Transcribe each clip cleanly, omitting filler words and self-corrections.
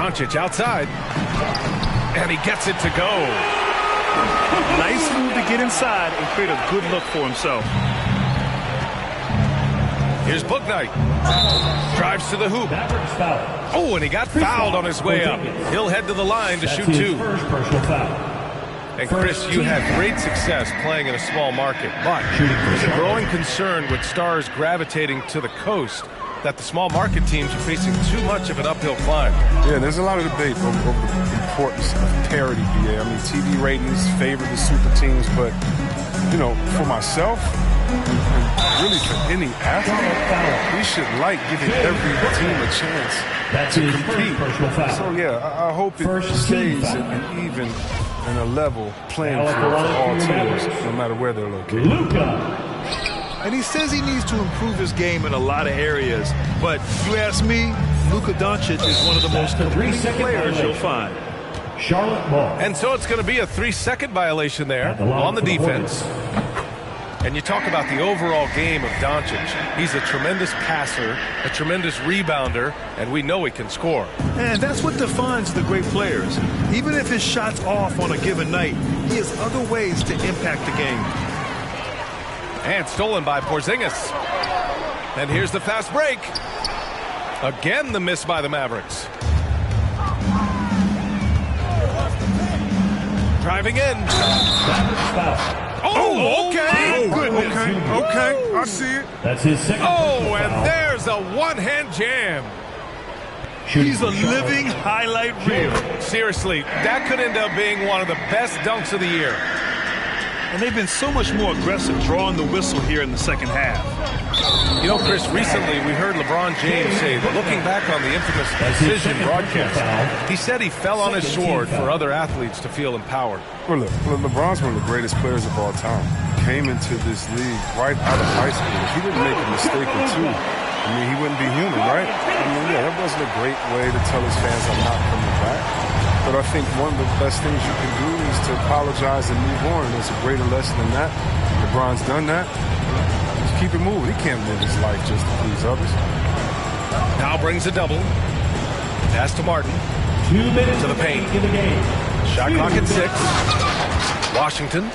Doncic outside. And he gets it to go. Nice move to get inside and create a good look for himself. Here's Bouknight. Drives to the hoop. Oh, and he got fouled on his way up. He'll head to the line to shoot two. And Chris, you had great success playing in a small market, but there's a growing concern with stars gravitating to the coast that the small market teams are facing too much of an uphill climb. Yeah, there's a lot of debate over the importance of parity, BA. I mean, TV ratings favor the super teams, but, you know, for myself, and really for any athlete, we should like giving every team a chance to compete. So, yeah, I hope it stays an even and a level playing field for all teams, no matter where they're located. And he says he needs to improve his game in a lot of areas. But you ask me, Luka Doncic is one of the most complete players you'll find. Charlotte Ball. And so it's going to be a 3-second violation there on the defense. And you talk about the overall game of Doncic. He's a tremendous passer, a tremendous rebounder, and we know he can score. And that's what defines the great players. Even if his shot's off on a given night, he has other ways to impact the game. And stolen by Porzingis. And here's the fast break. Again, the miss by the Mavericks. Driving in. Oh, okay. Okay, I see it. That's his second. Oh, and there's a one-hand jam. He's a living highlight reel. Seriously, that could end up being one of the best dunks of the year. And they've been so much more aggressive drawing the whistle here in the second half. You know, Chris, recently we heard LeBron James say that looking back on the infamous decision broadcast, he said he fell on his sword for other athletes to feel empowered. Well, look, LeBron's one of the greatest players of all time. Came into this league right out of high school. If he didn't make a mistake or two, I mean, he wouldn't be human, right? I mean, yeah, that wasn't a great way to tell his fans I'm not coming back. But I think one of the best things you can do is to apologize and move on. There's a greater lesson than that. LeBron's done that. Just keep it moving. He can't live his life just to please others. Now brings a double. Pass to Martin. 2 minutes to the paint. In the game. Shot clock at 6. Washington.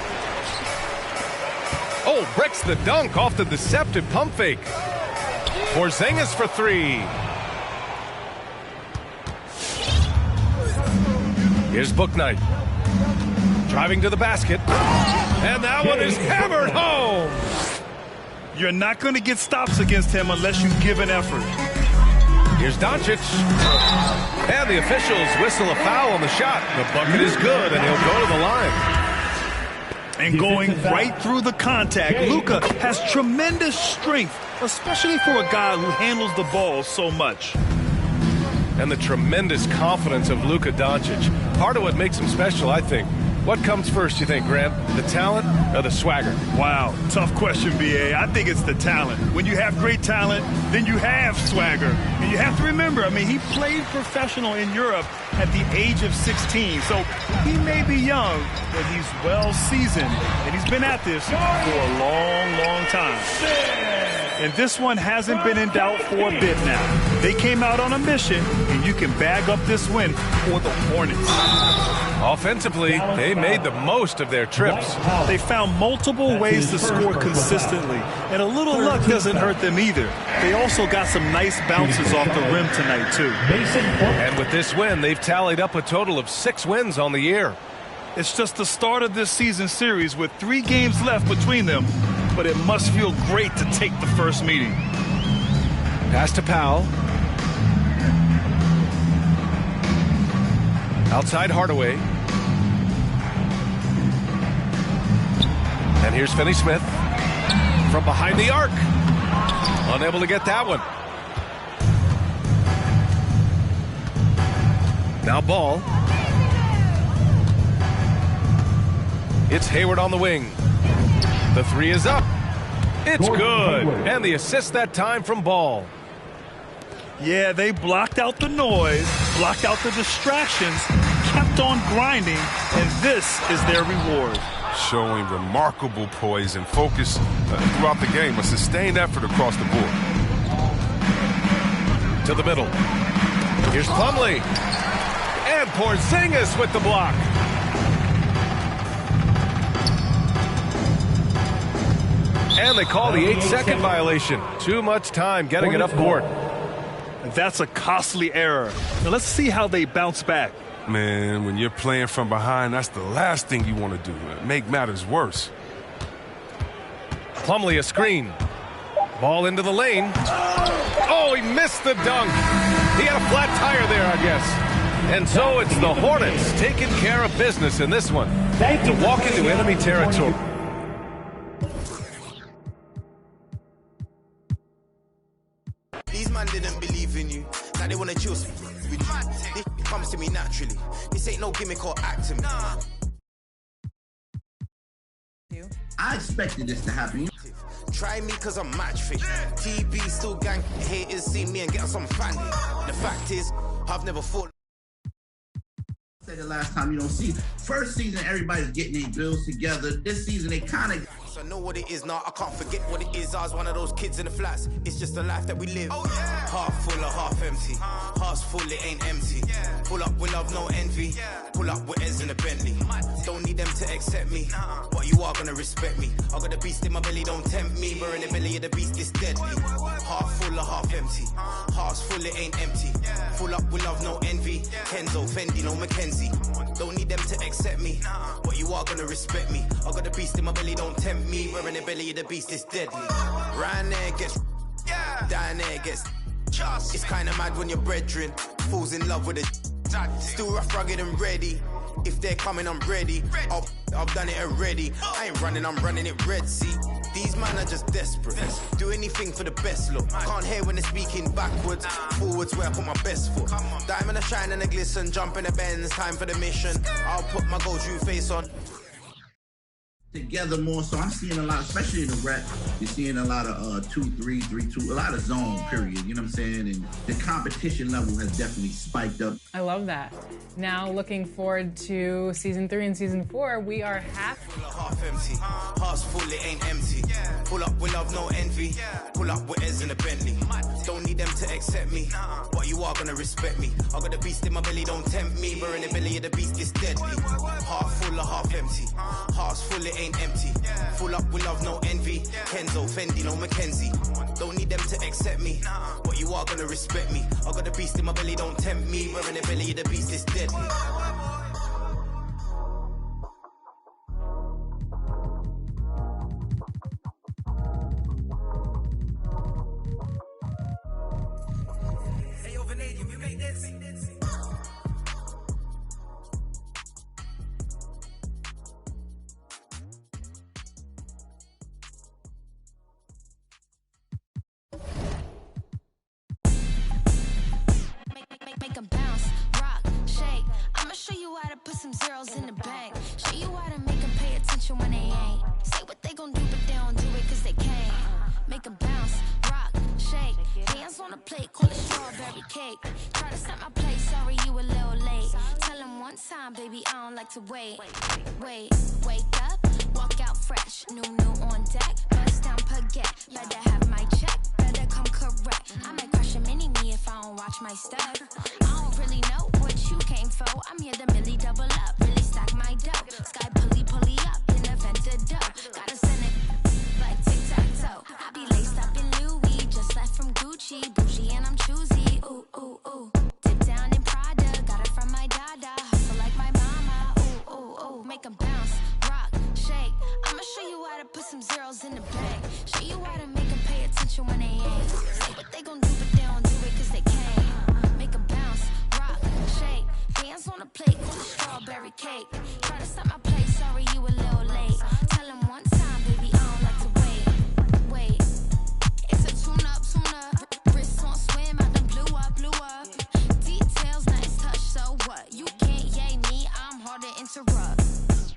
Oh, breaks the dunk off the deceptive pump fake. Porzingis for 3. Here's Bouknight. Driving to the basket. And that one is hammered home. You're not going to get stops against him unless you give an effort. Here's Doncic. And the officials whistle a foul on the shot. The bucket is good, and he'll go to the line. And going right through the contact, Luka has tremendous strength, especially for a guy who handles the ball so much. And the tremendous confidence of Luka Doncic. Part of what makes him special, I think. What comes first, you think, Grant? The talent or the swagger? Wow, tough question, B.A. I think it's the talent. When you have great talent, then you have swagger. And you have to remember, I mean, he played professional in Europe at the age of 16. So he may be young, but he's well seasoned. And he's been at this for a long, long time. And this one hasn't been in doubt for a bit now. They came out on a mission, and you can bag up this win for the Hornets. Offensively, they made the most of their trips. They found multiple ways to score consistently, and a little luck doesn't hurt them either. They also got some nice bounces off the rim tonight, too. And with this win, they've tallied up a total of 6 wins on the year. It's just the start of this season series with 3 games left between them, but it must feel great to take the first meeting. Pass to Powell. Outside Hardaway. And here's Finney-Smith from behind the arc. Unable to get that one. Now Ball. It's Hayward on the wing. The 3 is up. It's good. And the assist that time from Ball. Yeah, they blocked out the noise, blocked out the distractions, kept on grinding, and this is their reward. Showing remarkable poise and focus throughout the game, a sustained effort across the board. To the middle. Here's Plumlee. And Porzingis with the block. And they call the 8-second violation. Too much time getting it up court. That's a costly error. Now let's see how they bounce back. Man, when you're playing from behind, that's the last thing you want to do. Make matters worse. Plumlee a screen. Ball into the lane. Oh, he missed the dunk. He had a flat tire there, I guess. And so it's the Hornets taking care of business in this one to walk into enemy territory. These man didn't believe in you. Now they want to chill with you. This comes to me naturally. This ain't no gimmick or act to me. I expected this to happen. Try me cause I'm match fit. TB still gang haters see me and get on some fanny. The fact is, I've never fought. Say the last time you don't see. First season, everybody's getting their bills together. This season, they kind of. I know what it is now, I can't forget what it is. I was one of those kids in the flats. It's just the life that we live. Half full or half empty. Heart's full, it ain't empty. Pull up with love, no envy. Pull up with Eds in a Bentley. Don't need them to accept me, but you are gonna respect me. I got a beast in my belly, don't tempt me. We're in the belly of the beast, it's deadly. Half full or half empty. Heart's full, it ain't empty. Pull up with love, no envy. Kenzo, Fendi, no Mackenzie. Don't need them to accept me, but you are gonna respect me. I got a beast in my belly, don't tempt me. We're in the belly of the beast, it's deadly. Round there gets, down there gets. It's kinda mad when your brethren falls in love with a. Still rough, rugged and ready. If they're coming, I'm ready. I've done it already. I ain't running, I'm running it Red Sea. These men are just desperate. Do anything for the best look. Can't hear when they're speaking backwards. Forwards where I put my best foot. Diamond a shine and a glisten. Jump in the Benz, time for the mission. I'll put my gold true face on. Together more, so I'm seeing a lot, especially in the rep. You're seeing a lot of 2-3, 3-2, a lot of zone. Period. You know what I'm saying? And the competition level has definitely spiked up. I love that. Now looking forward to season 3 and season 4. We are half empty. Heart's full, it ain't empty. Pull up with love, no envy. Pull up with Eds in a Bentley. Don't need them to accept me, but you are gonna respect me. I got a beast in my belly, don't tempt me. We're in the belly of the beast, it's deadly. Heart full or half empty. Heart's full, it ain't empty. Full up with love, no envy. Kenzo, Fendi, no Mackenzie. Don't need them to accept me, but you are gonna respect me. I got a beast in my belly, don't tempt me. We're in the belly of the beast, it's deadly. Make them bounce, rock, shake. I'ma show you how to put some zeros in the bank. Show you how to make them pay attention when they ain't. Say what they gon' do, but they don't do it cause they can't. Make them bounce, rock, shake. Hands on the plate, call it strawberry cake. Try to set my place, sorry you a little late. Tell them one time, baby, I don't like to wait. Wake up, walk out fresh. New on deck, bust down baguette. Better have my check, better come correct. I might crush a mini-me if I don't watch my step. I don't really know what you came for. I'm here to really double up, really stack my dough. Sky pulley up in the vent dough. Gotta send it like tic-tac-toe. I be laced up in Louis, just left from Gucci. Bougie and I'm choosy, ooh, ooh, ooh. Dip down in Prada, got it from my dada. Hustle like my mama, ooh, ooh, ooh. Make 'em bounce, rock, shake. I'ma show you how to put some zeros in the bank. Show you how to make 'em pay attention when they ain't. Say what they gon' do, but they don't do it cause they can't. Make 'em bounce, rock, shake. Hands on the plate, call it strawberry cake. Try to set my place, sorry you a little late. Tell them one time, baby, I don't like to wait. It's a tune-up. Wrist on swim, I done blew up. Details, nice touch, so what? You can't yay me, I'm hard to interrupt.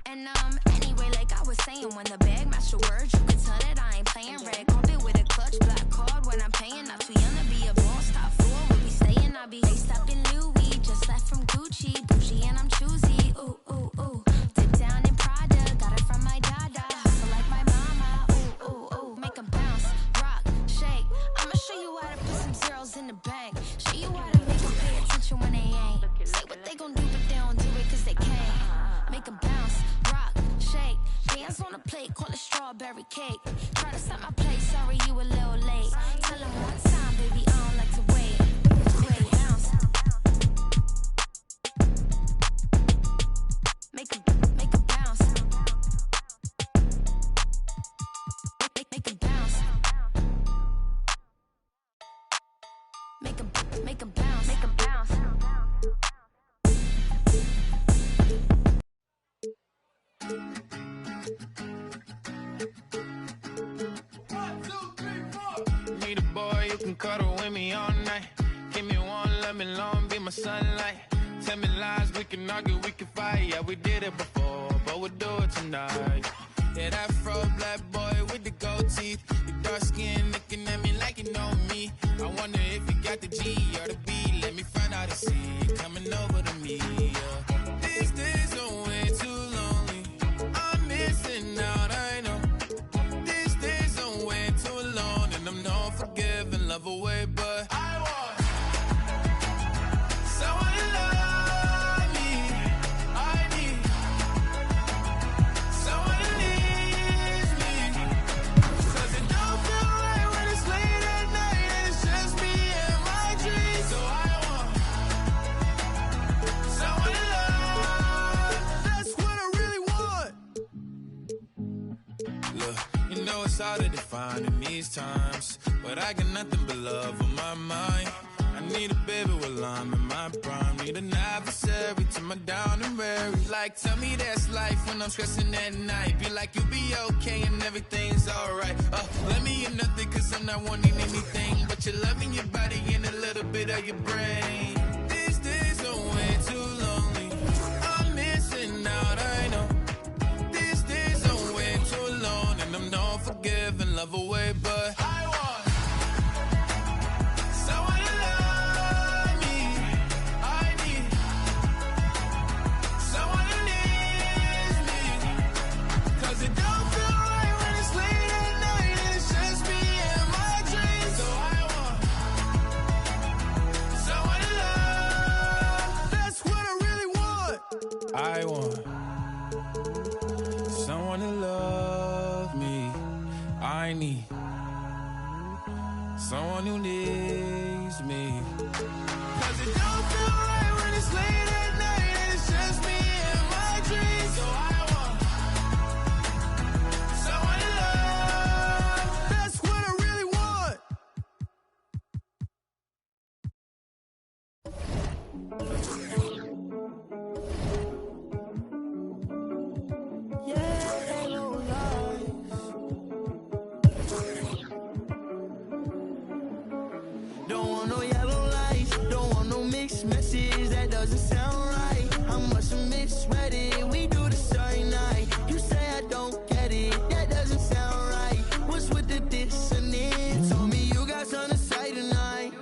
And anyway, like I was saying, when the bag match the words, you can tell that I ain't playing. Red carpet with a clutch, black card when I'm paying. Not too young to be a boss, top floor, we'll be staying. I be laced up in Louis, just left from Gucci. Bougie and I'm choosy, ooh, ooh, ooh. Dip down in Prada, got it from my dada. Hustle like my mama, ooh, ooh, ooh. Make 'em bounce, rock, shake. I'ma show you how to put some zeros in the bank. Show you how to make 'em pay attention when they ain't. Say what they gon' do, but strawberry cake. Try to stop my play, sorry you a little late. Tell him one time, baby, I don't like to wait. Wait, bounce. Make a bounce. Make a bounce. Make a bounce. Make a bounce. Need a boy you can cuddle with me all night. Give me one, let me long, be my sunlight. Tell me lies, we can argue, we can fight. Yeah, we did it before, but we'll do it tonight. Yeah, that fro black boy with the gold teeth. Your dark skin looking at me like you know me. I wonder if you got the G or the B. Let me find out and see you coming over to me. Yeah. These days are way too lonely. I'm missing out, I know. These days are way too long, and I'm not forgiving love away, but I want someone to love me. I need someone to leave me. 'Cause it don't feel right when it's late at night and it's just me and my dreams. So I want someone to love. That's what I really want. Look, you know it's hard to define in these times, but I got nothing but love on my mind. I need a baby while I'm in my prime. Need an adversary to my down and weary. Like, tell me that's life when I'm stressing at night. Be like, you'll be okay and everything's alright. Let me in nothing 'cause I'm not wanting anything but you're loving your body and a little bit of your brain. These days are way too lonely. I'm missing out, I know. These days are way too long, and I'm not forgiving love away, but I want someone to love me. I need someone who needs me. 'Cause it don't feel right when it's late at night and it's just me and my dreams. So I want someone to love. That's what I really want. I want someone to love me. I need someone who needs me. 'Cause it don't feel right when it's late at night and it's just me and my dreams. So I want someone to love. That's what I really want. Don't want no yellow lights, don't want no mixed messages, that doesn't sound right. I must have misread it, we do this every night. You say I don't get it, that doesn't sound right. What's with the dissonance? Told me you got something to say tonight.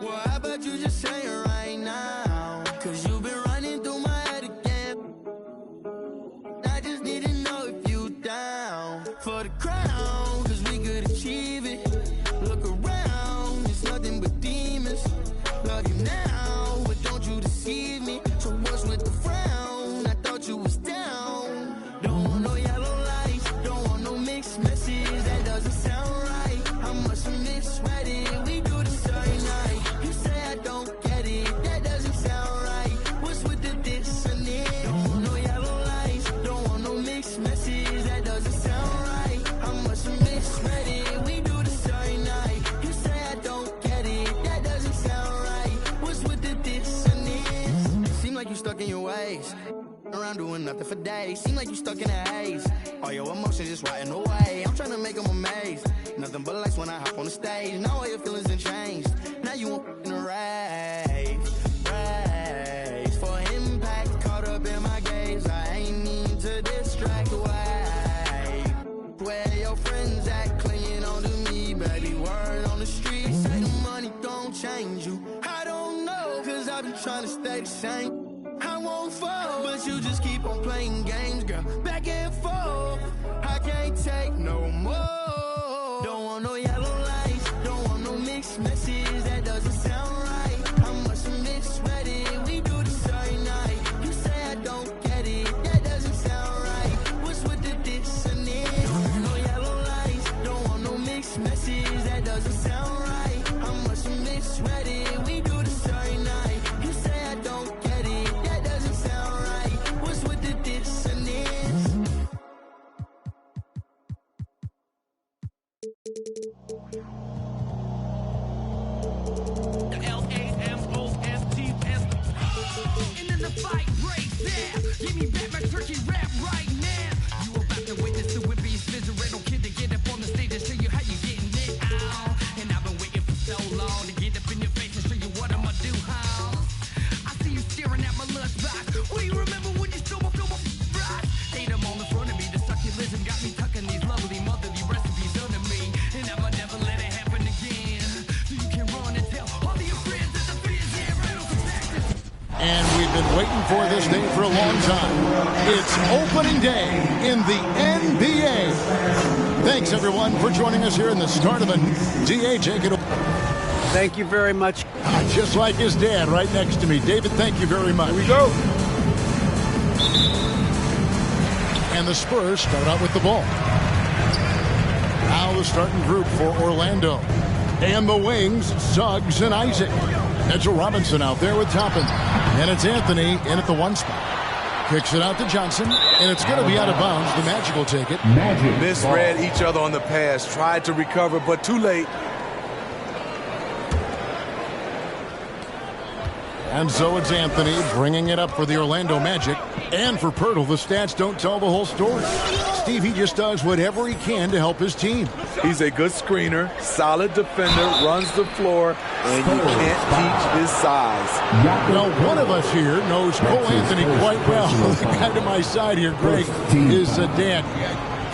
Well, how about you just say it right now? 'Cause you've been running through my head again. I just need to know if you down for the crown, 'cause we could achieve it. Look around, it's nothing but demons. Love you now, but don't you deceive me. So what's with the frown? I thought you was down. Don't want no yellow lights, don't want no mixed messages, that doesn't sound right. I must have misread it, we do this every night. You say I don't get it, that doesn't sound right. What's with the dissonance? Don't want no yellow lights, don't want no mixed messages, that doesn't sound right. I must have misread it, we do this every night. You say I don't get it, that doesn't sound right. What's with the dissonance? Seem like you stuck in your ways, around doing nothing for days. Seem like you stuck in a haze, all your emotions just riding away. I'm trying to make them amazed, nothing but lights when I hop on the stage. Now all your feelings done changed, now you want in a rave. Race for impact, caught up in my gaze. I ain't mean to distract away. Where your friends at, clinging on to me, baby, word on the street. Say the money don't change you, I don't know, 'cause I've been trying to stay the same. I won't fall, but you just keep on playing games, girl, back and forth. I can't take no more. Don't want no yellow lights, don't want no mixed messages, that doesn't sound right. I must have misread it, we do this every night. You say I don't get it, that doesn't sound right. What's with the dissonance? And we've been waiting for this day for a long time. It's opening day in the NBA. Thanks, everyone, for joining us here in the start of a DA. Take it away. Thank you very much. Just like his dad right next to me. David, thank you very much. Here we go. And the Spurs start out with the ball. Now the starting group for Orlando. And the wings, Suggs and Isaac. Mitchell Robinson out there with Toppin. And it's Anthony in at the 1 spot. Kicks it out to Johnson. And it's going to be out of bounds. The Magic will take it. Misread each other on the pass. Tried to recover, but too late. And so it's Anthony bringing it up for the Orlando Magic. And for Pirtle, the stats don't tell the whole story. Steve, he just does whatever he can to help his team. He's a good screener, solid defender, runs the floor, and you can't teach his size. Now, one of us here knows Cole Anthony quite well. The guy to my side here, Greg, is Dan.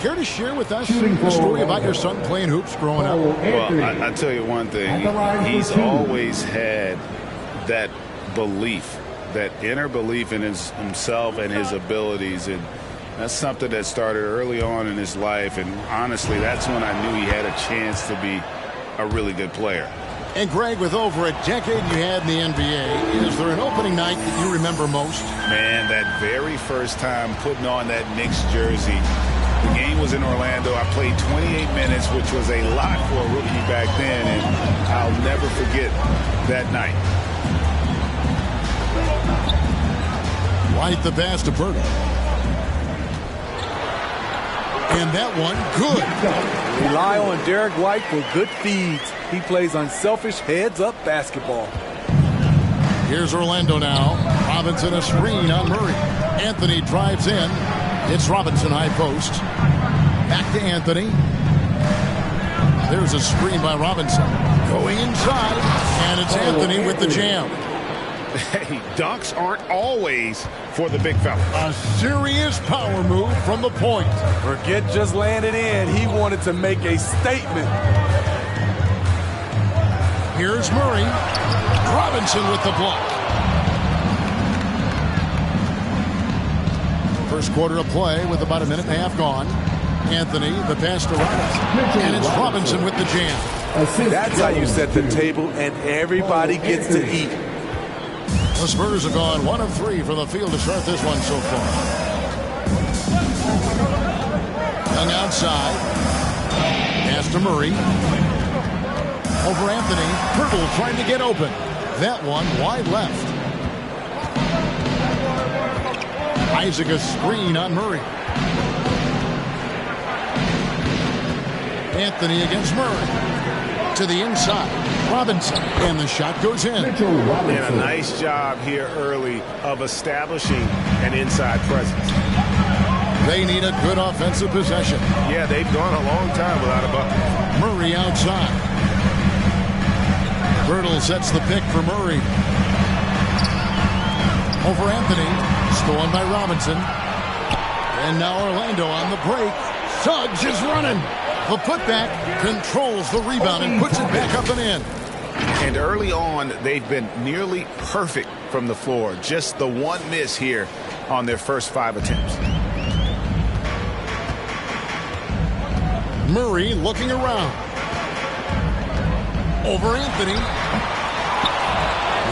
Care to share with us a story about your son playing hoops growing up? Well, I tell you one thing. He's always had that belief, that inner belief in himself and his abilities, and that's something that started early on in his life, and honestly that's when I knew he had a chance to be a really good player. And Greg, with over a decade you had in the NBA, is there an opening night that you remember most? Man, that very first time putting on that Knicks jersey. The game was in Orlando. I played 28 minutes, which was a lot for a rookie back then, and I'll never forget that night. White the pass to Bird. And that one, good. Rely on Derek White for good feeds. He plays unselfish heads-up basketball. Here's Orlando now. Robinson a screen on Murray. Anthony drives in. It's Robinson high post. Back to Anthony. There's a screen by Robinson. Going inside. And it's Anthony with the jam. Hey, dunks aren't always for the big fella. A serious power move from the point. Forget just laying it in. He wanted to make a statement. Here's Murray. Robinson with the block. First quarter of play with about a minute and a half gone. Anthony, the pass to Robinson. And it's Robinson with the jam. That's how you set the table, and everybody gets to eat. The Spurs have gone 1 of 3 from the field to start this one so far. Young outside. Pass to Murray. Over Anthony. Pirtle trying to get open. That one wide left. Isaac a screen on Murray. Anthony against Murray. To the inside. Robinson, and the shot goes in. And a nice job here early of establishing an inside presence. They need a good offensive possession. Yeah, they've gone a long time without a bucket. Murray outside. Birtle sets the pick for Murray. Over Anthony. Stolen by Robinson. And now Orlando on the break. Suggs is running. The putback controls the rebound and puts it back up and in. And early on, they've been nearly perfect from the floor. Just the one miss here on their first 5 attempts. Murray looking around. Over Anthony.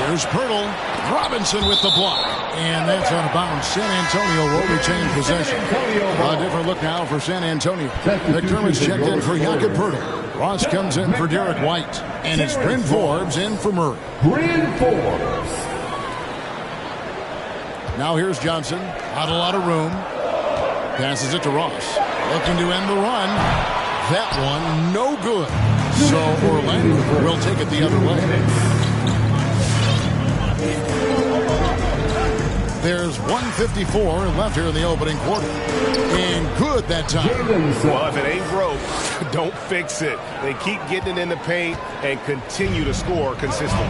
Here's Pirtle. Robinson with the block. And that's out of bounds. San Antonio will retain possession. A different look now for San Antonio. McDermott's checked in for Jakob Pirtle. Ross comes in for Derek White. And it's Bryn Forbes in for Murray. Bryn Forbes. Now here's Johnson. Not a lot of room. Passes it to Ross. Looking to end the run. That one no good. So Orlando will take it the other way. There's 1:54 left here in the opening quarter. And good that time. Well, if it ain't broke, don't fix it. They keep getting it in the paint and continue to score consistently.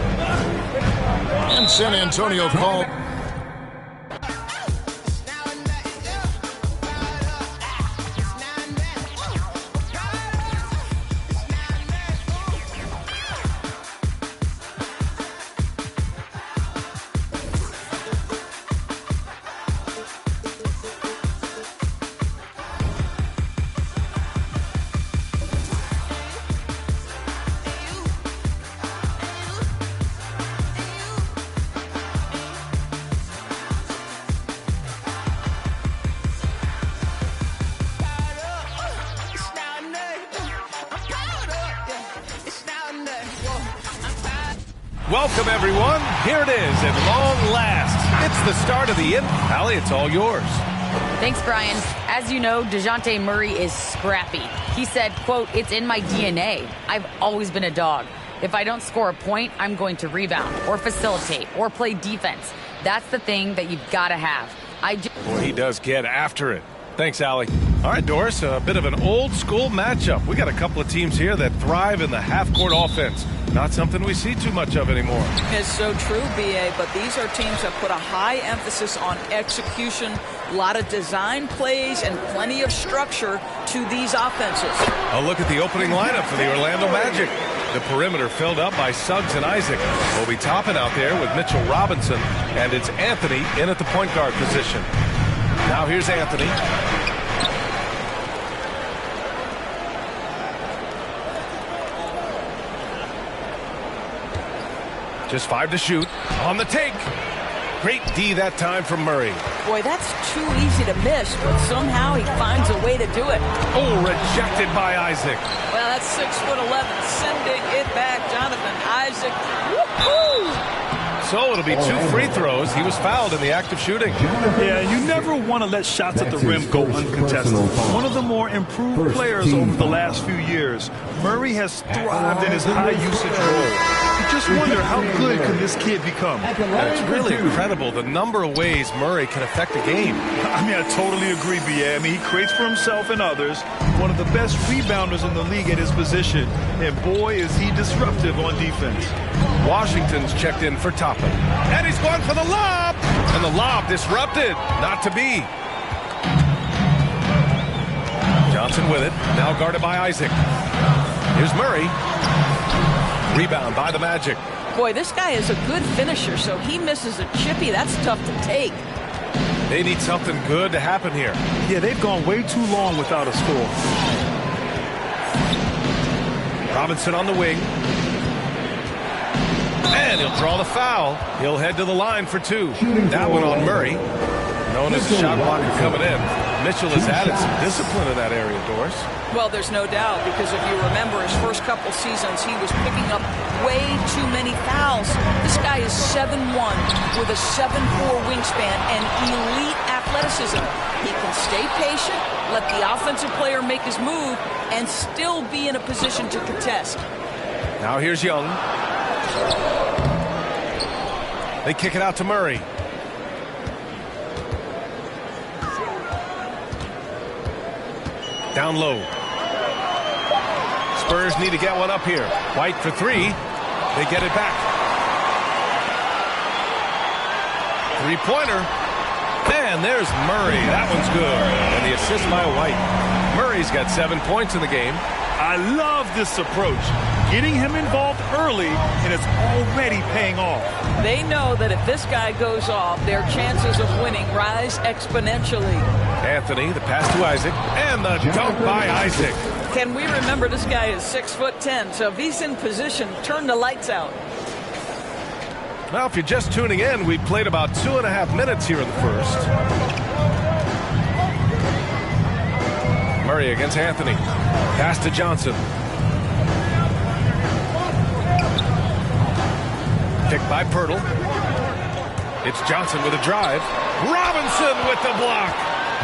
And San Antonio called. Welcome, everyone. Here it is at long last. It's the start of the end. Allie, it's all yours. Thanks, Brian. As you know, DeJounte Murray is scrappy. He said, quote, "It's in my DNA. I've always been a dog. If I don't score a point, I'm going to rebound or facilitate or play defense. That's the thing that you've got to have." Boy, he does get after it. Thanks, Allie. All right, Doris, a bit of an old-school matchup. We got a couple of teams here that thrive in the half-court offense. Not something we see too much of anymore. It's so true, B.A., but these are teams that put a high emphasis on execution, a lot of design plays, and plenty of structure to these offenses. A look at the opening lineup for the Orlando Magic. The perimeter filled up by Suggs and Isaac. We'll be topping out there with Mitchell Robinson, and it's Anthony in at the point guard position. Now here's Anthony. Just 5 to shoot. On the take. Great D that time from Murray. Boy, that's too easy to miss, but somehow he finds a way to do it. Oh, rejected by Isaac. Well, that's 6'11", sending it back. Jonathan Isaac. Woo-hoo! So it'll be 2 free throws. He was fouled in the act of shooting. Yeah, you never want to let shots at the rim go uncontested. One of the more improved players over the last few years. Murray has thrived in his high-usage role. You just wonder how good can this kid become. It's really incredible the number of ways Murray can affect the game. I mean, I totally agree, B.A. I mean, he creates for himself and others. One of the best rebounders in the league at his position. And boy, is he disruptive on defense. Washington's checked in for Toppin. And he's going for the lob. And the lob disrupted. Not to be. Johnson with it. Now guarded by Isaac. Here's Murray. Rebound by the Magic. Boy, this guy is a good finisher, so he misses a chippy. That's tough to take. They need something good to happen here. Yeah, they've gone way too long without a score. Robinson on the wing. And he'll draw the foul. He'll head to the line for 2. That one on Murray. Known as a shot blocker coming in. Mitchell has added some discipline in that area, Doris. Well, there's no doubt, because if you remember his first couple seasons, he was picking up way too many fouls. This guy is 7'1", with a 7'4" wingspan and elite athleticism. He can stay patient, let the offensive player make his move, and still be in a position to contest. Now here's Young. They kick it out to Murray. Down low. Spurs need to get one up here. White for 3. They get it back. 3-pointer. And there's Murray. That one's good. And the assist by White. Murray's got 7 points in the game. I love this approach. Getting him involved early, and it's already paying off. They know that if this guy goes off, their chances of winning rise exponentially. Anthony, the pass to Isaac, and the dunk by Isaac. Can we remember this guy is 6'10", so if he's in position, turn the lights out. Well, if you're just tuning in, we played about 2.5 minutes here in the first. Murray against Anthony. Pass to Johnson. Picked by Pirtle. It's Johnson with a drive. Robinson with the block.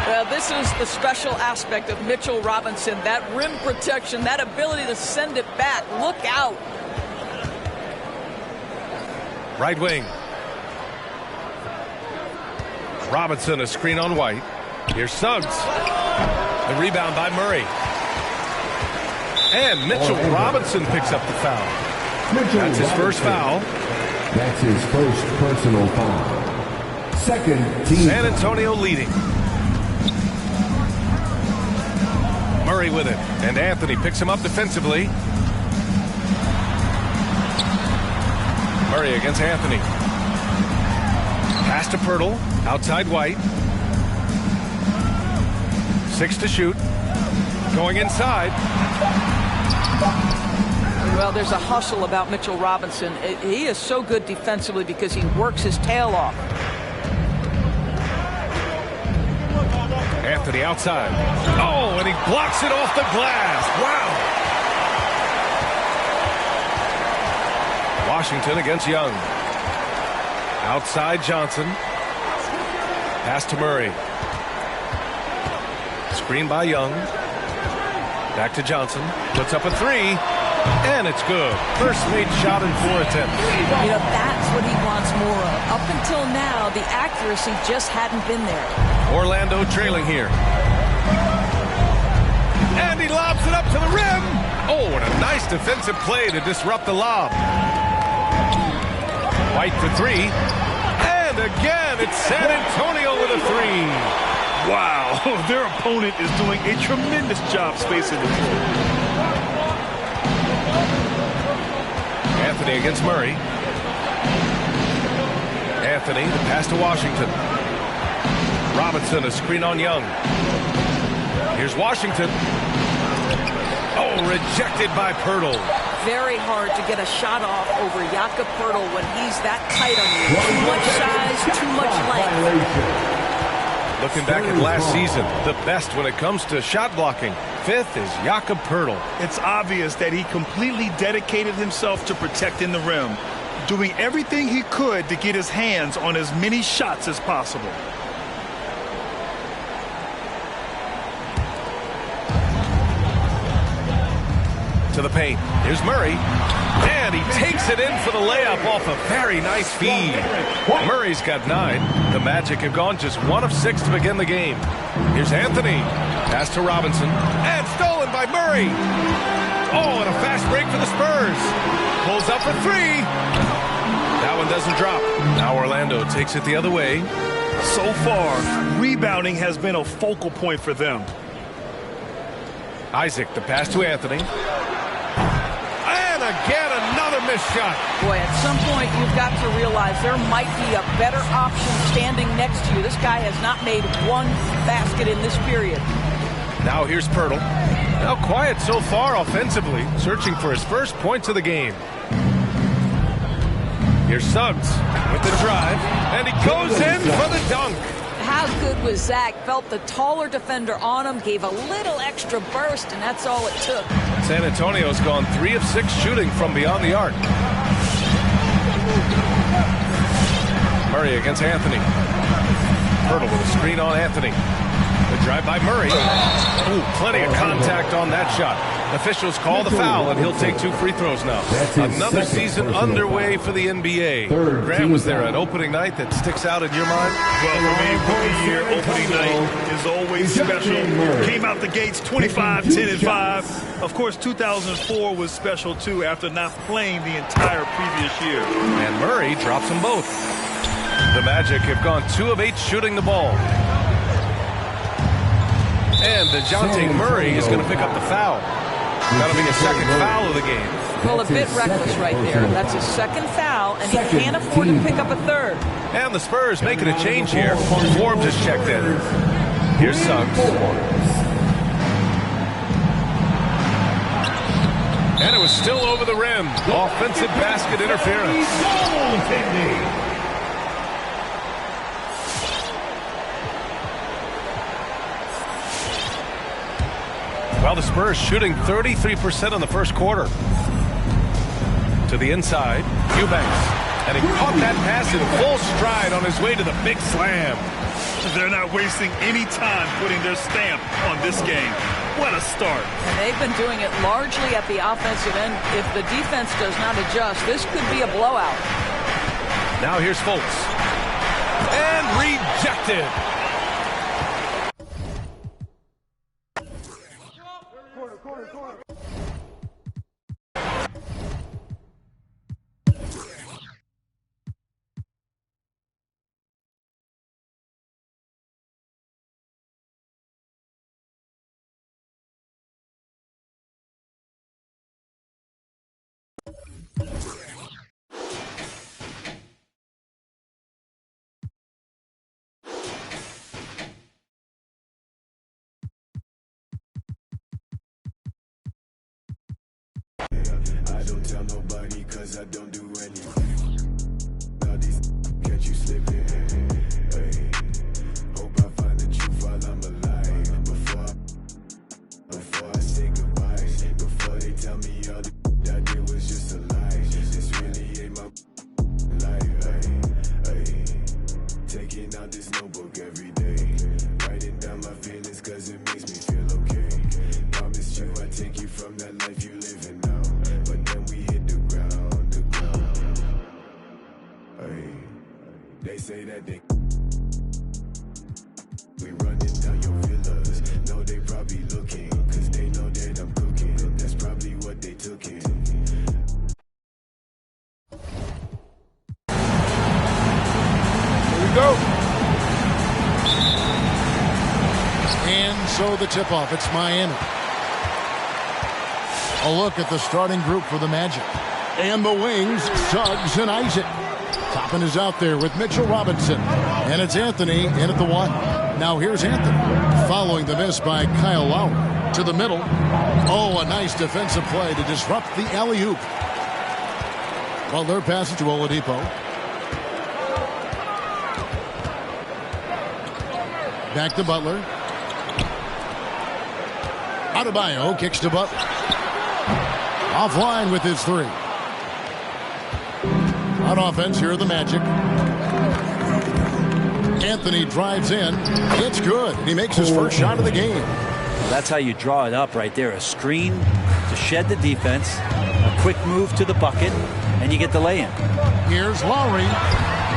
Well, this is the special aspect of Mitchell Robinson. That rim protection, that ability to send it back. Look out. Right wing. Robinson, a screen on White. Here's Suggs. The rebound by Murray. And Mitchell Robinson picks up the foul. That's his first foul. That's his first personal foul. Second team. San Antonio leading. Murray with it. And Anthony picks him up defensively. Murray against Anthony. Pass to Pirtle. Outside White. 6 to shoot. Going inside. Well, there's a hustle about Mitchell Robinson. He is so good defensively because he works his tail off. Anthony outside. Oh, and he blocks it off the glass. Wow. Washington against Young. Outside Johnson. Pass to Murray. Screen by Young. Back to Johnson. Puts up a three. And it's good. First made shot in 4 attempts. You know, that's what he wants more of. Up until now, the accuracy just hadn't been there. Orlando trailing here. And he lobs it up to the rim. Oh, what a nice defensive play to disrupt the lob. White for three. And again, it's San Antonio with a three. Wow, their opponent is doing a tremendous job spacing the floor. Anthony against Murray. Anthony, the pass to Washington. Robinson, a screen on Young. Here's Washington. Oh, rejected by Poeltl. Very hard to get a shot off over Jakob Poeltl when he's that tight on you. Too much size, too much length. Looking back at last season, the best when it comes to shot blocking. 5th is Jakob Poeltl. It's obvious that he completely dedicated himself to protecting the rim, doing everything he could to get his hands on as many shots as possible. To the paint. Here's Murray. And he takes it in for the layup off a very nice feed. Murray's got 9. The Magic have gone just 1 of 6 to begin the game. Here's Anthony. Pass to Robinson. And stolen by Murray. Oh, and a fast break for the Spurs. Pulls up for 3. That one doesn't drop. Now Orlando takes it the other way. So far, rebounding has been a focal point for them. Isaac, the pass to Anthony. And again, another missed shot. Boy, at some point, you've got to realize there might be a better option standing next to you. This guy has not made one basket in this period. Now here's Poeltl. Now quiet so far offensively, searching for his first points of the game. Here's Suggs with the drive, and he goes in for the dunk. How good was Zach? Felt the taller defender on him, gave a little extra burst, and that's all it took. San Antonio's gone 3 of 6 shooting from beyond the arc. Murray against Anthony. Poeltl with a screen on Anthony. The drive by Murray. Ooh, plenty of contact on that shot. Officials call the foul, and he'll take 2 free throws now. Another season underway for the NBA. Grant, was there an opening night that sticks out in your mind? Well, for me, rookie year opening night is always special. Came out the gates 25, 10, and 5. Of course, 2004 was special, too, after not playing the entire previous year. And Murray drops them both. The Magic have gone 2 of 8 shooting the ball. And DeJounte Murray is going to pick up the foul. That'll be a second foul of the game. Well, a bit reckless right there. That's a second foul, and he can't afford to pick up a third. And the Spurs making a change here. Forbes just checked in. Here's Suggs. And it was still over the rim. Offensive basket interference. Well, the Spurs shooting 33% in the first quarter. To the inside, Eubanks. And he caught that pass in full stride on his way to the big slam. They're not wasting any time putting their stamp on this game. What a start. And they've been doing it largely at the offensive end. If the defense does not adjust, this could be a blowout. Now here's Fultz. And rejected. I don't tell nobody cause I don't do anything. All these catch you slipping. Hey. Hope I find the truth while I'm alive. Before I say goodbye. Before they tell me all the I did was just a lie. This really ain't And so the tip-off, it's Miami. A look at the starting group for the Magic. And the wings, Suggs and Isaac. Toppin is out there with Mitchell Robinson. And it's Anthony in at the 1. Now here's Anthony. Following the miss by Kyle Lowry. To the middle. Oh, a nice defensive play to disrupt the alley-oop. Butler passes to Oladipo. Back to Butler. Adebayo kicks to Butler. Offline with his 3. On offense, here are the Magic. Anthony drives in. It's good. He makes his first shot of the game. That's how you draw it up right there. A screen to shed the defense, a quick move to the bucket, and you get the lay-in. Here's Lowry.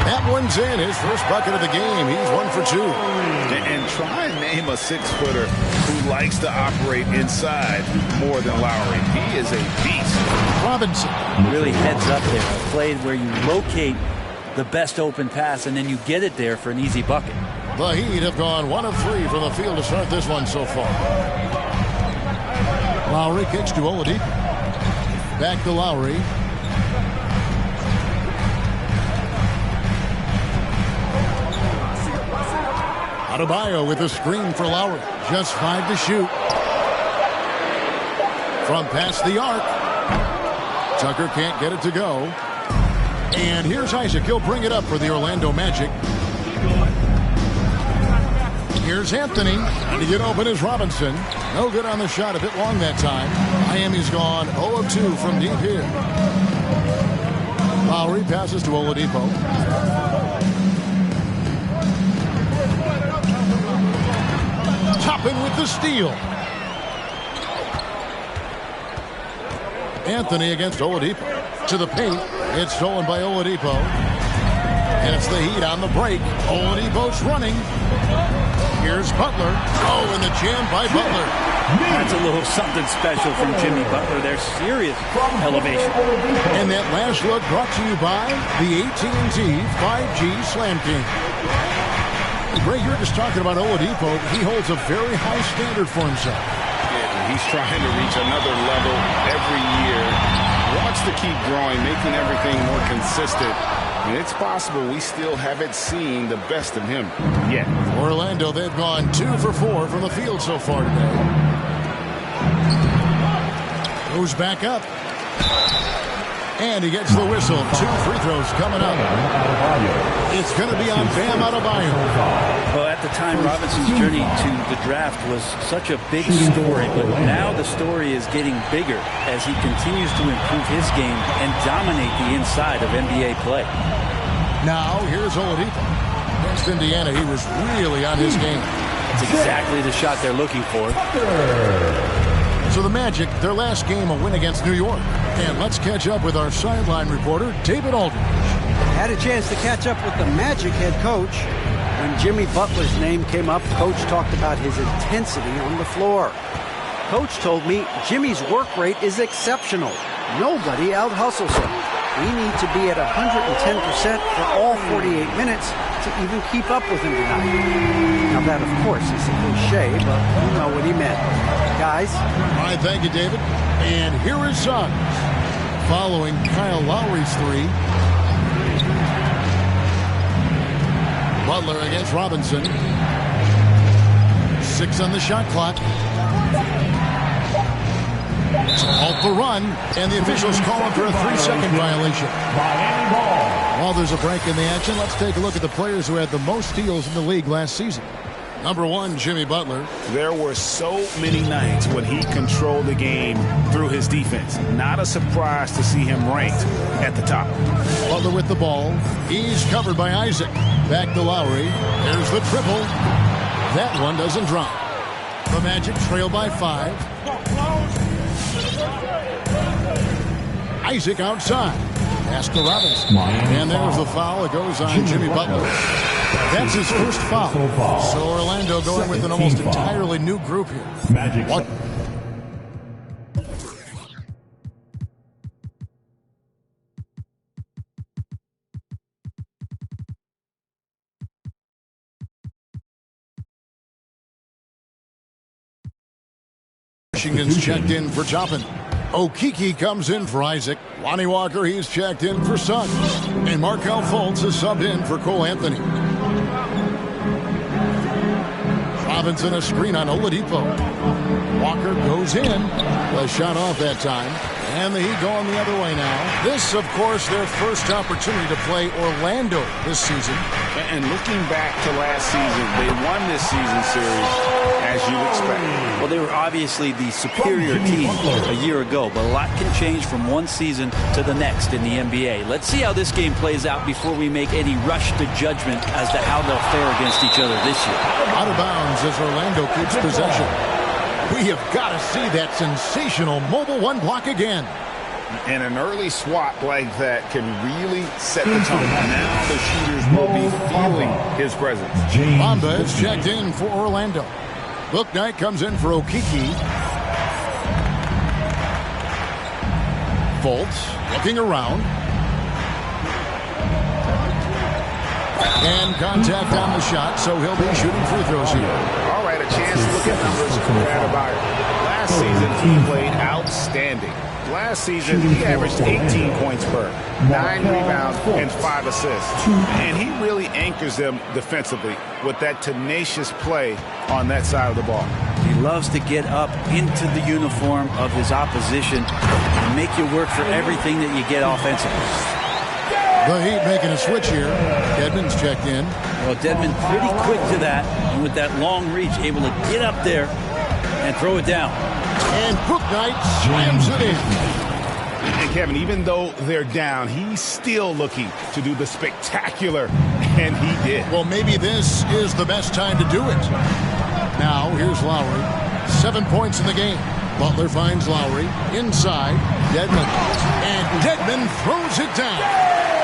That one's in. His first bucket of the game. He's 1 for 2. And try and name a 6-footer who likes to operate inside more than Lowry. He is a beast. Robinson. Really heads up there. A play where you locate the best open pass and then you get it there for an easy bucket. The Heat have gone 1 of 3 from the field to start this one so far. Lowry kicks to Oladipo. Back to Lowry. Adebayo with a screen for Lowry. Just 5 to shoot. From past the arc. Tucker can't get it to go. And here's Isaac. He'll bring it up for the Orlando Magic. Here's Anthony. And to get open is Robinson. No good on the shot. A bit long that time. Miami's gone 0 of 2 from deep here. Lowry passes to Oladipo. Toppin with the steal. Anthony against Oladipo. To the paint. It's stolen by Oladipo. And it's the Heat on the break. Oladipo's running. Here's Butler. Oh, and the jam by Butler. That's a little something special from Jimmy Butler. They're serious elevation. And that last look brought to you by the AT&T 5G Slam King. Ray, you're just talking about Oladipo. He holds a very high standard for himself. Yeah, he's trying to reach another level every year. Wants to keep growing, making everything more consistent. And it's possible we still haven't seen the best of him yet. Orlando, they've gone 2 for 4 from the field so far today. Goes back up. And he gets the whistle. 2 free throws coming up. It's going to be on Bam Adebayo. Well, at the time, Robinson's journey to the draft was such a big story, but now the story is getting bigger as he continues to improve his game and dominate the inside of NBA play. Now, here's Oladipo. Against Indiana, he was really on his game. That's exactly the shot they're looking for. So the Magic, their last game, a win against New York. And let's catch up with our sideline reporter, David Aldridge. Had a chance to catch up with the Magic head coach. When Jimmy Butler's name came up, Coach talked about his intensity on the floor. Coach told me Jimmy's work rate is exceptional. Nobody out-hustles him. We need to be at 110% for all 48 minutes to even keep up with him tonight. Now that, of course, is a cliche, but you know what he meant. Guys? All right, thank you, David. And here is Suggs. Following Kyle Lowry's 3. Butler against Robinson. 6 on the shot clock. To halt the run, and the officials call him for a 3-second violation. While there's a break in the action, let's take a look at the players who had the most steals in the league last season. Number 1, Jimmy Butler. There were so many nights when he controlled the game through his defense. Not a surprise to see him ranked at the top. Butler with the ball. He's covered by Isaac. Back to Lowry. There's the triple. That one doesn't drop. The Magic trail by 5. Isaac outside. Pass to Robinson. And there's the foul. It goes on Jimmy Butler. That's his first foul. So Orlando going with an almost entirely new group here. Washington's checked in for Toppin. Okeke comes in for Isaac. Lonnie Walker, he's checked in for Suggs. And Markelle Fultz is subbed in for Cole Anthony. Robinson a screen on Oladipo. Walker goes in. A shot off that time. And the Heat going the other way now. This, of course, their first opportunity to play Orlando this season. And looking back to last season, they won this season series as you'd expect. Well, they were obviously the superior team a year ago, but a lot can change from one season to the next in the NBA. Let's see how this game plays out before we make any rush to judgment as to how they'll fare against each other this year. Out of bounds as Orlando keeps possession. We have got to see that sensational mobile one block again. And an early swat like that can really set the tone. Now the shooters will be feeling his presence. Bamba is checked in for Orlando. Bouknight comes in for Okeke. Fultz looking around. And contact on the shot, so he'll be shooting free throws here. All right, a chance to look at numbers from Brad Abayo. Last season, he played outstanding. Last season, he averaged 18 points per, 9 rebounds, and 5 assists. And he really anchors them defensively with that tenacious play on that side of the ball. He loves to get up into the uniform of his opposition and make you work for everything that you get offensively. The Heat making a switch here. Dedmon's checked in. Well, Dedmon pretty quick to that, and with that long reach, able to get up there and throw it down. And Bouknight slams it in. And Kevin, even though they're down, he's still looking to do the spectacular, and he did. Well, maybe this is the best time to do it. Now, here's Lowry. 7 points in the game. Butler finds Lowry inside. Dedmon. And Dedmon throws it down.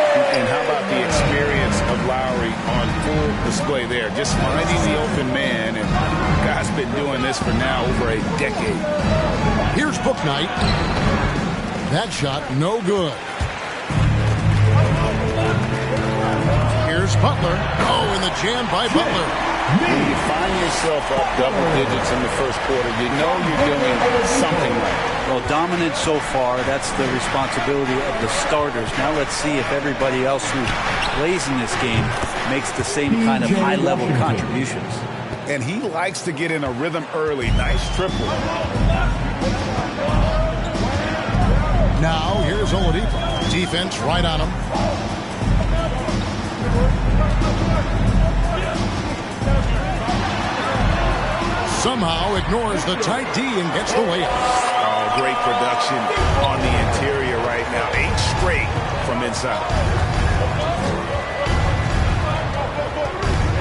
And how about the experience of Lowry on full display there? Just finding the open man, and the guy's been doing this for now over a decade. Here's Bouknight. That shot, no good. Here's Butler. Oh, and the jam by Butler. When you find yourself up double digits in the first quarter, you know you're doing something right. Well, dominant so far. That's the responsibility of the starters. Now let's see if everybody else who plays in this game makes the same kind of high-level contributions. And he likes to get in a rhythm early. Nice triple. Now, here's Oladipo. Defense right on him. Somehow ignores the tight D and gets the layup. Oh, great production on the interior right now. 8 straight from inside.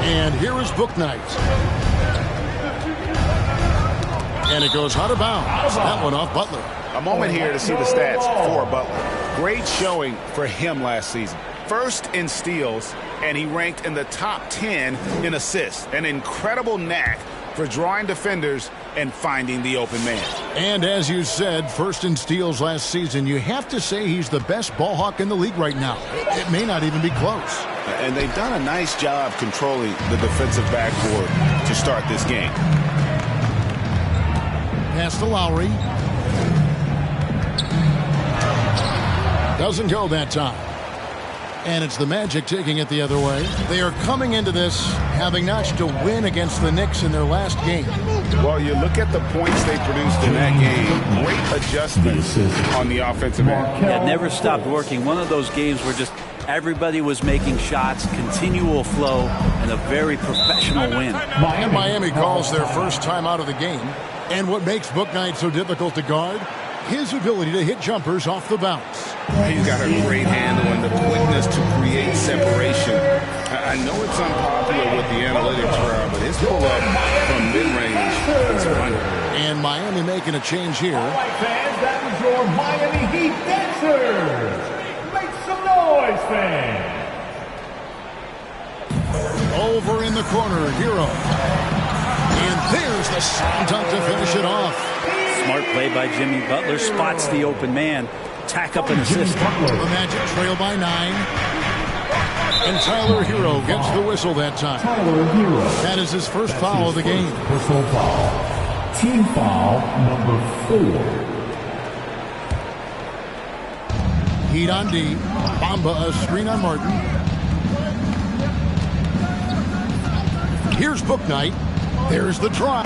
And here is Bouknight. And it goes out of bounds. That one off Butler. A moment here to see the stats for Butler. Great showing for him last season. First in steals, and he ranked in the top 10 in assists. An incredible knack for drawing defenders and finding the open man. And as you said, first in steals last season, you have to say he's the best ball hawk in the league right now. It may not even be close. And they've done a nice job controlling the defensive backboard to start this game. Pass to Lowry. Doesn't go that time. And it's the Magic taking it the other way. They are coming into this having notched a win against the Knicks in their last game. Well, you look at the points they produced in that game. Great adjustments on the offensive end. Yeah, never stopped working. One of those games where just everybody was making shots, continual flow, and a very professional win. And Miami calls their first time out of the game. And what makes Bouknight so difficult to guard? His ability to hit jumpers off the bounce. He's got a great handle and the quickness to create separation. I know it's unpopular with the analytics crowd, but his pull-up from mid-range is wonderful. And Miami making a change here. All right, fans, that was your Miami Heat dancers. Make some noise, fans. Over in the corner, Hero. And there's the slam dunk to finish it off. Smart play by Jimmy Butler. Spots the open man. Tack up an assist. The Magic trail by 9. And Tyler Hero gets the whistle that time. That is his first foul of the game. Personal foul. Team foul number 4. Heat on D. Bamba a screen on Martin. Here's Bouknight. There's the try.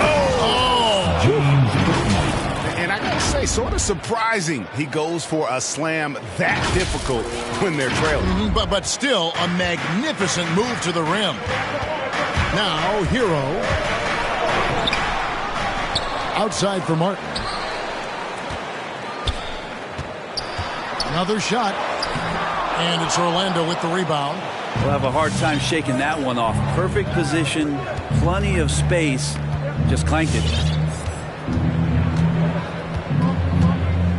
And I gotta say, sort of surprising he goes for a slam that difficult when they're trailing. But still a magnificent move to the rim. Now Hero. Outside for Martin. Another shot. And it's Orlando with the rebound. We'll have a hard time shaking that one off. Perfect position, plenty of space. Just clanked it.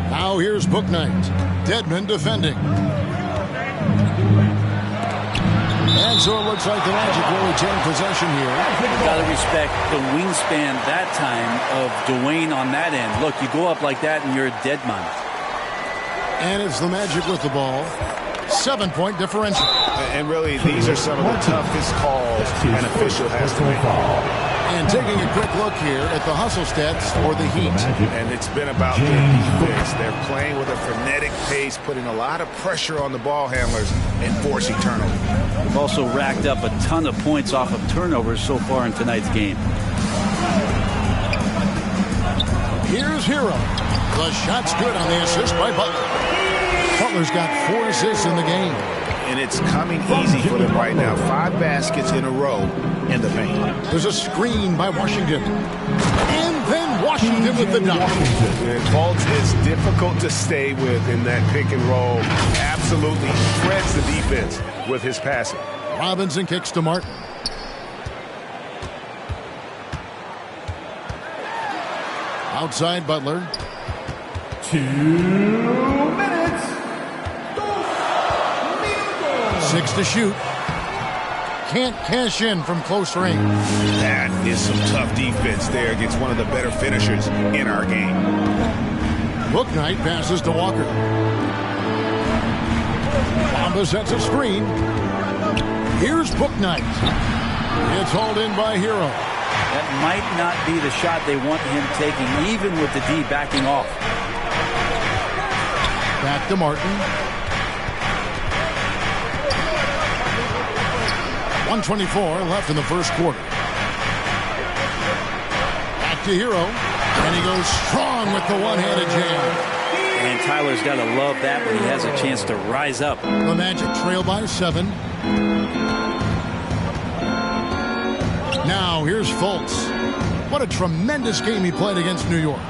Now here's Bouknight. Dedmon defending. And so it looks like the Magic will retain possession here. You've got to respect the wingspan that time of Dwayne on that end. Look, you go up like that and you're a dead man. And it's the Magic with the ball. 7-point differential. And really, these are some of the toughest calls an official has to make. And taking a quick look here at the hustle stats for the Heat. And it's been about their defense. They're playing with a frenetic pace, putting a lot of pressure on the ball handlers and forcing turnovers. They've also racked up a ton of points off of turnovers so far in tonight's game. Here's Hero. The shot's good on the assist by Butler. Butler's got 4 assists in the game. And it's coming easy for them right now. 5 baskets in a row in the paint. There's a screen by Washington. And then Washington with the dunk. And Fultz is difficult to stay with in that pick and roll. Absolutely shreds the defense with his passing. Robinson kicks to Martin. Outside Butler. 2 minutes. 6 to shoot. Can't cash in from close range. That is some tough defense there against one of the better finishers in our game. Bouknight passes to Walker. Bamba sets a screen. Here's Bouknight. It's hauled in by Hero. That might not be the shot they want him taking, even with the D backing off. Back to Martin. 1:24 left in the first quarter. Back to Hero. And he goes strong with the one-handed jam. And Tyler's got to love that when he has a chance to rise up. The Magic trail by 7. Now here's Fultz. What a tremendous game he played against New York.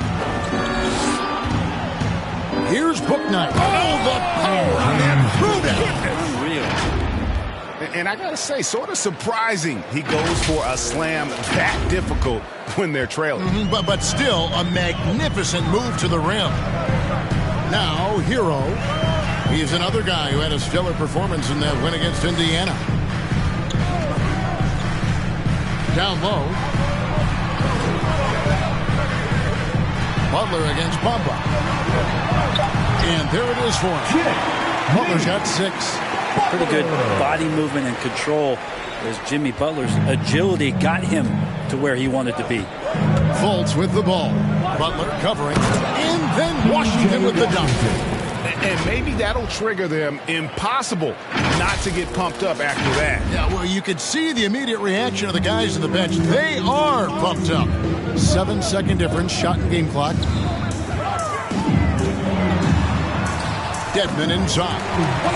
Here's Bouknight. Oh, the power on that throwdown. Unreal. And I gotta say, sort of surprising he goes for a slam that difficult when they're trailing. But still a magnificent move to the rim. Now Hero. He's another guy who had a stellar performance in that win against Indiana. Down low. Butler against Bamba. And there it is for him. Butler's got 6. Pretty good body movement and control as Jimmy Butler's agility got him to where he wanted to be. Fultz with the ball. Butler covering. And then Washington with the dunk. And maybe that'll trigger them. Impossible not to get pumped up after that. Yeah, well, you could see the immediate reaction of the guys on the bench. They are pumped up. 7-second difference, shot and game clock. Dedmon inside.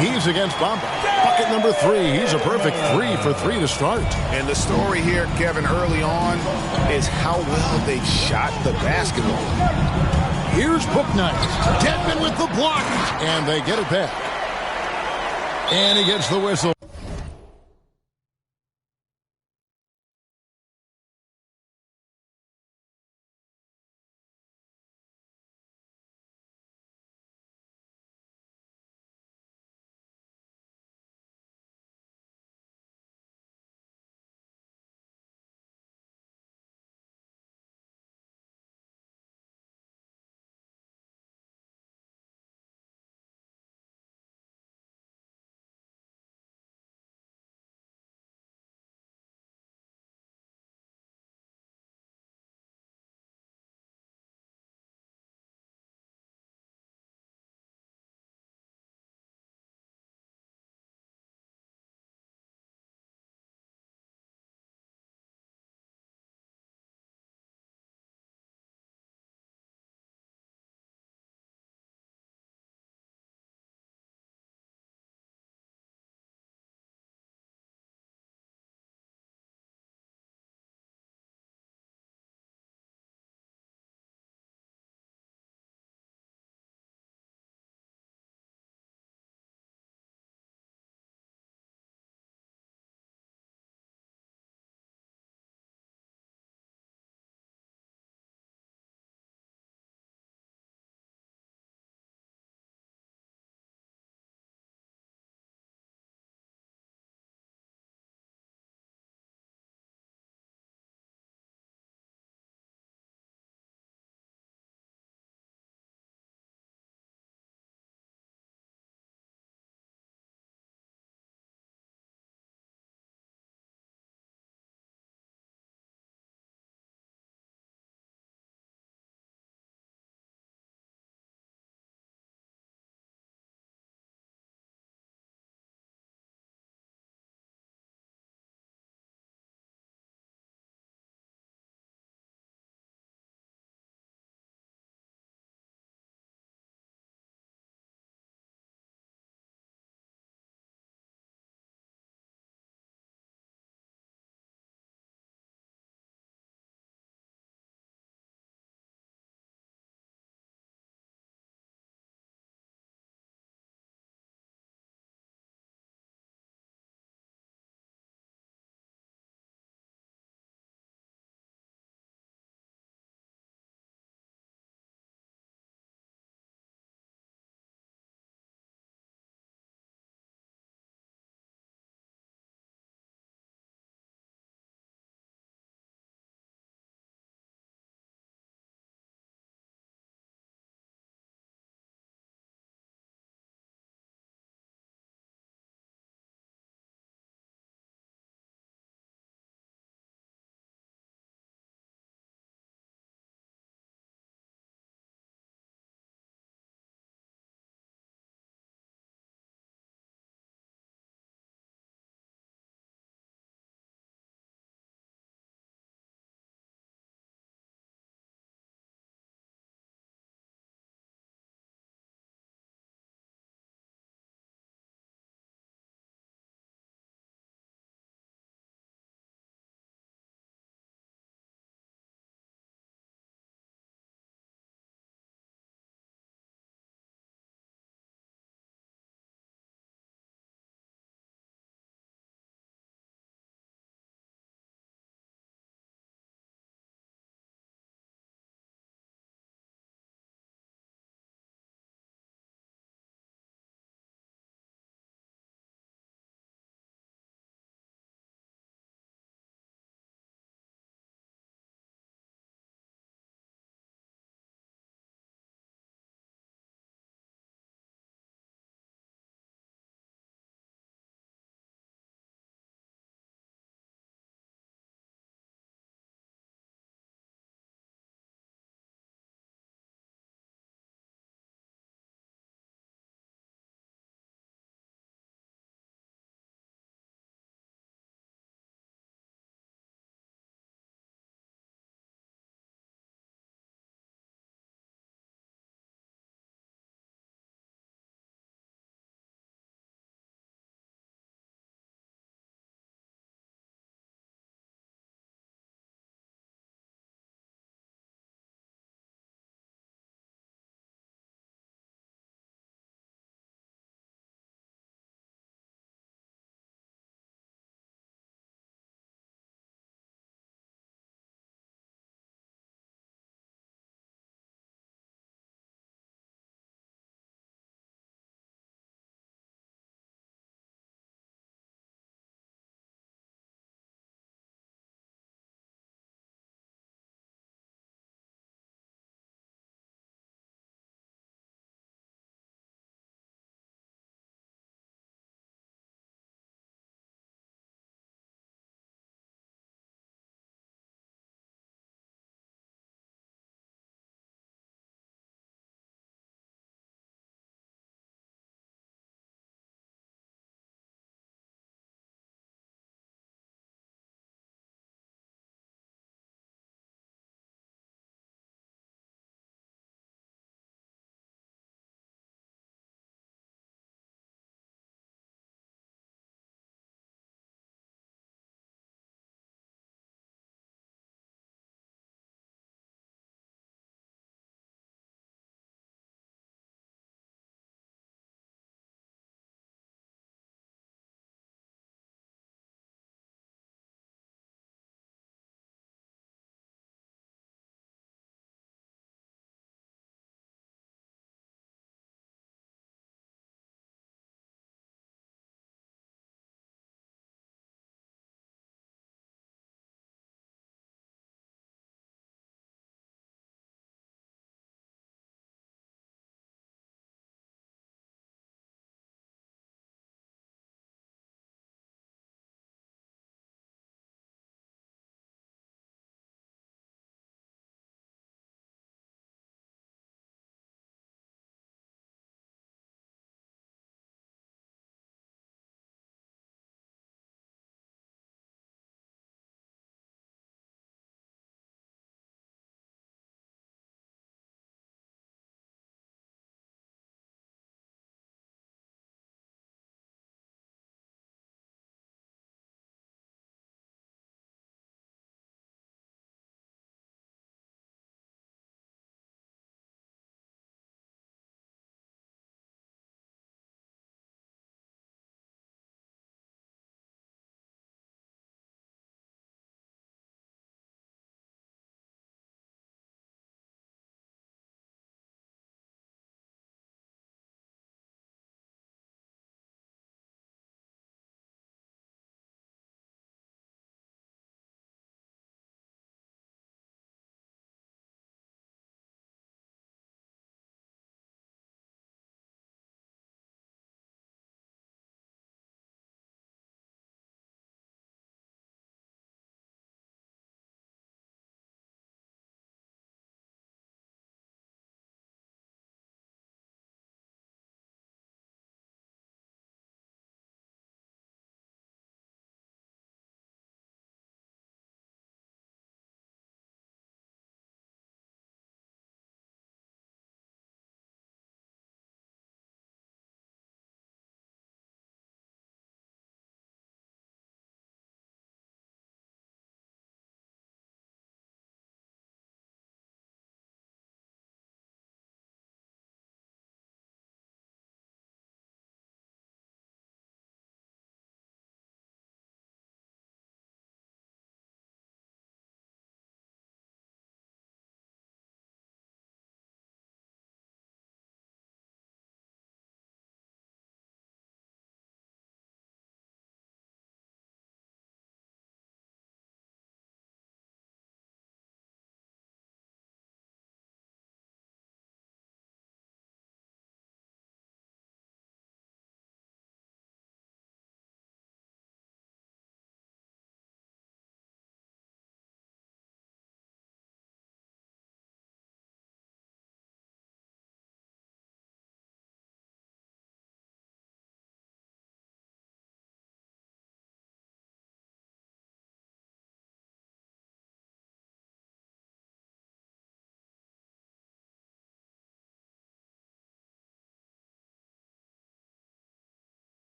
He's against Bamba. Bucket number 3. He's a perfect 3 for 3 to start. And the story here, Kevin, early on is how well they shot the basketball. Here's Bouknight. Dedmon with the block. And they get it back. And he gets the whistle.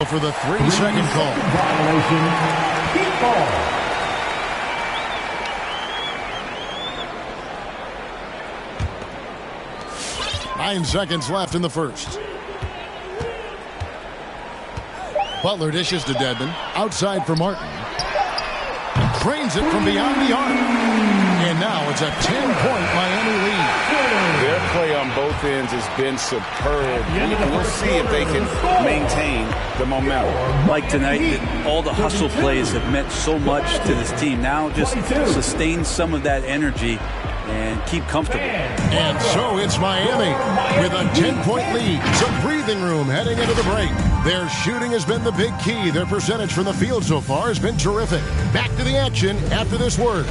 For the 3-second call. Violation. Keep ball. Nine seconds left in the first. Butler dishes to Dedmon. Outside for Martin. Cranes it from beyond the arc. And now it's a 10-point Miami lead. Their play on both ends has been superb. We'll see if they can maintain the momentum. Like tonight, all the hustle plays have meant so much to this team. Now just sustain some of that energy and keep comfortable. And so it's Miami with a 10-point lead. Some breathing room heading into the break. Their shooting has been the big key. Their percentage from the field so far has been terrific. Back to the action after this word.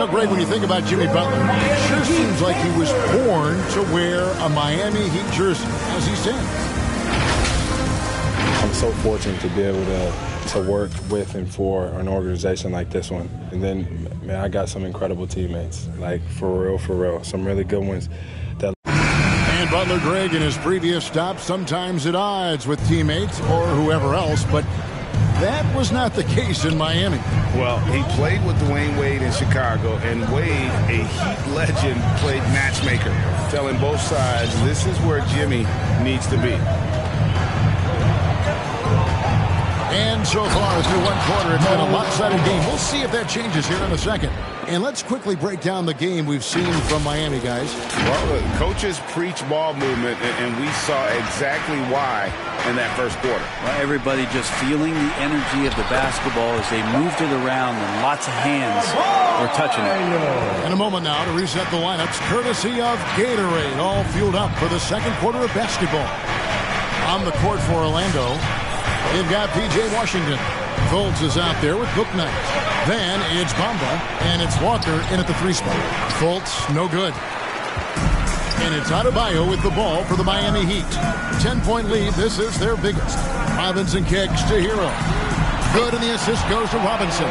Greg, when you think about Jimmy Butler, it sure seems like he was born to wear a Miami Heat jersey as he stands. I'm so fortunate to be able to work with and for an organization like this one. And then, man, I got some incredible teammates, like for real, some really good ones. And Butler, Greg, in his previous stop, sometimes at odds with teammates or whoever else, but that was not the case in Miami. Well, he played with Dwayne Wade in Chicago, and Wade, a Heat legend, played matchmaker, telling both sides this is where Jimmy needs to be. And so far through one quarter, it's been a lopsided game. We'll see if that changes here in a second. And let's quickly break down the game we've seen from Miami, guys. Well, the coaches preach ball movement, and we saw exactly why in that first quarter. Well, everybody just feeling the energy of the basketball as they moved it around, and lots of hands were touching it. In a moment now to reset the lineups, courtesy of Gatorade, all fueled up for the second quarter of basketball. On the court for Orlando, they've got P.J. Washington. Fultz is out there with Bouknight. Then it's Bamba, and it's Walker in at the 3 spot. Fultz, no good. And it's Adebayo with the ball for the Miami Heat. 10-point lead. This is their biggest. Robinson kicks to Hero. Good, and the assist goes to Robinson.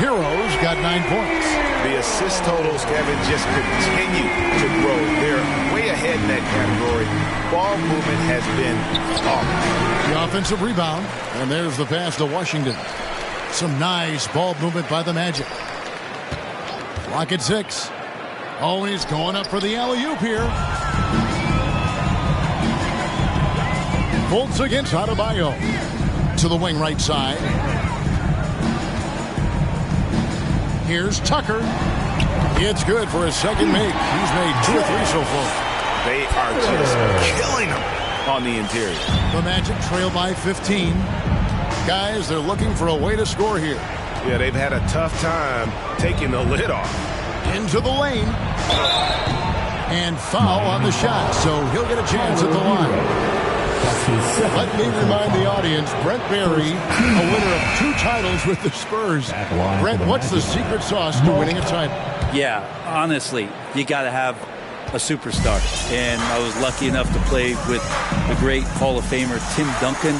Hero's got 9 points. The assist totals, Kevin, just continue to grow. They're way ahead in that category. Ball movement has been off. The offensive rebound, and there's the pass to Washington. Some nice ball movement by the Magic. Clock at 6. Oh, and he's going up for the alley-oop here. Fultz against Adebayo. To the wing right side. Here's Tucker. It's good for his second make. He's made 2 or 3 so far. They are just killing him on the interior. The Magic trail by 15. Guys, they're looking for a way to score here. Yeah, they've had a tough time taking the lid off. Into the lane. And foul on the shot, so he'll get a chance at the line. Let me remind the audience, Brent Barry, a winner of 2 titles with the Spurs. Brent, what's the secret sauce to winning a title? Yeah, honestly, you got to have a superstar. And I was lucky enough to play with the great Hall of Famer Tim Duncan,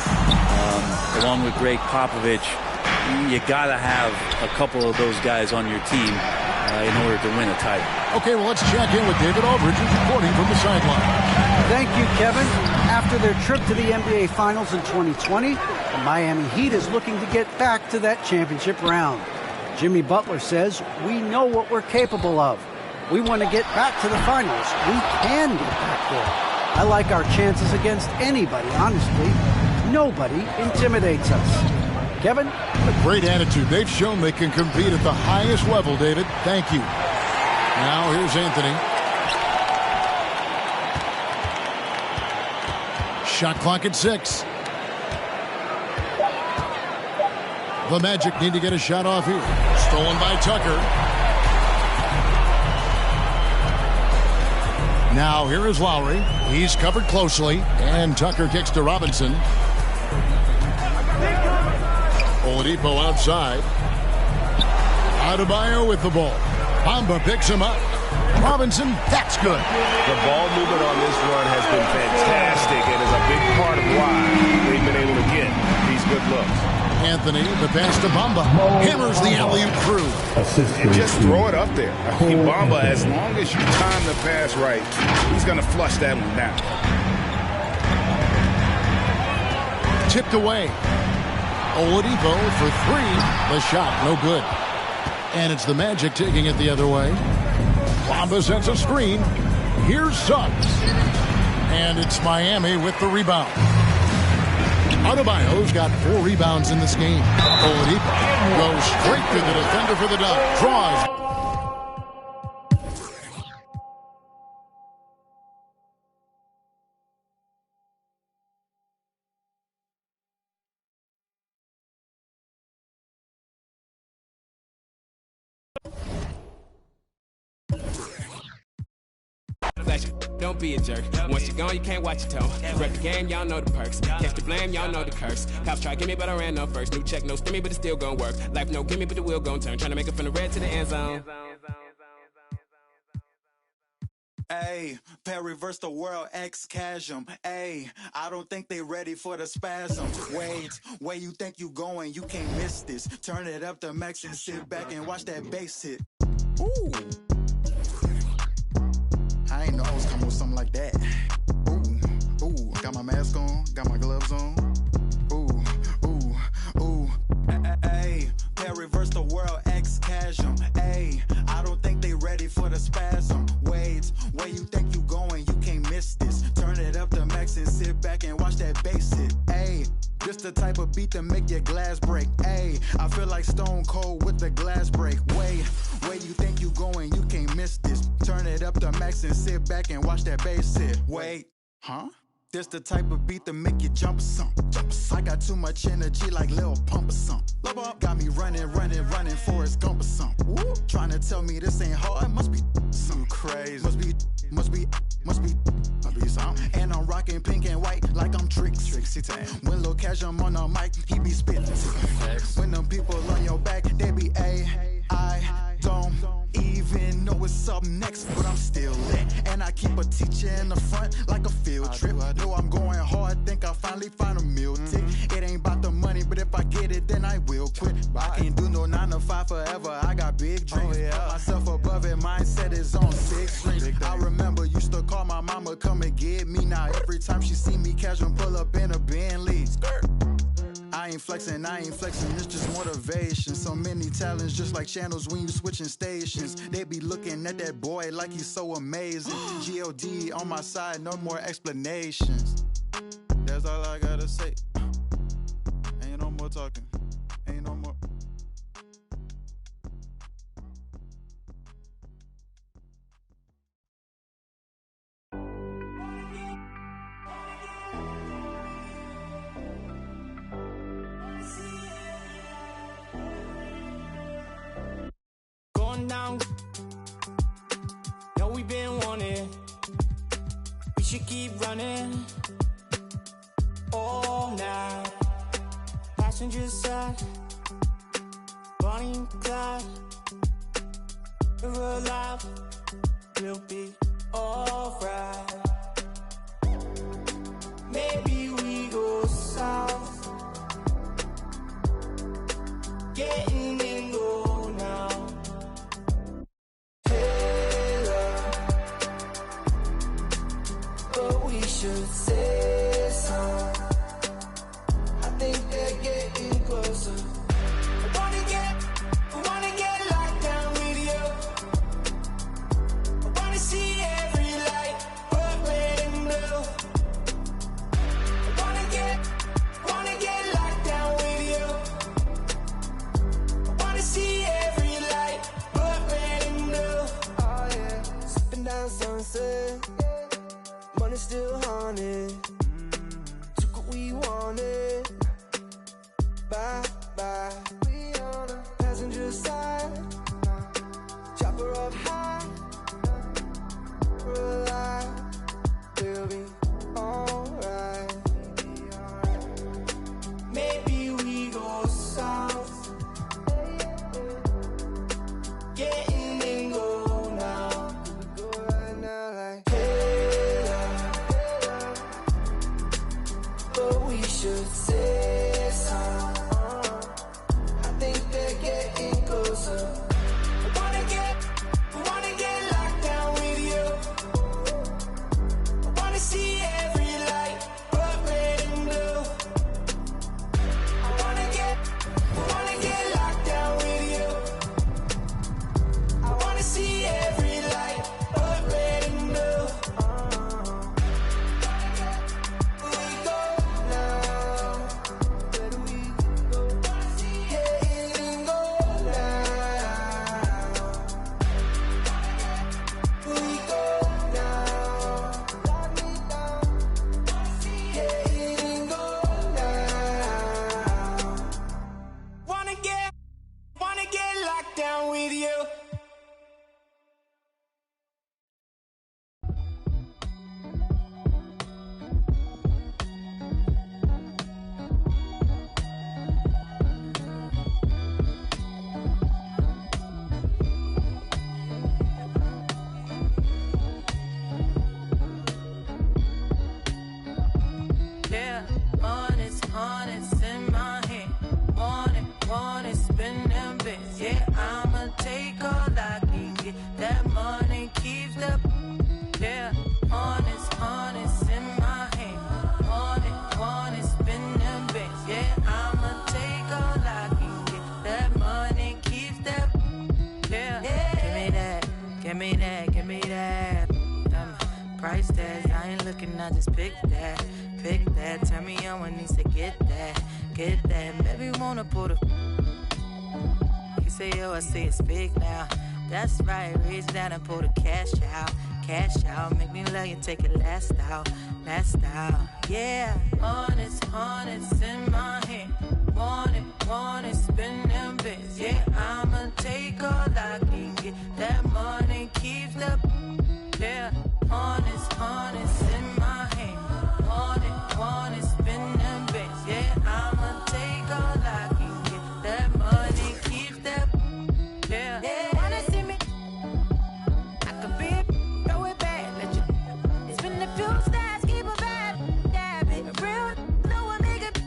along with Greg Popovich. You got to have a couple of those guys on your team in order to win a title. Okay, well, let's check in with David Aldridge, who's reporting from the sideline. Thank you, Kevin. After their trip to the NBA Finals in 2020, the Miami Heat is looking to get back to that championship round. Jimmy Butler says, we know what we're capable of. We want to get back to the finals. We can get back there. I like our chances against anybody, honestly. Nobody intimidates us. Kevin? A great attitude. They've shown they can compete at the highest level, David. Thank you. Now here's Anthony. Shot clock at 6. The Magic need to get a shot off here. Stolen by Tucker. Now here is Lowry. He's covered closely. And Tucker kicks to Robinson. Oladipo outside. Adebayo with the ball. Bamba picks him up. Robinson, that's good. The ball movement on this run has been fantastic and is a big look. Anthony, the pass to Bamba. Hammers the alley-oop through. And just throw it up there. I mean, Bamba, as long as you time the pass right, he's going to flush that one down. Tipped away. Oladipo for three. The shot, no good. And it's the Magic taking it the other way. Bamba sets a screen. Here's Suggs. And it's Miami with the rebound. Adebayo's got 4 rebounds in this game. Oladipo goes straight to the defender for the dunk. Draws. Don't be a jerk. Once you're gone, you can't watch your toe. Wreck the game, y'all know the perks. Catch the blame, y'all know the curse. Cops try to get me, but I ran up first. New check, no stimmy, but it's still gonna work. Life no gimme, but the wheel gon' turn. Trying to make it from the red to the end zone. Ayy, reverse the world, X-Chasm. Ayy, I don't think they ready for the spasm. Wait, where you think you going? You can't miss this. Turn it up to max and sit back and watch that bass hit. Ooh. I ain't know I was coming with something like that. Ooh, ooh, got my mask on, got my gloves on. Ooh, ooh, ooh. Ayy, reverse the world, X-Chasm. Ayy, I don't think they ready for the spasm. Wait, where you think you going? You can't miss this. Turn it up to max and sit back and watch that bass hit. Ayy, this the type of beat that make your glass break. Ayy, I feel like Stone Cold with the glass break. Wait, where you think you going? You can't miss this. Turn it up to max and sit back and watch that bass hit. Wait, huh? This the type of beat that make you jump or something. I got too much energy like Lil Pump or something. Got me running, Forrest Gump or something. Trying to tell me this ain't hard, must be something crazy. Must be something. And I'm rocking pink and white like I'm Trixie Tan. When Lil Cashum on the mic, he be spitting. When them people on your back, they be I don't even know what's up next, but I'm still lit. And I keep a teacher in the front like a field trip. Know I'm going hard, think I finally find a meal tick. It ain't about the money, but if I get it, then I will quit. I can't do no 9 to 5 forever, I got big dreams. Put myself above it, mindset is on 6 strings. I remember used to call my mama, come and get me. Now every time she see me casual, pull up in a Bentley. I ain't flexing, it's just motivation. So many talents, just like channels when you switching stations. They be looking at that boy like he's so amazing. G.O.D. on my side, no more explanations. That's all I gotta say. Ain't no more talking, ain't no more. Down. Know we've been wanting. We should keep running all night. Passenger side, Bonnie and Clyde. We're alive. We'll be alright. Maybe we go south. Getting in low now. Should say so. I think they're getting closer. I wanna get locked down with you. I wanna see every light, purple and blue. I wanna get locked down with you. I wanna see every light, purple and blue. Oh yeah, sipping down sunset. Money still haunted. Took what we wanted. Bye bye. We on the passenger side. Chopper up high. We're alive. We'll be alright. Maybe we go south. Getting in low now. Go right now like. ain't looking, I just pick that. Turn me on when needs to get that. Baby, wanna put a. You say, yo, I say it's big now. That's right, reach down and pull the cash out. Make me love you, take it last out. Yeah, honest in my hand. Want it, spend them bits. Yeah, I'ma take all I can get. That money keeps the. Yeah, honest in my hand. Want it, spend them bits. Yeah, I'ma take all I can get. That money keeps the. Yeah. Wanna see me? I could be a throw it back, let you spin a few stacks, keep a bad habit. Real, no one make it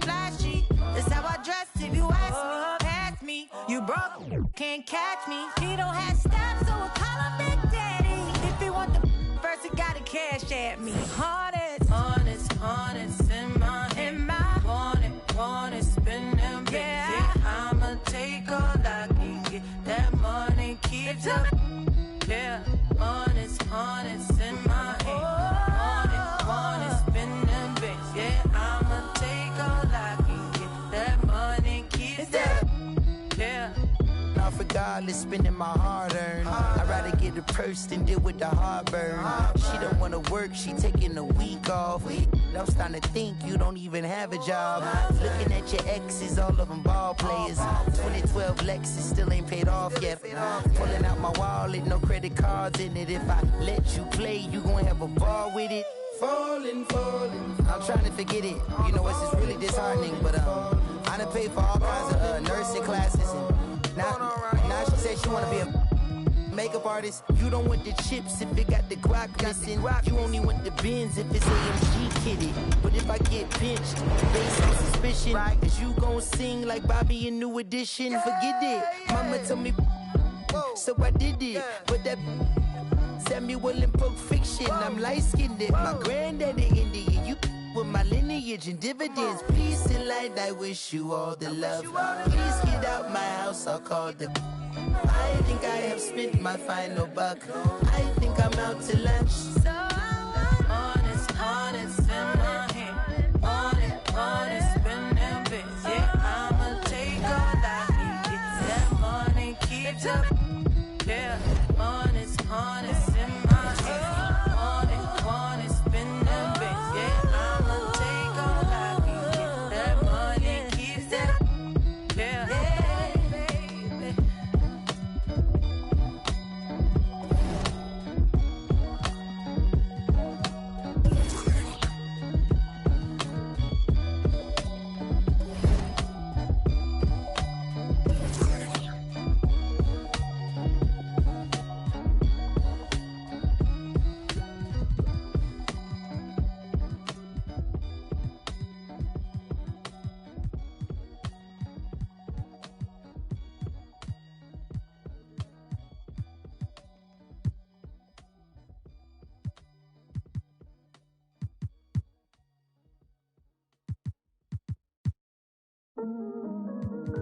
flashy. That's how I dress. If you ask me, pass me. You broke, can't catch me. He don't have steps, so I call him Big Daddy. If he want the first, he gotta cash at me. Honest in my want it, spend them bits. Yeah, I'ma take all I can get. That money keeps up. Yeah, honest in my hand. Want it, spend them bits. Yeah, I'ma take all I can get. That money keeps up. Yeah. Not regardless, spending my hard-earned. I'd rather get a purse than deal with the heartburn. She don't wanna work, she taking a week off. I'm starting to think you don't even have a job. Looking at your exes, all of them ball players. 2012 Lexus still ain't paid off yet. Pulling out my wallet, no credit cards in it. If I let you play, you gon' have a ball with it. Falling. I'm trying to forget it. You know, it's just really disheartening. But I done paid for all kinds of nursing classes. And now she said she wanna be a makeup artist. You don't want the chips if it got the guac missing. You only want the bins if it's AMG kitty. But if I get pinched, based on suspicion, is you gon' sing like Bobby in New Edition? Forget it. Mama told me, so I did it. But that Samuel in Pulp Fiction, I'm light-skinned. My granddaddy Indian, you with my lineage and dividends. Peace and light, I wish you all the love. Please get out my house, I'll call the. I think I have spent my final buck. I think I'm out to lunch. So honest in my hand. Want it, spend them bits. Yeah, I'ma take all I can get. That money keeps up. Yeah, honest in my hand. Want it, spend them bits. Yeah, I'ma take all I can get. That money keeps up. Yeah.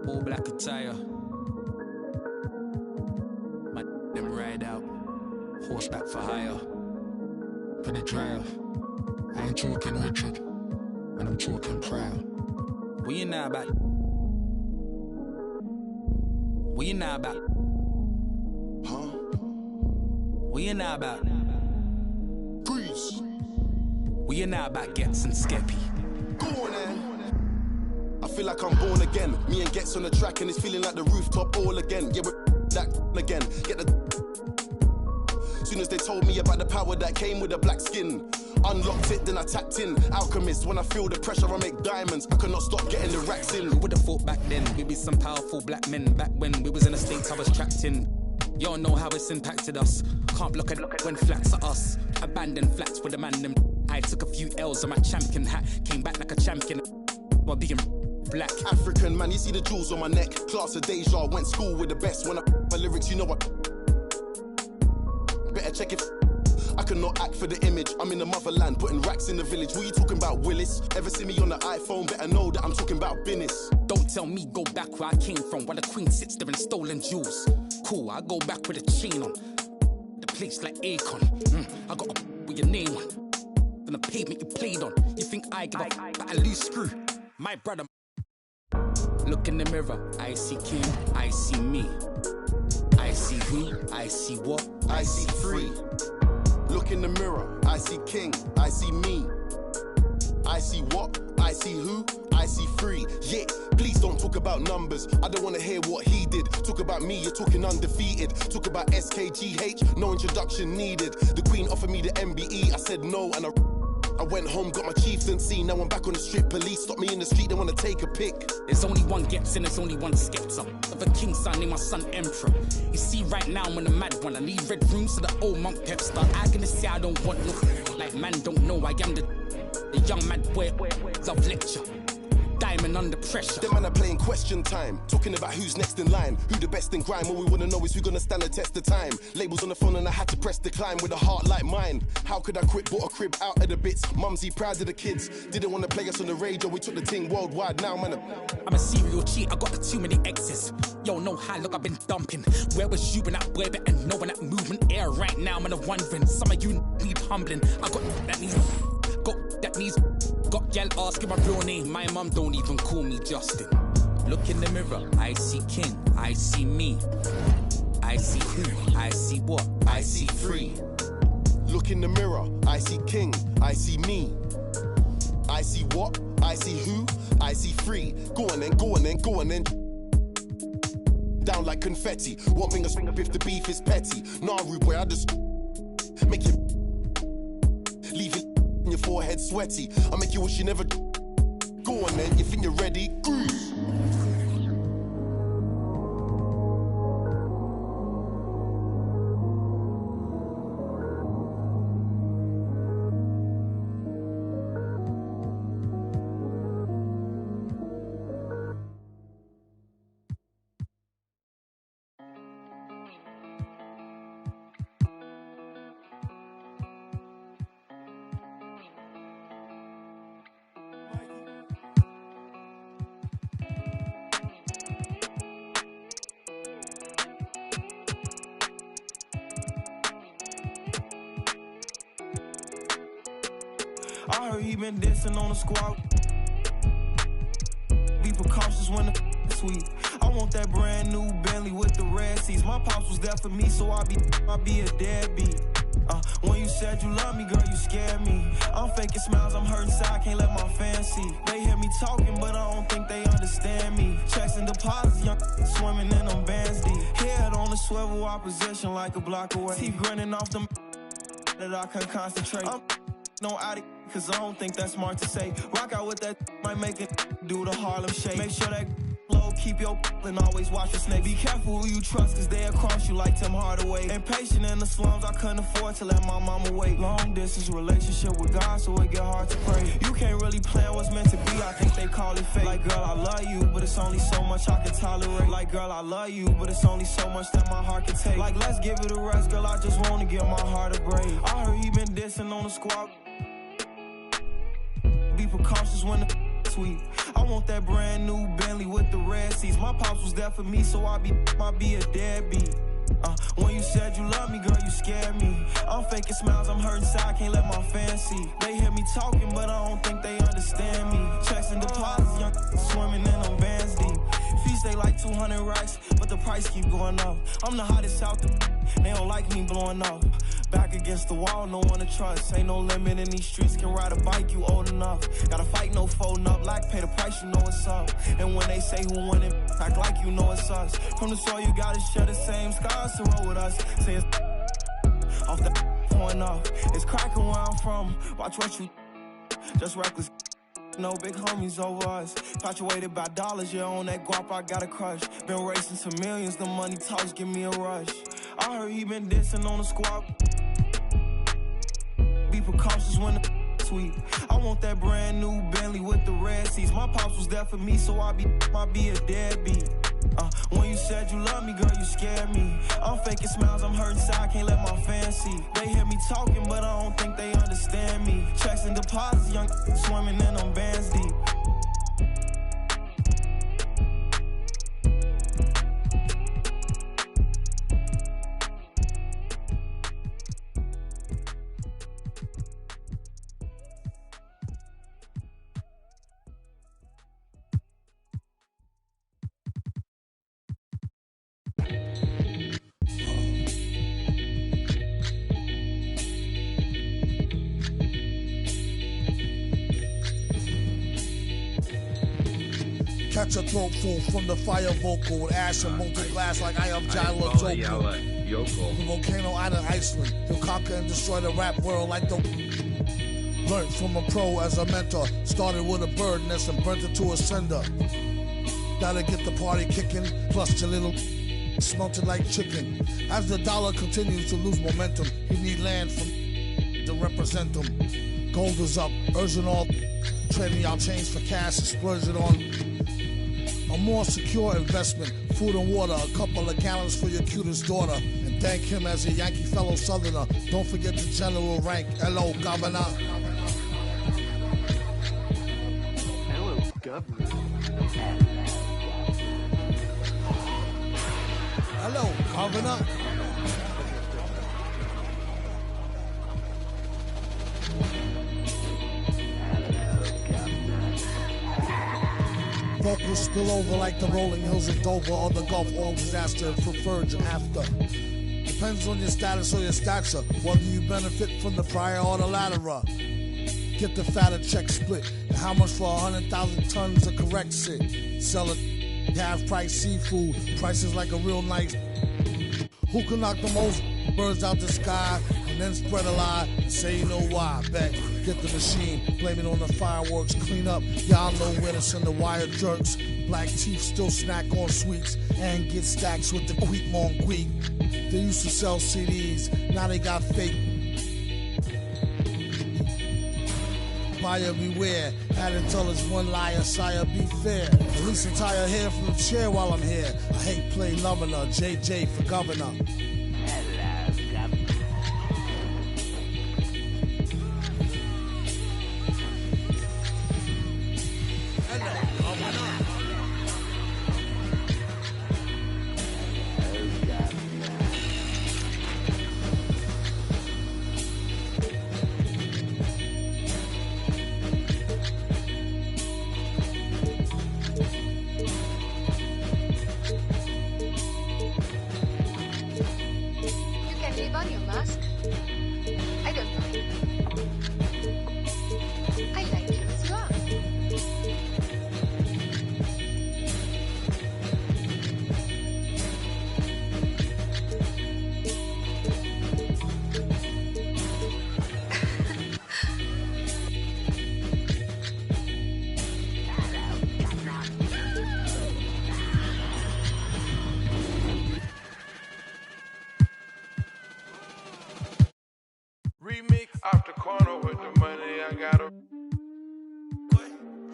All black attire. My them ride out. Horseback for hire. Put a drive. I ain't talking Richard. And I'm talking proud. What you know about? What you know about? Huh? What you know about? Grease. What you know about Gets and Skeppy? Go on then. I feel like I'm born again. Me and Gets on the track and it's feeling like the rooftop all again. Yeah, we're that again. Get the. Soon as they told me about the power that came with the black skin, unlocked it, then I tapped in. Alchemist, when I feel the pressure, I make diamonds. I cannot stop getting the racks in. Who would have thought back then we'd be some powerful black men? Back when we was in the states, I was trapped in. Y'all know how it's impacted us. Can't block it when flats are us. Abandoned flats with a man them. I took a few L's on my champion hat. Came back like a champion while being black. African man, you see the jewels on my neck. Class of deja, went school with the best. When I my lyrics, you know what? Better check if I cannot act for the image. I'm in the motherland, putting racks in the village. What you talking about, Willis? Ever see me on the iPhone? Better know that I'm talking about business. Don't tell me go back where I came from, while the queen sits there in stolen jewels. Cool, I go back with a chain on. The place like Akon. I got a with your name on. From the pavement you played on. You think I give a f, but I lose screw. My brother. Look in the mirror, I see King, I see me. I see who, I see what, I see free. Look in the mirror, I see King, I see me. I see what, I see who, I see free. Yeah, please don't talk about numbers. I don't want to hear what he did. Talk about me, you're talking undefeated. Talk about SKGH, no introduction needed. The Queen offered me the MBE, I said no, and I went home, got my chieftaincy. Now I'm back on the street. Police stop me in the street, they want to take a pic. There's only one gets and there's only one skips up. Of a king's son, named my son Emperor. You see right now I'm on the mad one. I need red rooms so the old monk pep start. I gonna say I don't want no. Like man don't know I am the young mad boy. Love lecture. Diamond under pressure. Them man are playing question time. Talking about who's next in line. Who the best in grime. All we wanna know is who gonna stand the test of time. Labels on the phone and I had to press decline with a heart like mine. How could I quit? Bought a crib out of the bits. Mumsy proud of the kids. Didn't wanna play us on the radio. We took the thing worldwide. Now man, I'm a serial cheat. I got too many exes. Yo, no high, look, I've been dumping. Where was you when that boy better know when that movement air right now? I'm wondering. Some of you need humbling. I got that needs. Got gal asking my real name. My mum don't even call me Justin. Look in the mirror, I see King, I see me. I see who, I see what, I see free. Look in the mirror, I see King, I see me. I see what, I see who, I see free. Go on then, go on then, go on then. Down like confetti. One finger's finger if the beef is petty. Naru boy, I just make you leave it your forehead sweaty. I make you wish you never. Go on then, you think you're ready? Cruise. I heard he been dancing on the squad. Be precautious when the sweet. I want that brand new Bentley with the red seats. My pops was there for me, so I be a deadbeat. When you said you love me, girl, you scared me. I'm faking smiles, I'm hurting inside, can't let my fans see. They hear me talking, but I don't think they understand me. Checks and deposits, young swimming in them bands deep. Head on the swivel, opposition like a block away. Teeth grinning off them that I can concentrate. I'm no out of cause I don't think that's smart to say. Rock out with that might make it do the Harlem shake. Make sure that low, keep your and always watch your snake. Be careful who you trust cause they'll cross you like Tim Hardaway. Impatient in the slums, I couldn't afford to let my mama wait. Long distance relationship with God, so it get hard to pray. You can't really plan what's meant to be, I think they call it fate. Like girl, I love you, but it's only so much I can tolerate. Like girl, I love you, but it's only so much that my heart can take. Like let's give it a rest, girl, I just wanna give my heart a break. I heard he been dissing on the squad. Be precautious when the sweet. I want that brand new Bentley with the red seats. My pops was there for me, so I be a deadbeat. When you said you love me, girl, you scared me. I'm faking smiles, I'm hurting inside, can't let my fans see. They hear me talking, but I don't think they understand me. Checks and deposits, young swimming in them bands deep. Fees they like 200 racks, but the price keep going up. I'm the hottest out the they don't like me blowing up. Back against the wall, no one to trust. Ain't no limit in these streets, can ride a bike, you old enough. Gotta fight, no folding up, like pay the price, you know it's up. And when they say who won it, act like you know it's us. From the soil, you gotta share the same scars to roll with us. Say it's off the point off. It's cracking where I'm from, watch what you just reckless. No big homies over us. Fluctuated by dollars, yeah, on that guap I got a crush. Been racing to millions, the money talks give me a rush. I heard he been dissing on the squad. Be precautious when the sweet. I want that brand new Bentley with the red seats. My pops was there for me, so I be a deadbeat. When you said you love me, girl, you scared me. I'm faking smiles, I'm hurting inside, can't let my fans see. They hear me talking, but I don't think they understand me. Checks and deposits, young swimming in them bands deep. Catch a throat full from the fire vocal with ash and molten glass like I am Jalo Joko. The volcano out of Iceland. He'll conquer and destroy the rap world like the... Learned from a pro as a mentor. Started with a bird nest and burnt it to a cinder. Gotta get the party kicking. Plus your little... smelted like chicken. As the dollar continues to lose momentum, he need land from... to represent them. Gold is up. Urging all... trading y'all change for cash and splurging on... a more secure investment. Food and water, a couple of gallons for your cutest daughter. And thank him as a Yankee fellow Southerner. Don't forget the general rank. Hello, Governor. Hello, Governor. Hello, Governor. Vocals spill over like the rolling hills of Dover or the Gulf Oil disaster for virgin after. Depends on your status or your stature, whether you benefit from the prior or the latter. Get the fatter check split, and how much for 100,000 tons of correct shit? Sell it, half price seafood, prices like a real nice. Who can knock the most birds out the sky and then spread a lie and say you know why? Bet, get the machine, blame it on the fireworks, clean up. Y'all know where to send the wire jerks. Black teeth still snack on sweets and get stacks with the Queek Monqueek. They used to sell CDs, now they got fake. Buyer beware, had to tell us one liar, sire, be fair. At least I'm tired hair from the chair while I'm here. I hate play loving her, JJ for governor. Off the corner with the money, I got a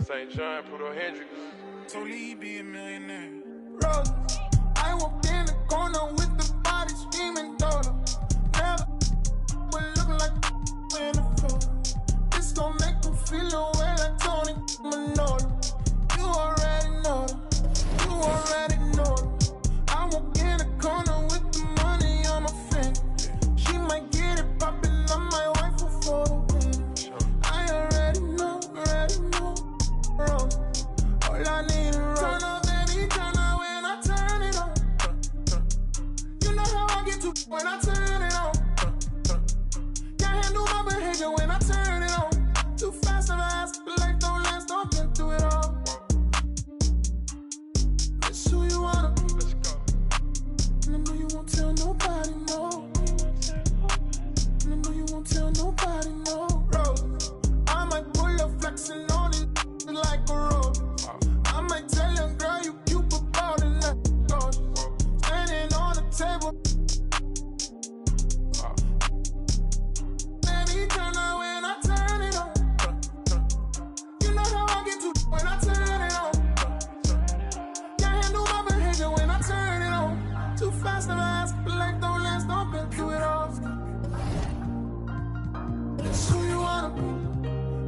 St. John, Puerto Hendrix. So Lee be a millionaire. Rose, I walked in the corner with the body screaming daughter. Never but looking like in the photo. This gon' make them feel the way like Tony Manolo. You already know them. You already know them. I walk in the corner with the money on my finger. She might get it poppin'. My wife will photo. I already know, wrong. All I need is wrong. Turn up, baby, turn up when I turn it on. You know how I get to when I turn it on. Can't handle my behavior when I turn it on. Too fast and fast, life don't last, don't get through it all. That's who you wanna be. And I know you won't tell nobody, no. I know you won't tell nobody, no. Rose, I might pull up flexing on it like a road. I might tell you, girl, you cute about it like gorgeous. Standing on the table. Baby, turn on when I turn it on. You know how I get to when I turn it on. Can't handle my behavior when I turn it on. Too fast and fast, life don't last, don't get through it all. That's who you wanna be.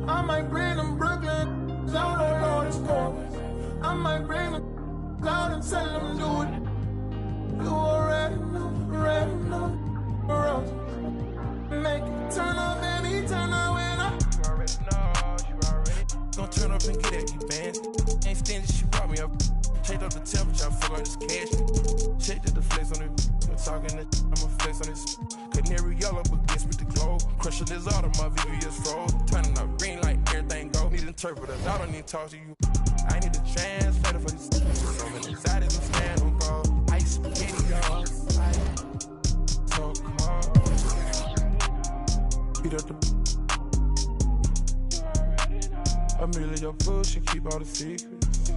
I might bring them Brooklyn out on all this corners. I might bring them out and tell them do it. You already know, Rose. Make it turn up, baby, turn up when I. You already know. Gonna turn up and get at you, man. Ain't stingy, she brought me up. Shake up the temperature, I fuck on this cash. Shake the flex on it. I'm talking that I'ma flex on this. Canary yellow, but gets with the glow. Crushing this auto, my VVS froze. Turning up green like everything go. Need interpreters, I don't need to talk to you. I might need to translate it for these so many exotics and stand on gold. Ice spaghetti, y'all. So cold. Beat up the Amelia food, she keep all the secrets.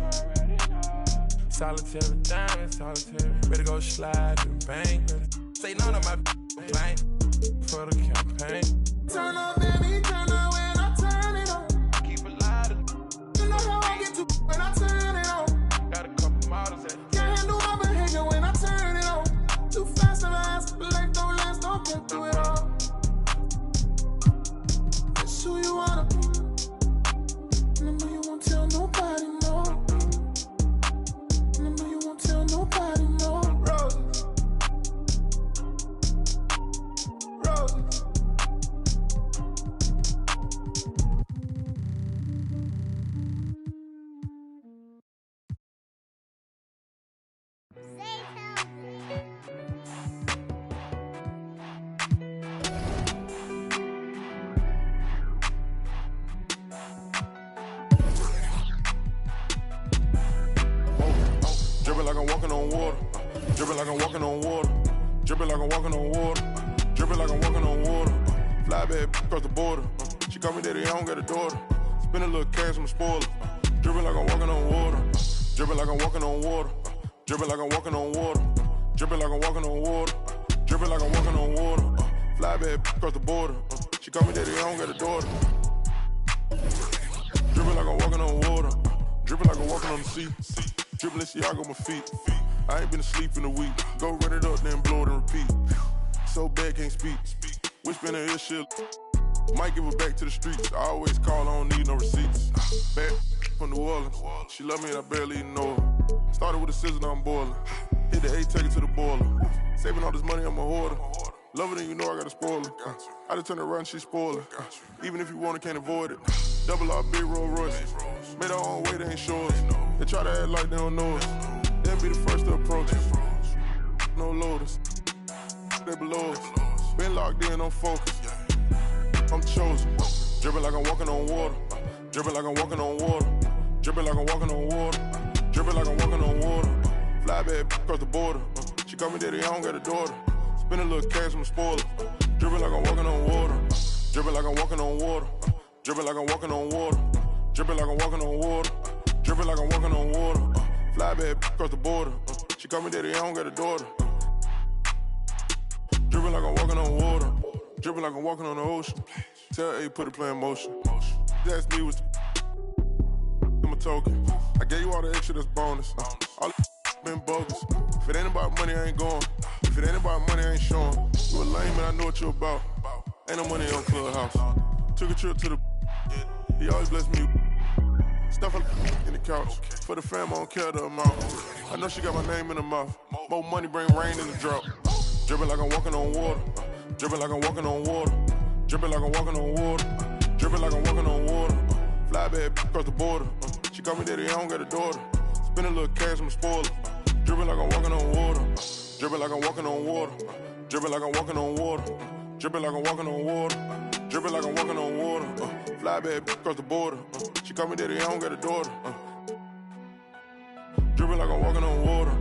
Solitary diamond, solitary. Ready to go slide and bang. Say none of my complaint for the campaign. Turn up, baby, turn up when I turn it on. Keep it lighter. You know how I get to when I turn it on. Got a couple models that can't handle my behavior when I turn it on. Too fast and I ask, but life don't last, don't get through it all. It's who you wanna be. And I know you won't tell nobody, no. And I know you won't tell nobody, no. Roses. Roses. Dripping like I'm walking on water. Dripping like I'm walking on water. Dripping like I'm walking on water. Dripping like I'm walking on water. Fly back across the border. She call me daddy, I don't got a daughter. Spend a little cash, I'm a spoiler. Dripping like I'm walking on water. Dripping like I'm walking on water. Dripping like I'm walking on water. Dripping like I'm walking on water. Dripping like I'm walking on water. Fly back across the border. She call me daddy, I don't got a daughter. Dripping like I'm walking on water. Dripping like I'm walking on the sea. Dribbling Santiago on my feet. I ain't been asleep in a week. Go run it up, then blow it and repeat. So bad, can't speak. Whispering in her shit. Might give her back to the streets. I always call, I don't need no receipts. Back from New Orleans. She love me and I barely even know her. Started with a scissor, now I'm boiling. Hit the A, take it to the boiler. Saving all this money, I'm a hoarder. Love it and you know I got a spoiler. I just turn it around, she spoiler. Even if you want it, can't avoid it. Double R, big Rolls Royce. Made our own way, they ain't sure us. They try to act like they don't know us. They'll be the first to approach us. No loaders. They below us. Been locked in, I'm focused. I'm chosen. Dripping like I'm walking on water. Dripping like I'm walking on water. Dripping like I'm walking on water. Dripping like I'm walking on water. Fly back across the border. She call me daddy, I don't got a daughter. Spend a little cash, I'm a spoiler. Dripping like I'm walking on water. Dripping like I'm walking on water. Dripping like I'm walking on water. Dripping like I'm walking on water. Dripping like I'm walking on water. Fly back across the border. She call me daddy, I don't got a daughter. Dripping like I'm walking on water. Dripping like I'm walking on the ocean. Tell A, put it play in motion. She asked me what's I'm a token. I gave you all the extra, that's bonus. All the been bogus. If it ain't about money, I ain't going. If it ain't about money, I ain't showing. You a lame and I know what you about. Ain't no money on Clubhouse. Took a trip to the he always bless me. Stuff in the couch. For the fam, I don't care the amount. I know she got my name in her mouth. More money bring rain in the drought. Dripping like I'm walking on water. Dripping like I'm walking on water. Dripping like I'm walking on water. Dripping like I'm walking on water. Fly back across the border. She call me daddy, I don't got a daughter. Spend a little cash, I'm a spoiler. Dripping like I'm walking on water. Dripping like I'm walking on water. Dripping like I'm walking on water. Dripping like I'm walking on water. Dripping like I'm walking on water. Fly back across the border. She call me daddy, I don't got a daughter. Dripping like I'm walking on water.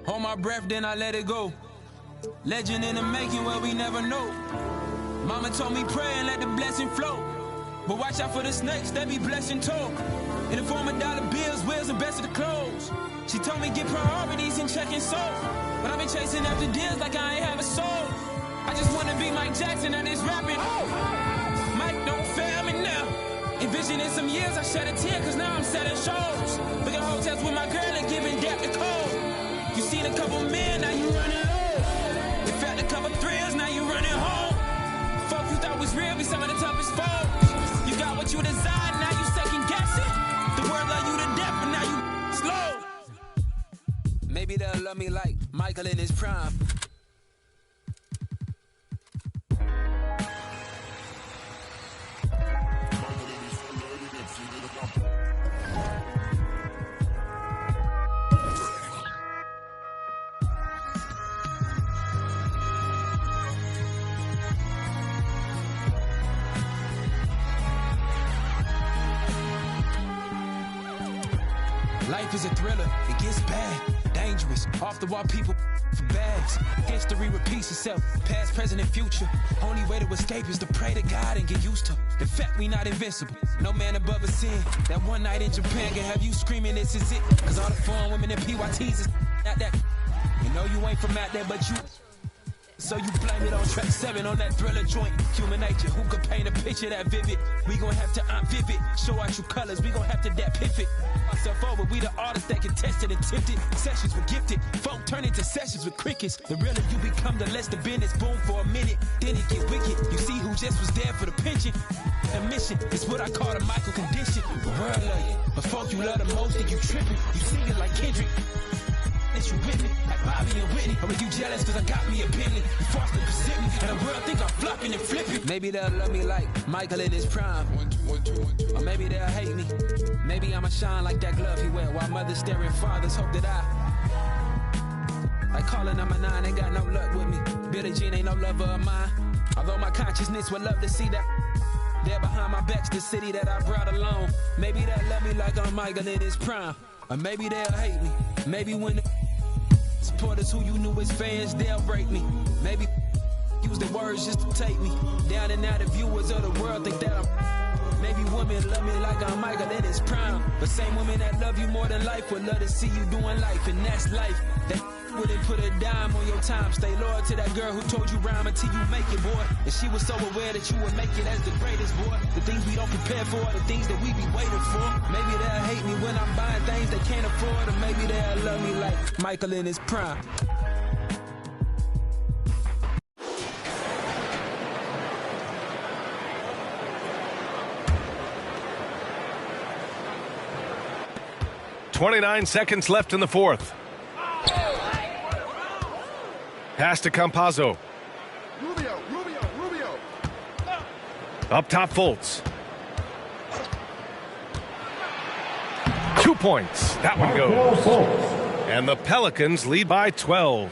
Hold my breath, then I let it go. Legend in the making where we never know. Mama told me pray and let the blessing flow. But watch out for the snakes, they be blessing too. In the form of dollar bills, wheels, and best of the clothes. She told me get priorities and checking soul. But I've been chasing after deals like I ain't have a soul. I just wanna be Mike Jackson and this rapping. Mike, don't fail me now. Envisioning some years, I shed a tear cause now I'm selling shows. Booking hotels with my girl and giving Gap the code. You seen a couple men, now you running low. You felt a couple thrills, now you running home. Folks you thought was real be some of the toughest foes. You got what you desired, now you second guessing. The world love you to death, but now you slow. Maybe they'll love me like Michael in his prime. Life is a thriller. It gets bad, dangerous. Off the wall, people for bags. History repeats itself. Past, present, and future. Only way to escape is to pray to God and get used to the fact we not invincible. No man above a sin. That one night in Japan can have you screaming, this is it. Cause all the foreign women and PYTs is not that. You know you ain't from out there, but you. So you blame it on track 7 on that Thriller joint. Human nature, who could paint a picture that vivid? We gon' have to vivid, show our true colors. We gon' have to that pivot. Myself over, we the artists that can test it and tipped it. Sessions were gifted, folk turn into sessions with crickets. The realer you become, the less the business. Boom for a minute, then it get wicked. You see who just was there for the pension. A mission, it's what I call the Michael condition. The world love you, but folk you love the most, and you tripping. You sing it like Kendrick. You with me, like Bobby and Whitney. Or are you jealous cause I got me a Bentley? You forced to present me, and the world think I'm flopping and flipping. Maybe they'll love me like Michael in his prime. Or maybe they'll hate me. Maybe I'ma shine like that glove he wear, while mothers staring fathers hope that I. Like calling number 9, ain't got no luck with me. Billie Jean ain't no lover of mine. Although my consciousness would love to see that. There behind my back's the city that I brought along. Maybe they'll love me like I'm Michael in his prime. Or maybe they'll hate me. Maybe when the supporters who you knew as fans, they'll break me. Maybe use the words just to take me down, and now the viewers of the world think that I'm. Maybe women love me like I'm Michael in his prime, but same women that love you more than life would love to see you doing life, and that's life. That wouldn't put a dime on your time. Stay loyal to that girl who told you rhyme until you make it, boy. And she was so aware that you would make it as the greatest, boy. The things we don't prepare for, the things that we be waiting for. Maybe they'll hate me when I'm buying things they can't afford, or maybe they'll love me like Michael in his prime. .29 seconds left in the fourth. Pass to Campazzo. Rubio. Up top, Fultz. 2 points. That one goes. And the Pelicans lead by 12.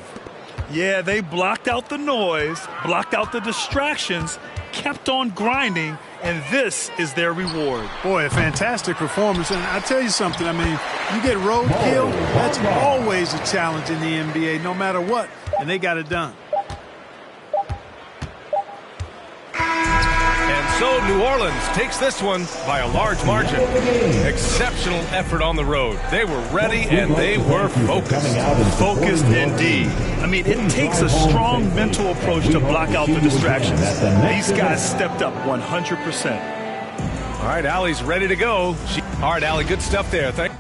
Yeah, they blocked out the noise, blocked out the distractions, kept on grinding, and this is their reward. Boy, a fantastic performance. And I tell you something, I mean, you get roadkill, that's always a challenge in the NBA, no matter what, and they got it done. And so New Orleans takes this one by a large margin. Exceptional effort on the road. They were ready and they were focused. Focused indeed. I mean, it takes a strong mental approach to block out the distractions. These guys stepped up 100%. All right, Allie's ready to go. All right, Allie, good stuff there. Thank you.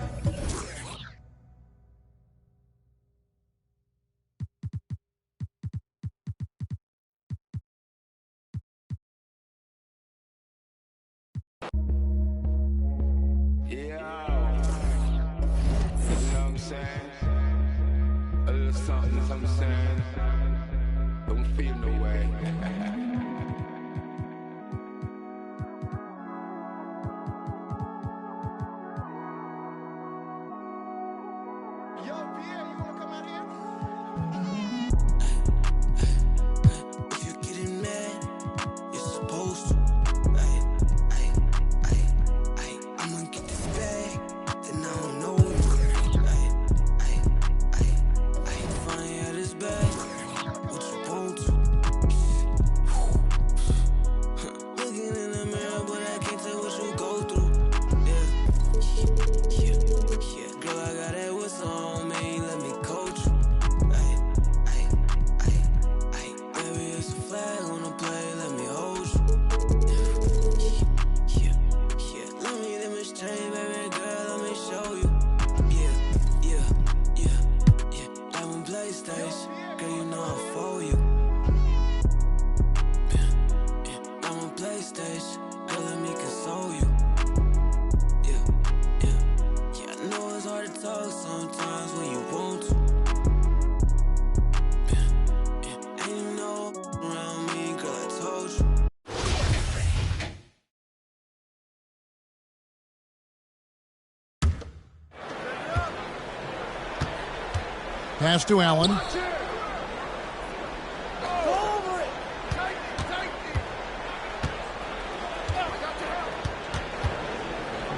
Pass to Allen.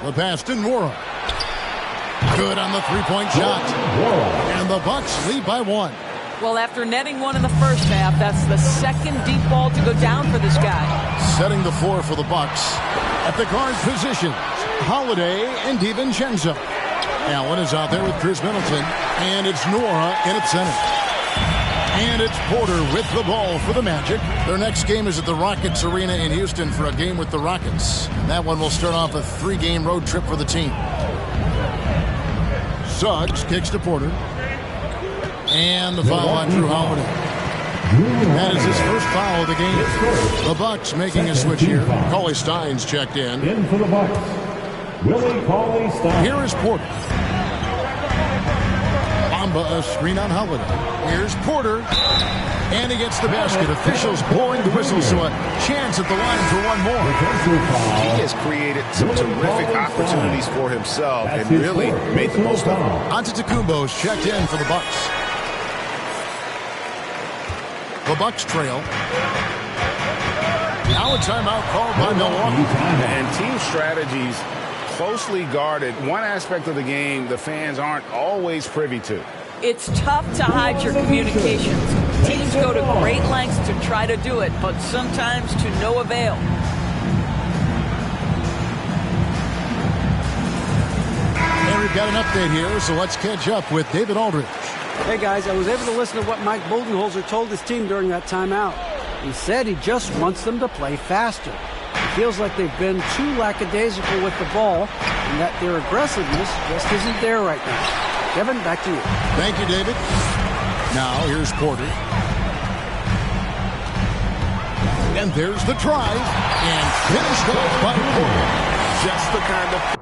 The pass to Nora. Good on the three-point shot. And the Bucks lead by 1. Well, after netting one in the first half, that's the second deep ball to go down for this guy. Setting the floor for the Bucks. At the guard positions, Holiday and DiVincenzo. Allen is out there with Chris Middleton. And it's Nora in at center. And it's Porter with the ball for the Magic. Their next game is at the Rockets Arena in Houston for a game with the Rockets. That one will start off a 3-game road trip for the team. Suggs kicks to Porter. And the foul on Drew Holiday. That is his first foul of the game. The Bucks making a switch here. Cauley-Stein's checked in. In for the Bucks, Willie Cauley-Stein. Here is Porter. Bamba a screen on Holiday. Here's Porter. And he gets the basket. Officials blowing the whistle, so a chance at the line for one more. He has created some terrific opportunities for himself and really made the most of them. Antetokounmpo's checked in for the Bucks. The Bucks trail. Now a timeout called by Milwaukee. And team strategies closely guarded. One aspect of the game the fans aren't always privy to. It's tough to hide your communications. Teams go to great lengths to try to do it, but sometimes to no avail. And we've got an update here, so let's catch up with David Aldridge. Hey guys, I was able to listen to what Mike Budenholzer told his team during that timeout. He said he just wants them to play faster. It feels like they've been too lackadaisical with the ball and that their aggressiveness just isn't there right now. Kevin, back to you. Thank you, David. Now here's Porter. And there's the drive. And finished off by Porter. Just the kind of...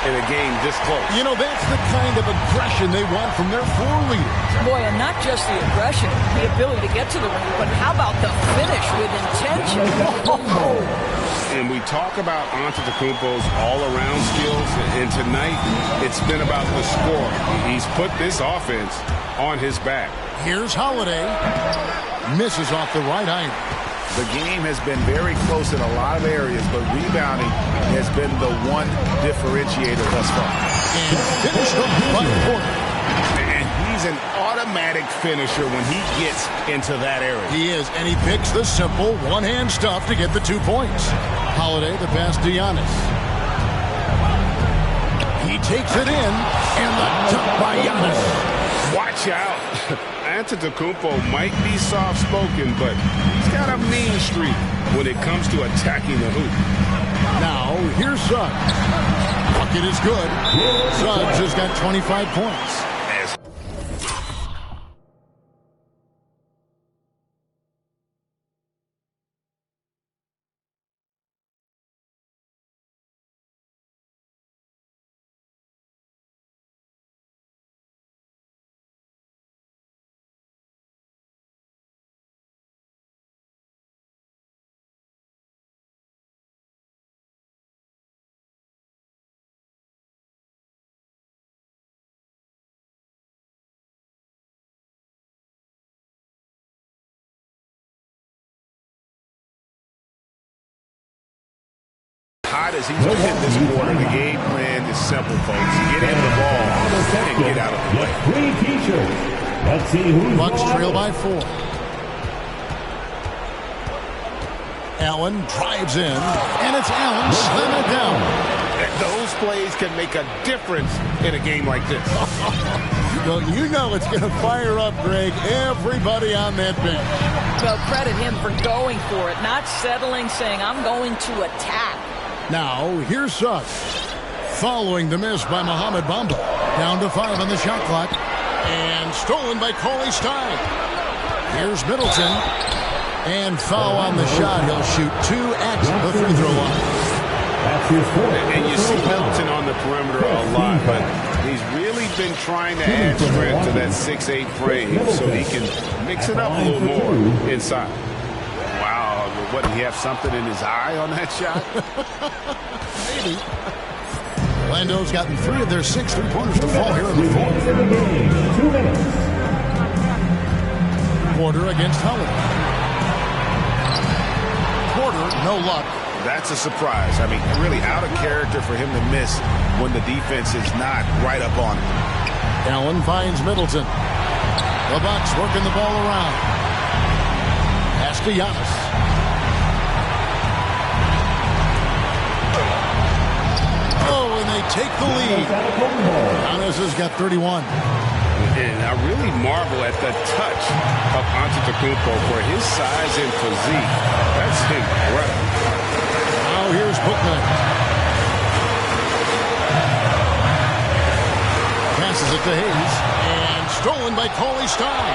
in a game this close. You know, that's the kind of aggression they want from their floor leaders. Boy, and not just the aggression, the ability to get to the ring, but how about the finish with intention? And we talk about Antetokounmpo's all-around skills, and tonight it's been about the score. He's put this offense on his back. Here's Holiday. Misses off the right iron. The game has been very close in a lot of areas, but rebounding has been the one differentiator thus far. And finished off by Porter. And he's an automatic finisher when he gets into that area. He is, and he picks the simple one-hand stuff to get the 2 points. Holiday, the pass to Giannis. He takes it in, and the dunk by Giannis. Watch out. Antetokounmpo might be soft-spoken, but he's got a mean streak when it comes to attacking the hoop. Now, here's Suggs. Bucket is good. Suggs has got 25 points. Hot as he's been this quarter, the game plan is simple, folks. Get in the ball and get out of the way. Three T-shirts. Let's see who's Bucks trail by 4. Allen drives in, and it's Allen slamming it down. Those plays can make a difference in a game like this. Well, you know it's going to fire up, Greg, everybody on that bench. Well, credit him for going for it, not settling, saying, I'm going to attack. Now, here's Suggs. Following the miss by Mohamed Bamba. Down to 5 on the shot clock. And stolen by Cauley-Stein. Here's Middleton. And foul on the shot. He'll shoot 2 at the free throw line. And you see Middleton on the perimeter a lot, but he's really been trying to add strength to that 6'8" frame so he can mix it up a little more inside. Wow, what, did he have something in his eye on that shot? Maybe. Orlando's gotten 3 of their 6 3-pointers to fall here in the fourth. 2 minutes. Porter against Holiday. Porter, no luck. That's a surprise. I mean, really out of character for him to miss when the defense is not right up on him. Allen finds Middleton. The Bucks working the ball around. Pass to Giannis. Oh, and they take the lead. Giannis has got 31. And I really marvel at the touch of Antetokounmpo for his size and physique. That's incredible. Now here's Bouknight. Passes it to Hayes. And stolen by Cauley-Stein.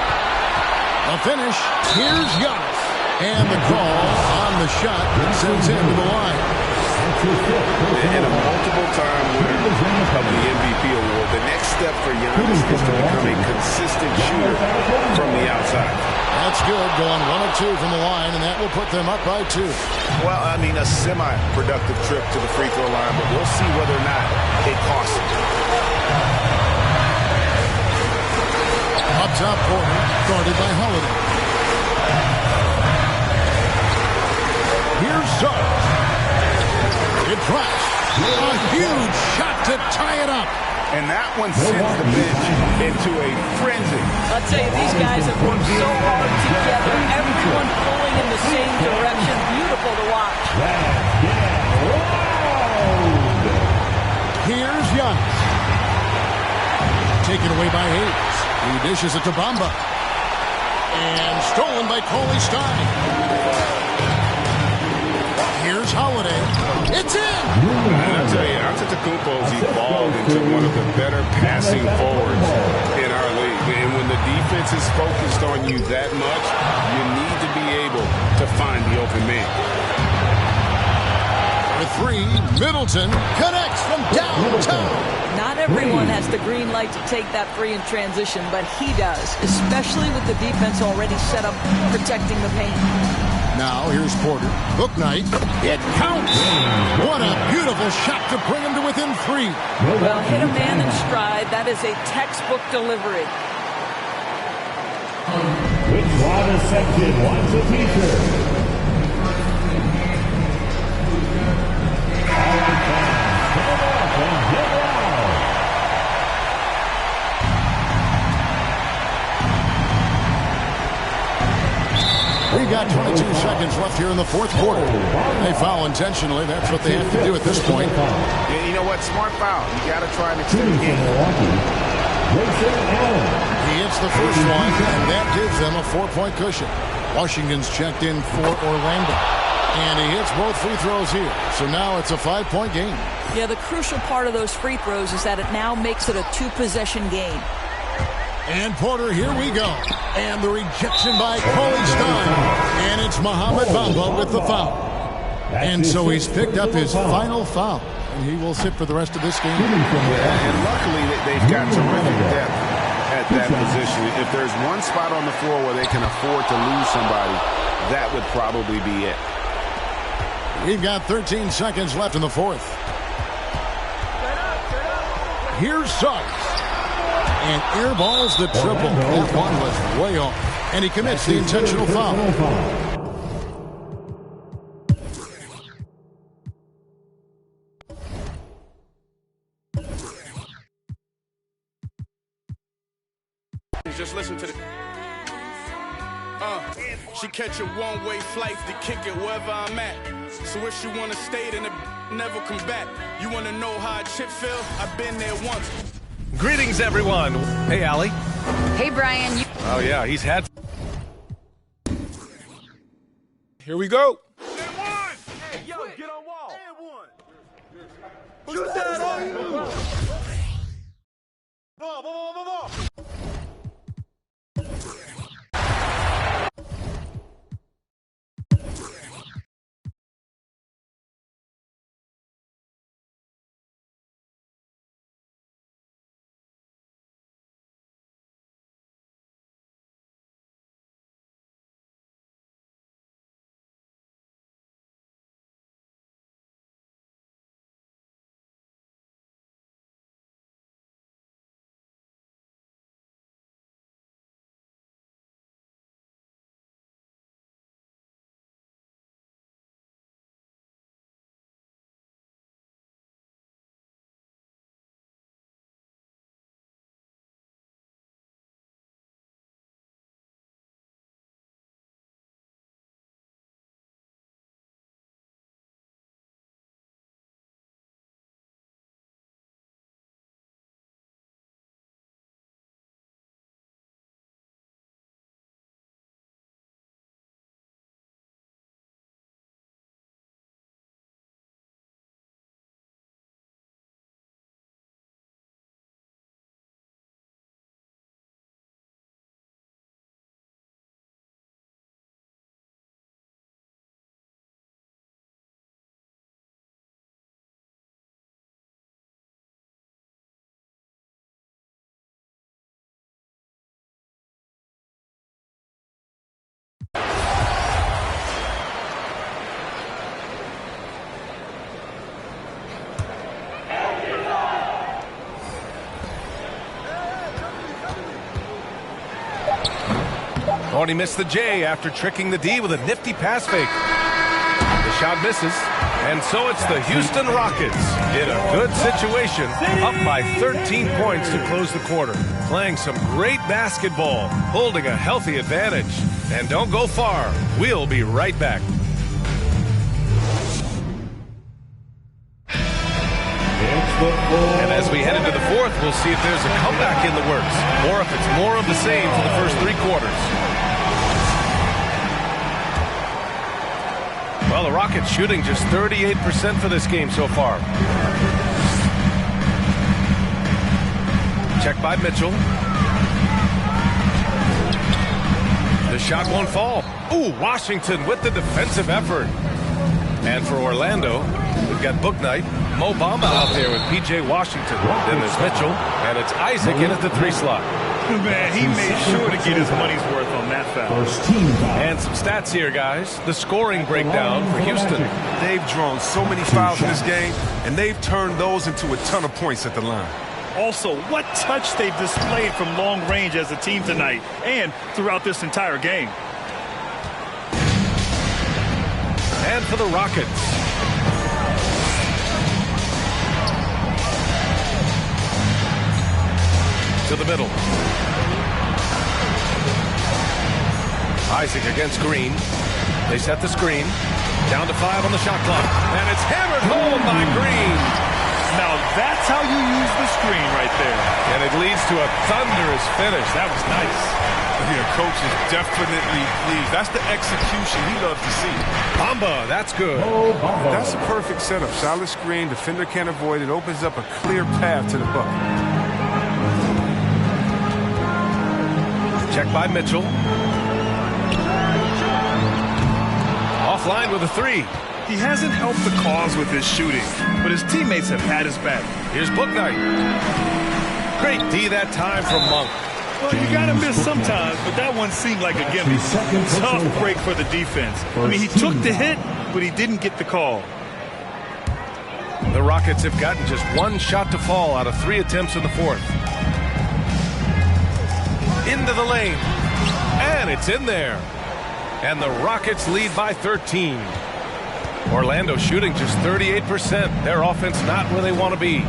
The finish. Here's Giannis. And the call on the shot that sends him to the line. And a multiple-time winner of the MVP award. The next step for Giannis is to become a consistent shooter from the outside. That's good, going 1 of 2 from the line, and that will put them up by 2. Well, I mean, a semi-productive trip to the free throw line, but we'll see whether or not it costs him. Up top, Porter, guarded by Holiday. Here's Suggs. It drops. A huge shot to tie it up. And that one sends the bench into a frenzy. I'll tell you, these guys have worked so hard together. Everyone pulling in the same direction. Beautiful to watch. Here's Giannis. Taken away by Hayes. He dishes it to Bamba. And stolen by Cauley-Stein. Here's Holiday. It's in! And I'll tell you, Antetokounmpo's evolved into one of the better passing forwards in our league. And when the defense is focused on you that much, you need to be able to find the open man. For 3, Middleton connects from downtown. Not everyone has the green light to take that free in transition, but he does, especially with the defense already set up protecting the paint. Now here's Porter. Bouknight. It counts. What a beautiful shot to bring him to within 3. Well, hit a man in stride. That is a textbook delivery. Which Water section wants a teacher? All right, fans, come up and get loud. We've got 22 seconds left here in the fourth quarter. They foul intentionally. That's what they have to do at this point. Yeah, you know what? Smart foul. You got to try and extend the game. He hits the first one, and that gives them a 4-point cushion. Washington's checked in for Orlando. And he hits both free throws here. So now it's a 5-point game. Yeah, the crucial part of those free throws is that it now makes it a 2-possession game. And Porter, here we go. And the rejection by Cauley-Stein. And it's Mohamed Bamba with the foul. And so he's picked up his final foul. And he will sit for the rest of this game. Yeah, and luckily they've got terrific depth at that position. If there's one spot on the floor where they can afford to lose somebody, that would probably be it. We've got 13 seconds left in the fourth. Here's Suggs. And airballs the triple. That one was way off. And he commits the intentional foul. Just listen to the... She catch a one-way flight to kick it wherever I'm at. So if she wanna stay, then it never come back. You wanna know how a chip feel? I've been there once. Greetings, everyone. Hey, Allie. Hey, Brian. Oh, yeah, he's had... Here we go. Hey, yo, get on wall. Shoot that on you. Ball. and he missed the J after tricking the D with a nifty pass fake. The shot misses, and so it's the Houston Rockets in a good situation, up by 13 points to close the quarter. Playing some great basketball, holding a healthy advantage. And don't go far. We'll be right back. And as we head into the fourth, we'll see if there's a comeback in the works, or if it's more of the same for the first 3 quarters. Well, the Rockets shooting just 38% for this game so far. Check by Mitchell. The shot won't fall. Ooh, Washington with the defensive effort. And for Orlando, we've got Bouknight, Mo Bamba out there with P.J. Washington. Then there's Mitchell, and it's Isaac in at the 3 slot. Man, he made sure to get his money's worth on that foul. And some stats here, guys. The scoring breakdown for Houston. They've drawn so many fouls in this game, and they've turned those into a ton of points at the line. Also, what touch they've displayed from long range as a team tonight and throughout this entire game. And for the Rockets. To the middle. Isaac against Green. They set the screen. Down to 5 on the shot clock. And it's hammered home by Green. Now that's how you use the screen right there. And it leads to a thunderous finish. That was nice. Yeah, coach is definitely pleased. That's the execution he loves to see. Bamba, that's good. That's a perfect setup. Solid screen, defender can't avoid it. Opens up a clear path to the bucket. Check by Mitchell. Offline with a 3. He hasn't helped the cause with his shooting, but his teammates have had his back. Here's Bouknight. Great D that time from Monk. Well, you gotta miss sometimes, but that one seemed like a gimme. Tough break for the defense. I mean, he took the hit, but he didn't get the call. The Rockets have gotten just 1 shot to fall out of 3 attempts in the fourth. Into the lane. And it's in there. And the Rockets lead by 13. Orlando shooting just 38%. Their offense not where they want to be.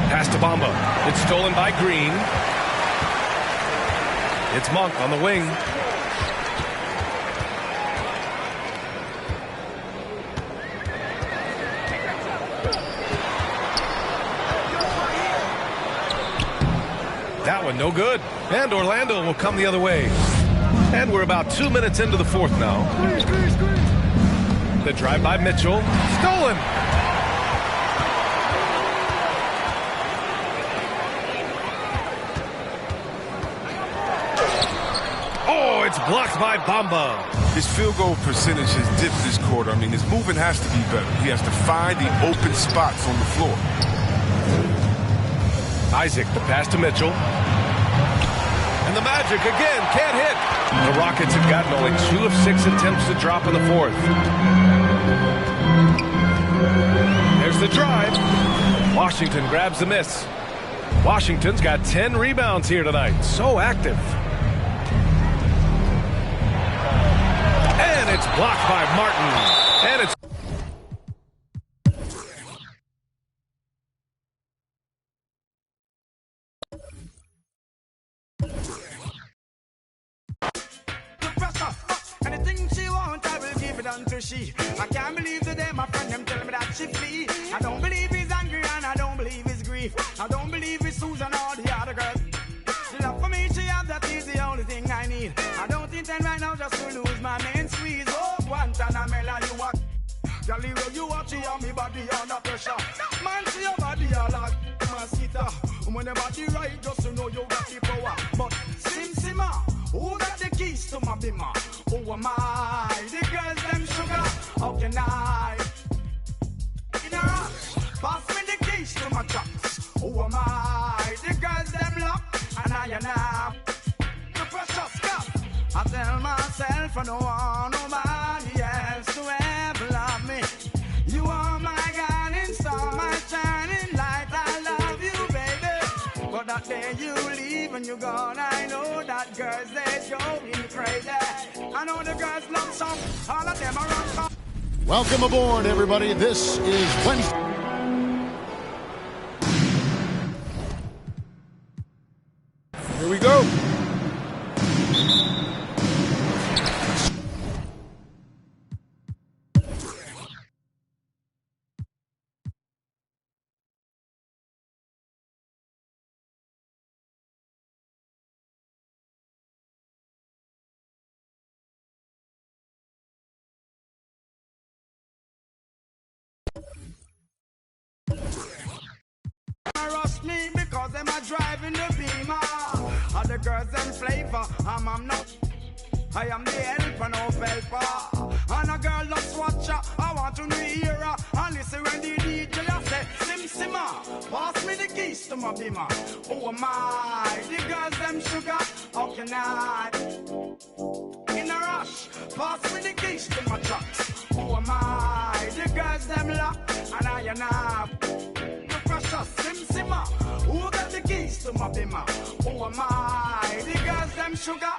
Pass to Bamba. It's stolen by Green. It's Monk on the wing. That one no good. And Orlando will come the other way. And we're about 2 minutes into the fourth now. The drive by Mitchell. Stolen. Oh, it's blocked by Bamba. His field goal percentage has dipped this quarter. I mean, his movement has to be better. He has to find the open spots on the floor. Isaac, the pass to Mitchell. And the Magic again can't hit. The Rockets have gotten only 2 of 6 attempts to drop in the fourth. There's the drive. Washington grabs the miss. Washington's got 10 rebounds here tonight. So active. And it's blocked by Martin. And it's I can't believe today my friend them tell me that she flee. I don't believe he's angry and I don't believe his grief. I don't believe it's Susan or the other girls. She love for me, she have, that is the only thing I need. I don't intend right now just to lose my main squeeze. Oh, Guantanamela, you are Galileo, you watch you on me body under pressure. Man, see your body a like mosquito. When the body right, just to know you got the power. But Simma, who got the keys to my bimmer? Who am I? The girls them sugar. How can I? In a rush, pass me the keys to my trucks. Who am I? The girls them lock, and I the precious cup. I tell myself I don't want nobody else to ever love me. You are my guiding star, my shining light. I love you, baby. But then you leave and you're gone. I know that girls, they going crazy. I know the girls love some. All of them are on. Welcome aboard, everybody. This is Wednesday. Here we go. Rush me because them are driving the Beamer. All the girls them flavor. I'm not. I am the helper, no helper. And a girl loves watcher. I want to hear her. And listen when the DJ say, Sim Simma, pass me the keys to my Beamer. Oh my, the girls them sugar. How can I? In a rush, pass me the keys to my truck. Oh my, the girls them lock. And I am now. Sim Simma, who got the keys to my Beamer? Who am I? The girls them sugar.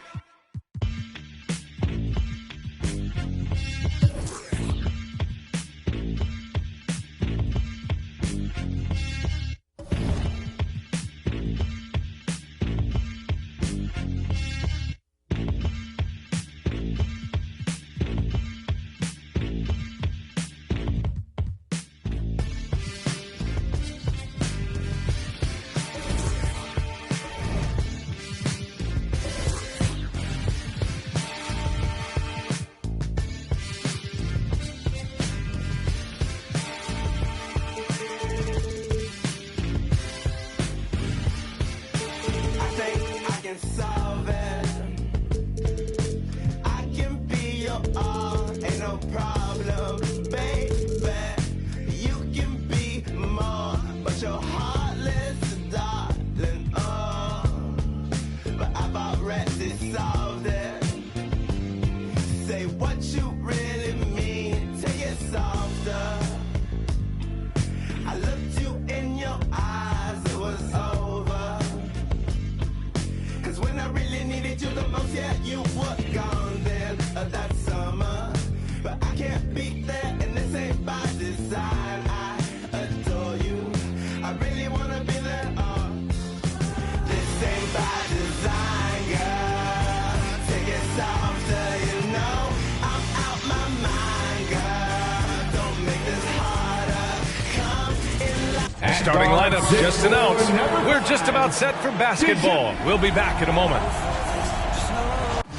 Starting lineup just announced. We're just about set for basketball. We'll be back in a moment.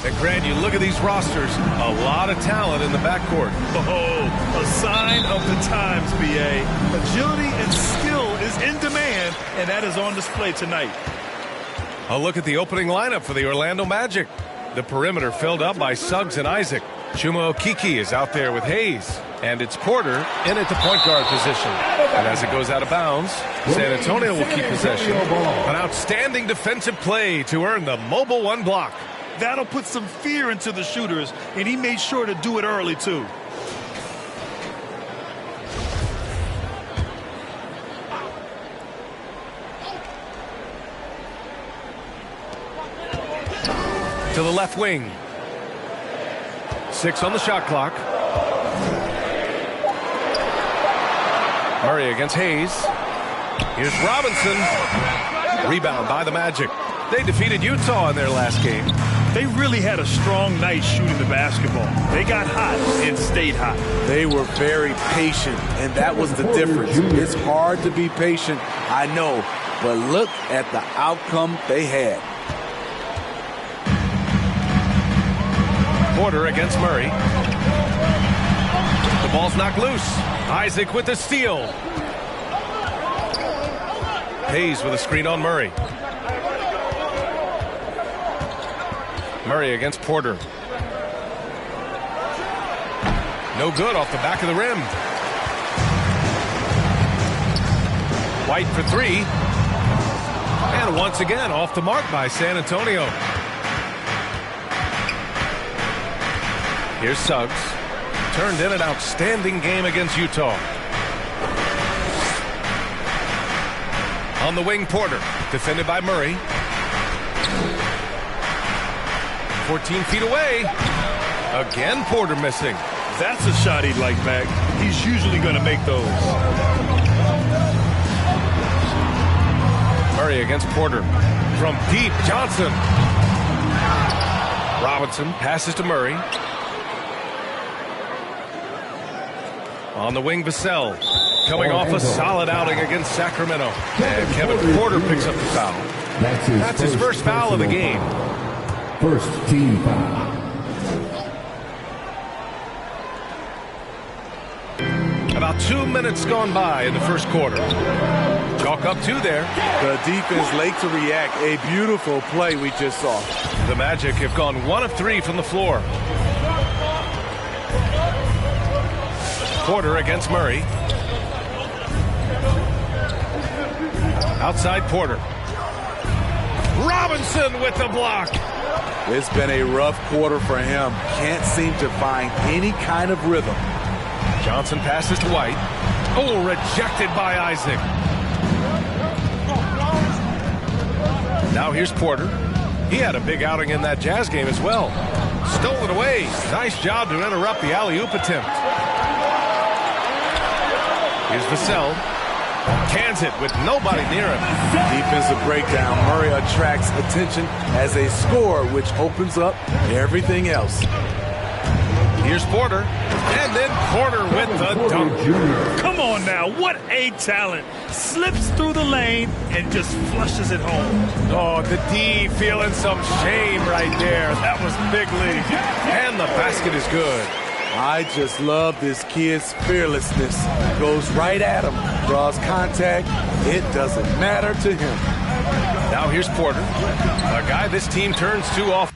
And Grant, you look at these rosters, a lot of talent in the backcourt. Oh, a sign of the times, BA. Agility and skill is in demand, and that is on display tonight. A look at the opening lineup for the Orlando Magic. The perimeter filled up by Suggs and Isaac. Chuma Okeke is out there with Hayes. And it's Porter in at the point guard position. And as it goes out of bounds, San Antonio will keep possession. An outstanding defensive play to earn the mobile one block. That'll put some fear into the shooters, and he made sure to do it early, too. To the left wing. 6 on the shot clock. Murray against Hayes. Here's Robinson. Rebound by the Magic. They defeated Utah in their last game. They really had a strong night shooting the basketball. They got hot and stayed hot. They were very patient, and that was the difference. It's hard to be patient, I know, but look at the outcome they had. Porter against Murray. The ball's knocked loose. Isaac with the steal. Hayes with a screen on Murray. Murray against Porter. No good off the back of the rim. White for 3. And once again off the mark by San Antonio. Here's Suggs. Turned in an outstanding game against Utah. On the wing, Porter. Defended by Murray. 14 feet away. Again, Porter missing. That's a shot he'd like back. He's usually going to make those. Murray against Porter. From deep, Johnson. Robinson passes to Murray. On the wing, Vassell. Coming off a solid outing against Sacramento. And Kevin Porter picks up the foul. That's his first foul of the game. First team foul. About 2 minutes gone by in the first quarter. Chalk up 2 there. The defense late to react. A beautiful play we just saw. The Magic have gone 1 of 3 from the floor. Porter against Murray. Outside Porter. Robinson with the block. It's been a rough quarter for him. Can't seem to find any kind of rhythm. Johnson passes to White. Oh, rejected by Isaac. Now here's Porter. He had a big outing in that Jazz game as well. Stole it away. Nice job to interrupt the alley-oop attempt. Here's Vassell. Cans it with nobody near him. Defensive breakdown. Murray attracts attention as a scorer, which opens up everything else. Here's Porter. And then Porter with the dunk. Come on now. What a talent. Slips through the lane and just flushes it home. Oh, the D feeling some shame right there. That was big league. And the basket is good. I just love this kid's fearlessness. Goes right at him, draws contact. It doesn't matter to him. Now here's Porter, a guy this team turns to off.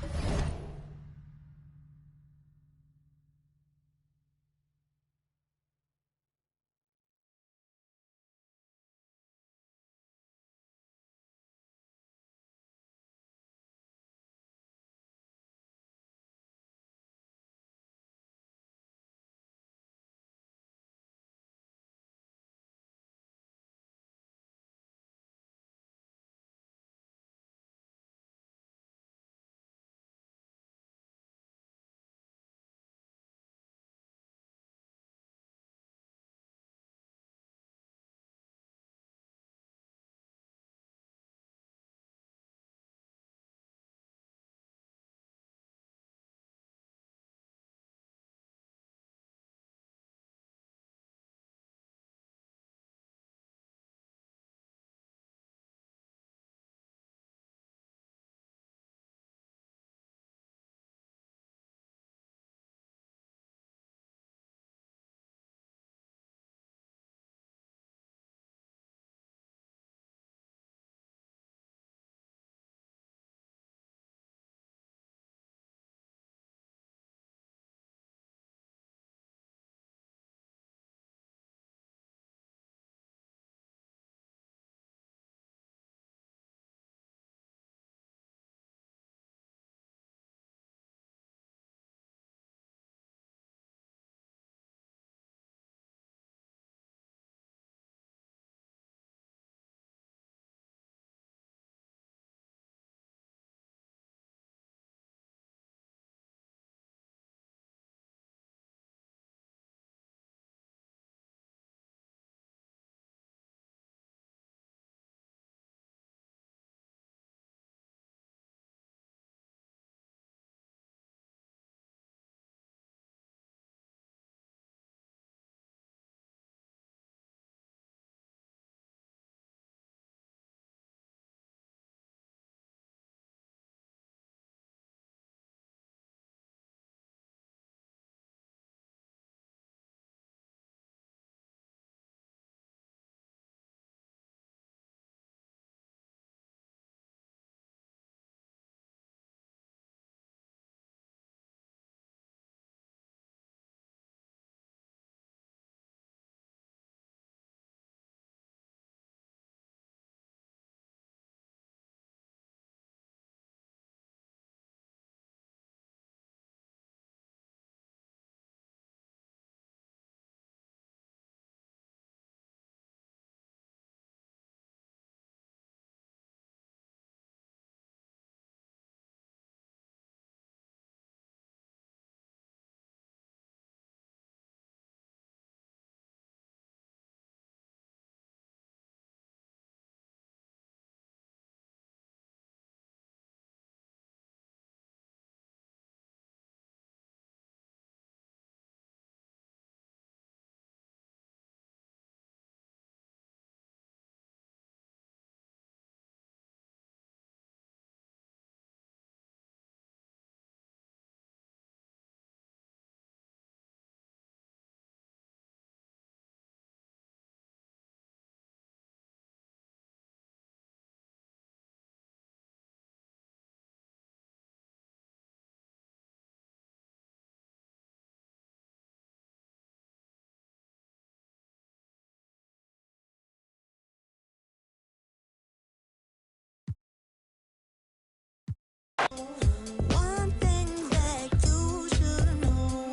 One thing that you should know,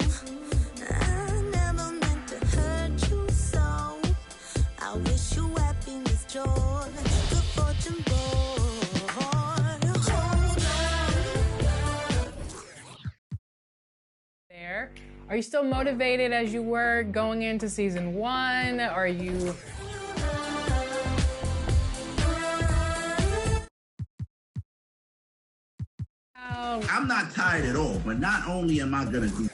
I never meant to hurt you so. I wish you happiness, joy, good fortune, boy. Hold on. There. Are you still motivated as you were going into season 1? Are you... I'm not tired at all, but not only am I going to do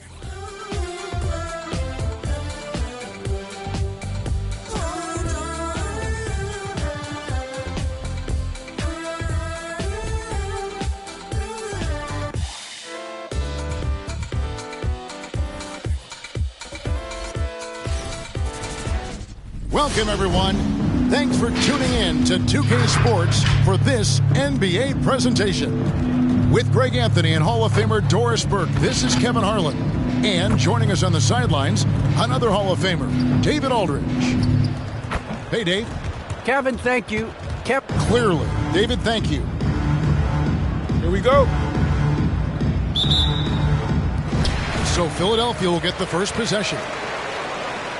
Welcome, everyone. Thanks for tuning in to 2K Sports for this NBA presentation. With Greg Anthony and Hall of Famer Doris Burke, this is Kevin Harlan. And joining us on the sidelines, another Hall of Famer, David Aldridge. Hey, Dave. Kevin, thank you. Clearly. David, thank you. Here we go. So Philadelphia will get the first possession.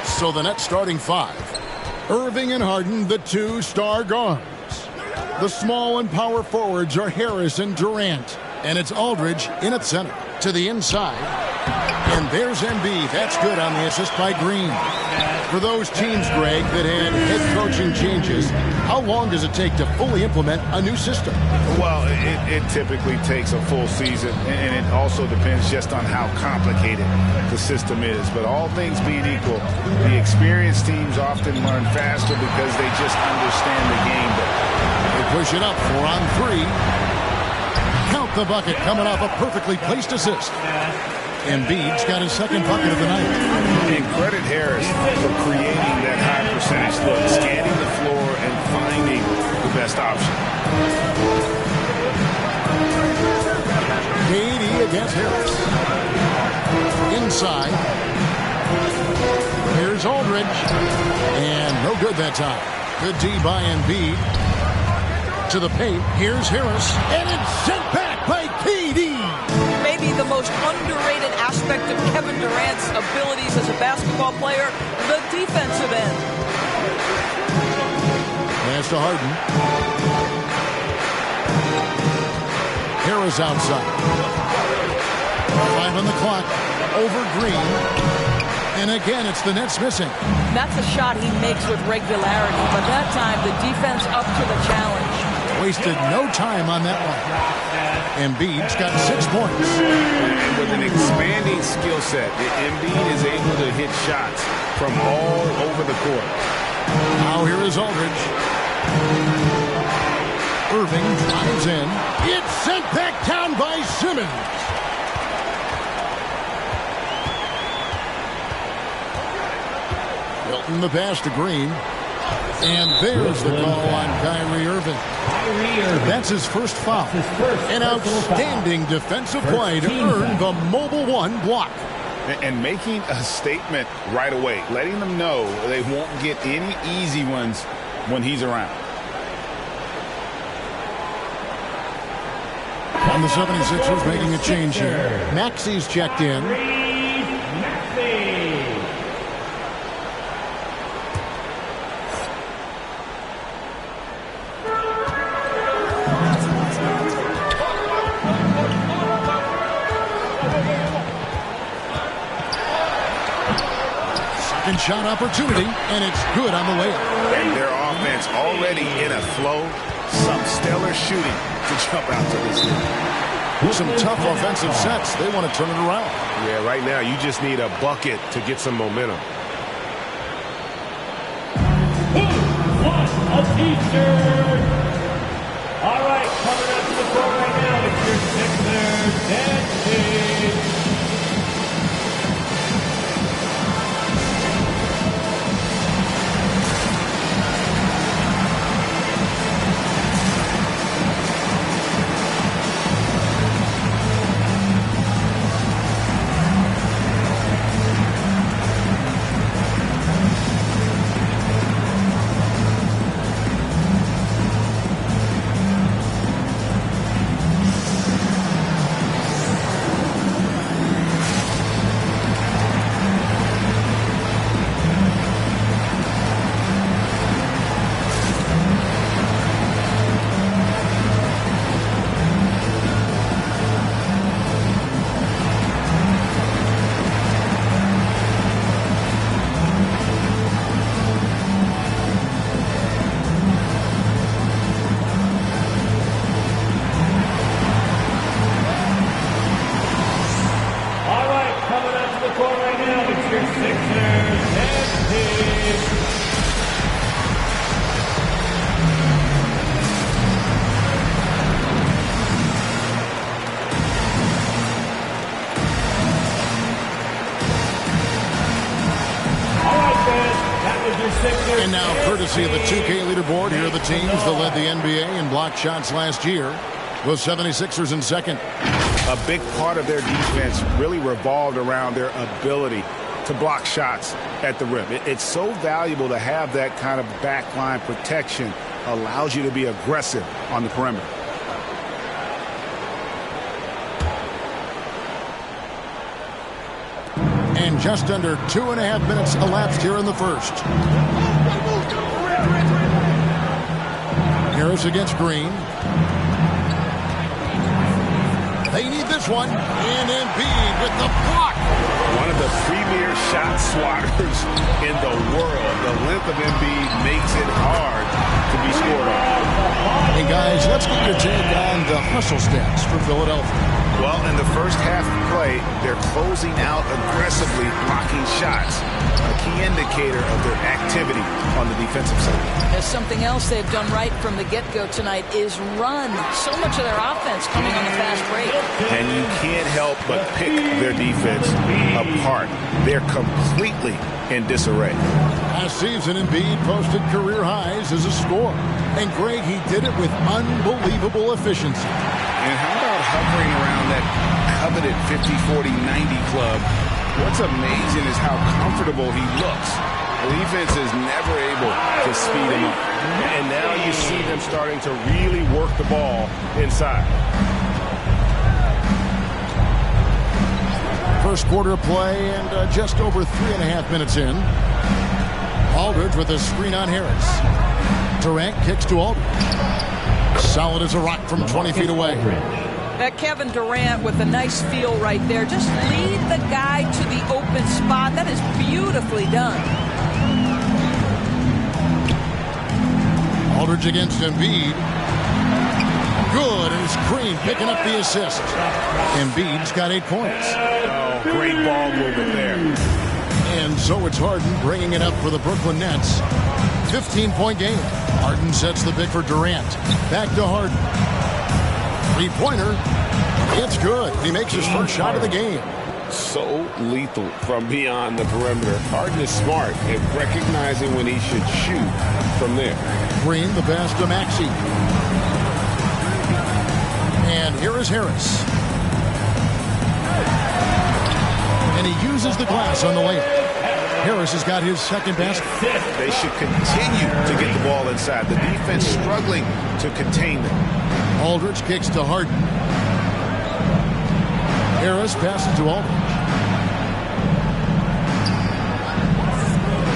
So the Nets starting 5. Irving and Harden, the 2 star guards. The small and power forwards are Harris and Durant. And it's Aldridge in at center. To the inside. And there's Embiid. That's good on the assist by Green. For those teams, Greg, that had head coaching changes, how long does it take to fully implement a new system? Well, it typically takes a full season, and it also depends just on how complicated the system is. But all things being equal, the experienced teams often learn faster because they just understand the game better. They push it up 4 on 3. Count the bucket coming off a perfectly placed assist. Embiid's got his second bucket of the night. And credit Harris for creating that high percentage look, scanning the floor and finding the best option. KD against Harris. Inside. Here's Aldridge. And no good that time. Good D by Embiid. To the paint. Here's Harris. And it's sent back by KD. Maybe the most underrated aspect of Kevin Durant's abilities as a basketball player, the defensive end. Pass to Harden. Harris outside. 5 on the clock. Over Green. And again, it's the Nets missing. That's a shot he makes with regularity, but that time the defense up to the challenge. Wasted no time on that one. Embiid's got 6 points. And with an expanding skill set, Embiid is able to hit shots from all over the court. Now here is Aldridge. Irving drives in. It's sent back down by Simmons. Hilton the pass to Green. And there's the call on Kyrie Irving. That's his first foul. An outstanding defensive play to earn the Mobile One block. And making a statement right away, letting them know they won't get any easy ones when he's around. On the 76ers making a change here. Maxi's checked in. Second shot opportunity, and it's good on the way up. And their offense already in a flow. Some stellar shooting to jump out to this lead. Some tough offensive sets. They want to turn it around. Yeah, right now you just need a bucket to get some momentum. Who wants a t-shirt? All right, coming up to the floor right now, it's your Sixers Dancing. your Sixers and team. And now, courtesy of the 2K leaderboard, here are the teams that led the NBA in block shots last year. The 76ers in second. A big part of their defense really revolved around their ability to block shots at the rim. It's so valuable to have that kind of backline protection. Allows you to be aggressive on the perimeter. And just under 2.5 minutes elapsed here in the first. Harris against Green. They need this one. And Embiid with the block. One of the premier shot swatters in the world. The length of Embiid makes it hard to be scored on. Hey guys, let's get your take on the hustle stats for Philadelphia. Well, in the first half of play, they're closing out aggressively, blocking shots. A key indicator of their activity on the defensive side. There's something else they've done right from the get-go tonight is run. So much of their offense coming on the fast break. And you can't help but pick their defense apart. They're completely in disarray. Last season, Embiid posted career highs as a scorer. And Greg, he did it with unbelievable efficiency. And how about hovering around that coveted 50-40-90 club? What's amazing is how comfortable he looks. The defense is never able to speed him up. And now you see them starting to really work the ball inside. First quarter play and just over 3.5 minutes in. Aldridge with a screen on Harris. Durant kicks to Aldridge. Solid as a rock from 20 feet away. That Kevin Durant with a nice feel right there. Just lead the guy to the open spot. That is beautifully done. Aldridge against Embiid. Good, and it's Green picking up the assist. Embiid's got 8 points. Oh, great ball movement there. And so it's Harden bringing it up for the Brooklyn Nets. 15-point game. Harden sets the pick for Durant. Back to Harden. Three-pointer. It's good. He makes his first shot of the game. So lethal from beyond the perimeter. Harden is smart at recognizing when he should shoot from there. Green, the pass to Maxey. And here is Harris. And he uses the glass on the layup. Harris has got his second basket. They should continue to get the ball inside. The defense struggling to contain them. Aldridge kicks to Harden. Harris passes to Aldridge.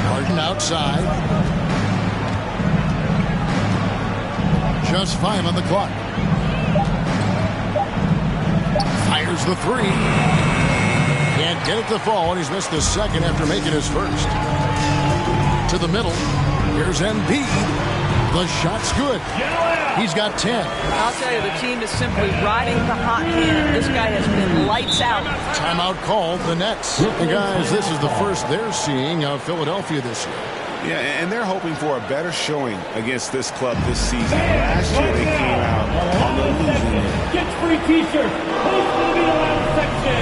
Harden outside. Just 5 on the clock. Fires the three. Can't get it to fall, and he's missed the second after making his first. To the middle. Here's Embiid. The shot's good. He's got 10. I'll tell you, the team is simply riding the hot hand. This guy has been lights out. Timeout called, the Nets. And guys, this is the first they're seeing of Philadelphia this year. Yeah, and they're hoping for a better showing against this club this season. Last year they came out on the losing end. Get free t-shirts. Post to the Media Lounge section.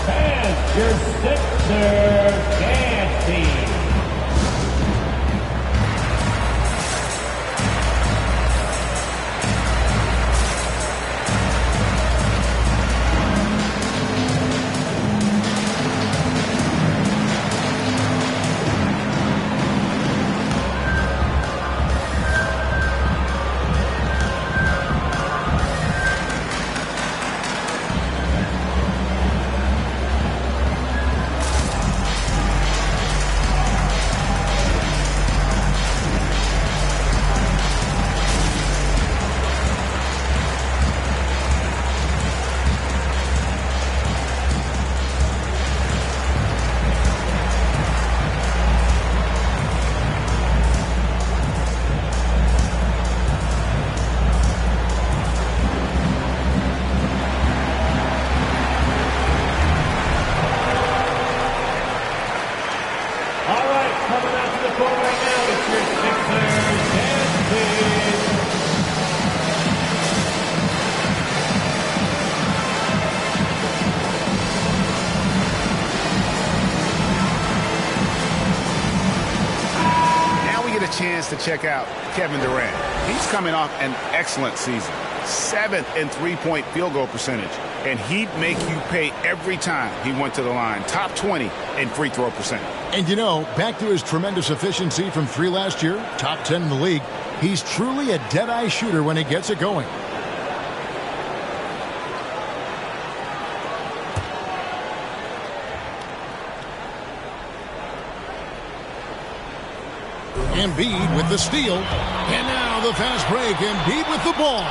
And your Sixers dance team. to check out Kevin Durant. He's coming off an excellent season. 7th in three-point field goal percentage. And he'd make you pay every time he went to the line. Top 20 in free throw percentage. And you know, back to his tremendous efficiency from 3 last year, top 10 in the league, he's truly a dead-eye shooter when he gets it going. Embiid with the steal. And now the fast break. Embiid with the ball.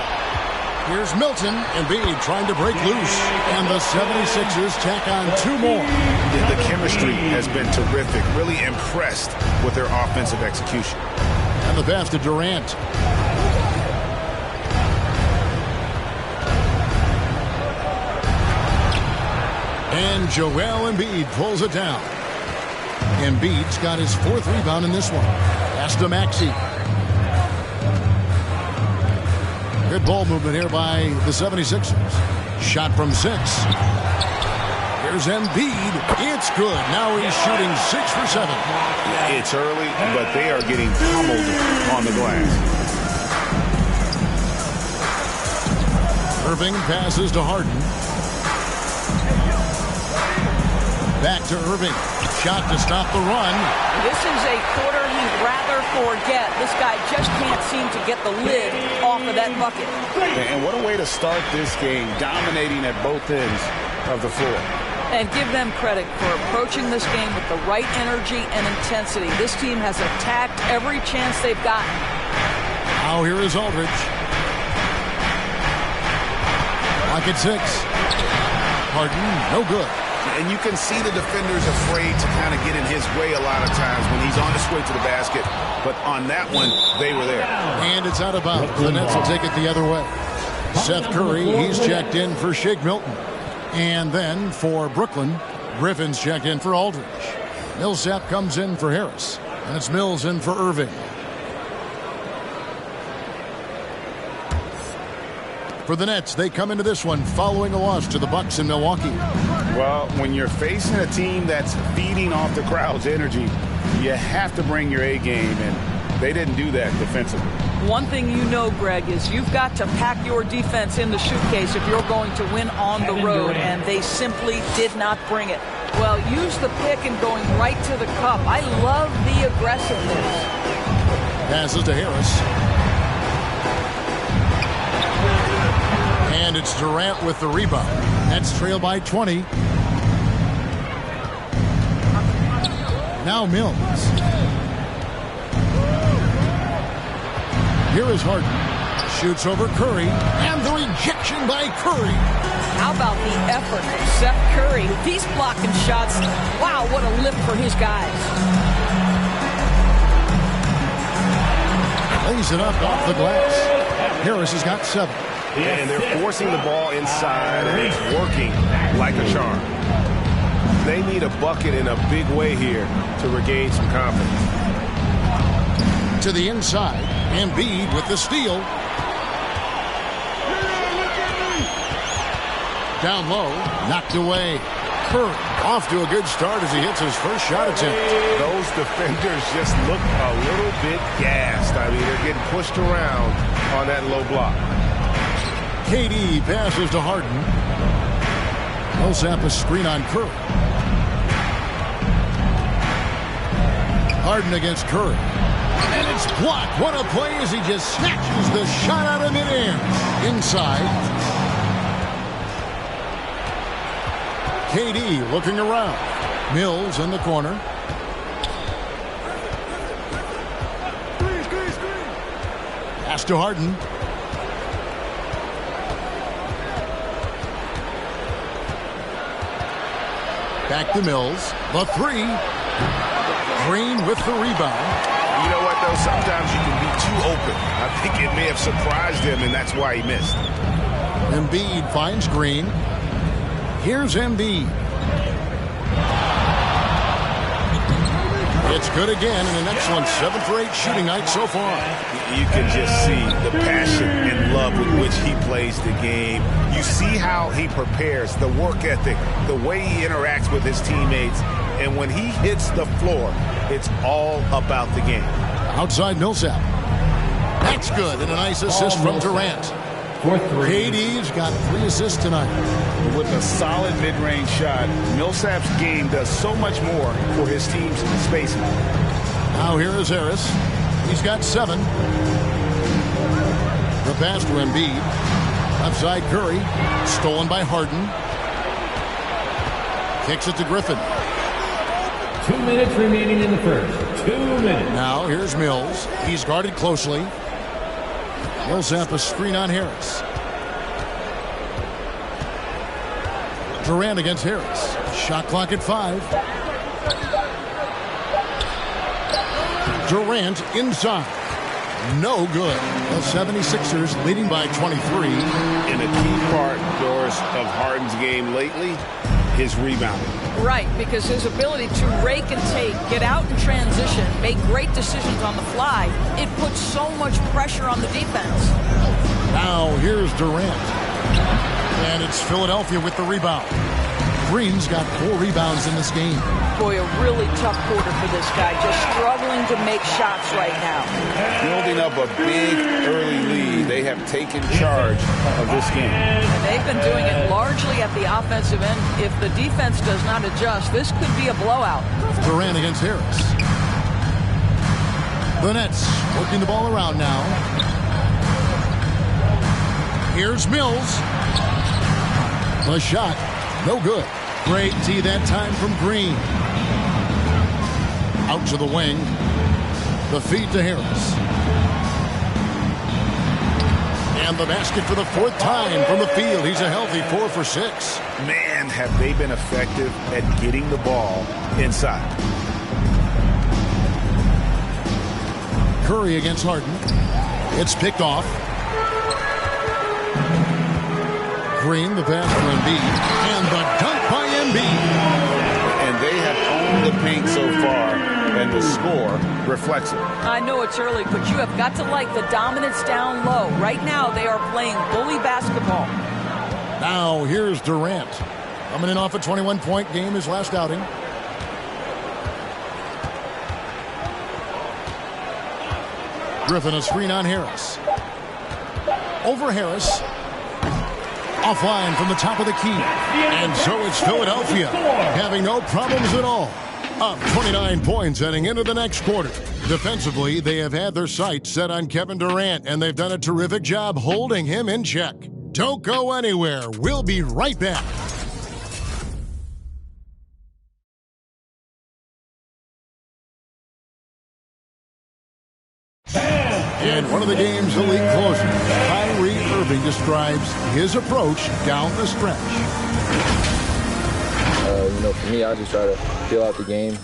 Here's Milton. Embiid trying to break loose. And the 76ers tack on 2 more. The chemistry has been terrific. Really impressed with their offensive execution. And the pass to Durant. And Joel Embiid pulls it down. Embiid's got his 4th rebound in this one. Pass to Maxey. Good ball movement here by the 76ers. Shot from 6. Here's Embiid. It's good. Now he's shooting 6 for 7. It's early, but they are getting pummeled on the glass. Irving passes to Harden. Back to Irving. Shot to stop the run. This is a quarter he'd rather forget. This guy just can't seem to get the lid off of that bucket. And what a way to start this game, dominating at both ends of the floor. And give them credit for approaching this game with the right energy and intensity. This team has attacked every chance they've gotten. Now here is Aldridge. Lock at 6. Harden, no good. And you can see the defenders afraid to kind of get in his way a lot of times when he's on his way to the basket. But on that one, they were there. And it's out of bounds. The Nets will take it the other way. Seth Curry, he's checked in for Shake Milton. And then for Brooklyn, Griffin's checked in for Aldridge. Millsap comes in for Harris. And it's Mills in for Irving. For the Nets, they come into this one following a loss to the Bucks in Milwaukee. Well, when you're facing a team that's feeding off the crowd's energy, you have to bring your A game, and they didn't do that defensively. One thing you know, Greg, is you've got to pack your defense in the suitcase if you're going to win on the road, and they simply did not bring it. Well, use the pick and going right to the cup. I love the aggressiveness. Passes to Harris. And it's Durant with the rebound. Nets trail by 20. Now Mills. Here is Harden. Shoots over Curry. And the rejection by Curry. How about the effort of Seth Curry? He's blocking shots. Wow, what a lift for his guys. Lays it up off the glass. Harris has got 7. And they're forcing the ball inside, and it's working like a charm. They need a bucket in a big way here to regain some confidence. To the inside, Embiid with the steal. Down low, knocked away. Curry off to a good start as he hits his first shot attempt. Those defenders just look a little bit gassed. I mean, they're getting pushed around on that low block. KD passes to Harden. Millsap a screen on Curry. Harden against Curry. And it's blocked. What a play as he just snatches the shot out of midair. Inside. KD looking around. Mills in the corner. Pass to Harden. Back to Mills. The 3. Green with the rebound. You know what, though? Sometimes you can be too open. I think it may have surprised him, and that's why he missed. Embiid finds Green. Here's Embiid. It's good again, and an excellent 7 for 8 shooting night so far. You can just see the passion and love with which he plays the game. You see how he prepares, the work ethic, the way he interacts with his teammates. And when he hits the floor, it's all about the game. Outside Millsap. That's good, and a nice assist from Durant. KD's got 3 assists tonight. With a solid mid-range shot, Millsap's game does so much more for his team's spacing. Now here is Harris. He's got 7. The pass to Embiid. Outside Curry. Stolen by Harden. Kicks it to Griffin. 2 minutes remaining in the first. 2 minutes. Now here's Mills. He's guarded closely. Millsap a screen on Harris. Durant against Harris. Shot clock at 5. Durant inside. No good. The 76ers leading by 23. And a key part, Doris, of Harden's game lately, his rebounding. Right, because his ability to rake and take, get out in transition, make great decisions on the fly, it puts so much pressure on the defense. Now here's Durant. And it's Philadelphia with the rebound. Green's got 4 rebounds in this game. Boy, a really tough quarter for this guy. Just struggling to make shots right now. Building up a big early lead. They have taken charge of this game. And they've been doing it largely at the offensive end. If the defense does not adjust, this could be a blowout. Durant against Harris. The Nets working the ball around now. Here's Mills. The shot. No good. Great D that time from Green. Out to the wing. The feed to Harris. And the basket for the 4th time from the field. He's a healthy 4 for 6. Man, have they been effective at getting the ball inside. Curry against Harden. It's picked off. Green, the pass for Embiid. And the dunk by Embiid. And they have owned the paint so far, and the score reflects it. I know it's early, but you have got to like the dominance down low. Right now, they are playing bully basketball. Now, here's Durant. Coming in off a 21-point game, his last outing. Griffin a screen on Harris. Over Harris. Offline from the top of the key. And so it's Philadelphia having no problems at all. Up 29 points heading into the next quarter. Defensively, they have had their sights set on Kevin Durant, and they've done a terrific job holding him in check. Don't go anywhere. We'll be right back. And one of the game's elite closers, Kyrie Irving, describes his approach down the stretch. For me, I just try to feel out the game,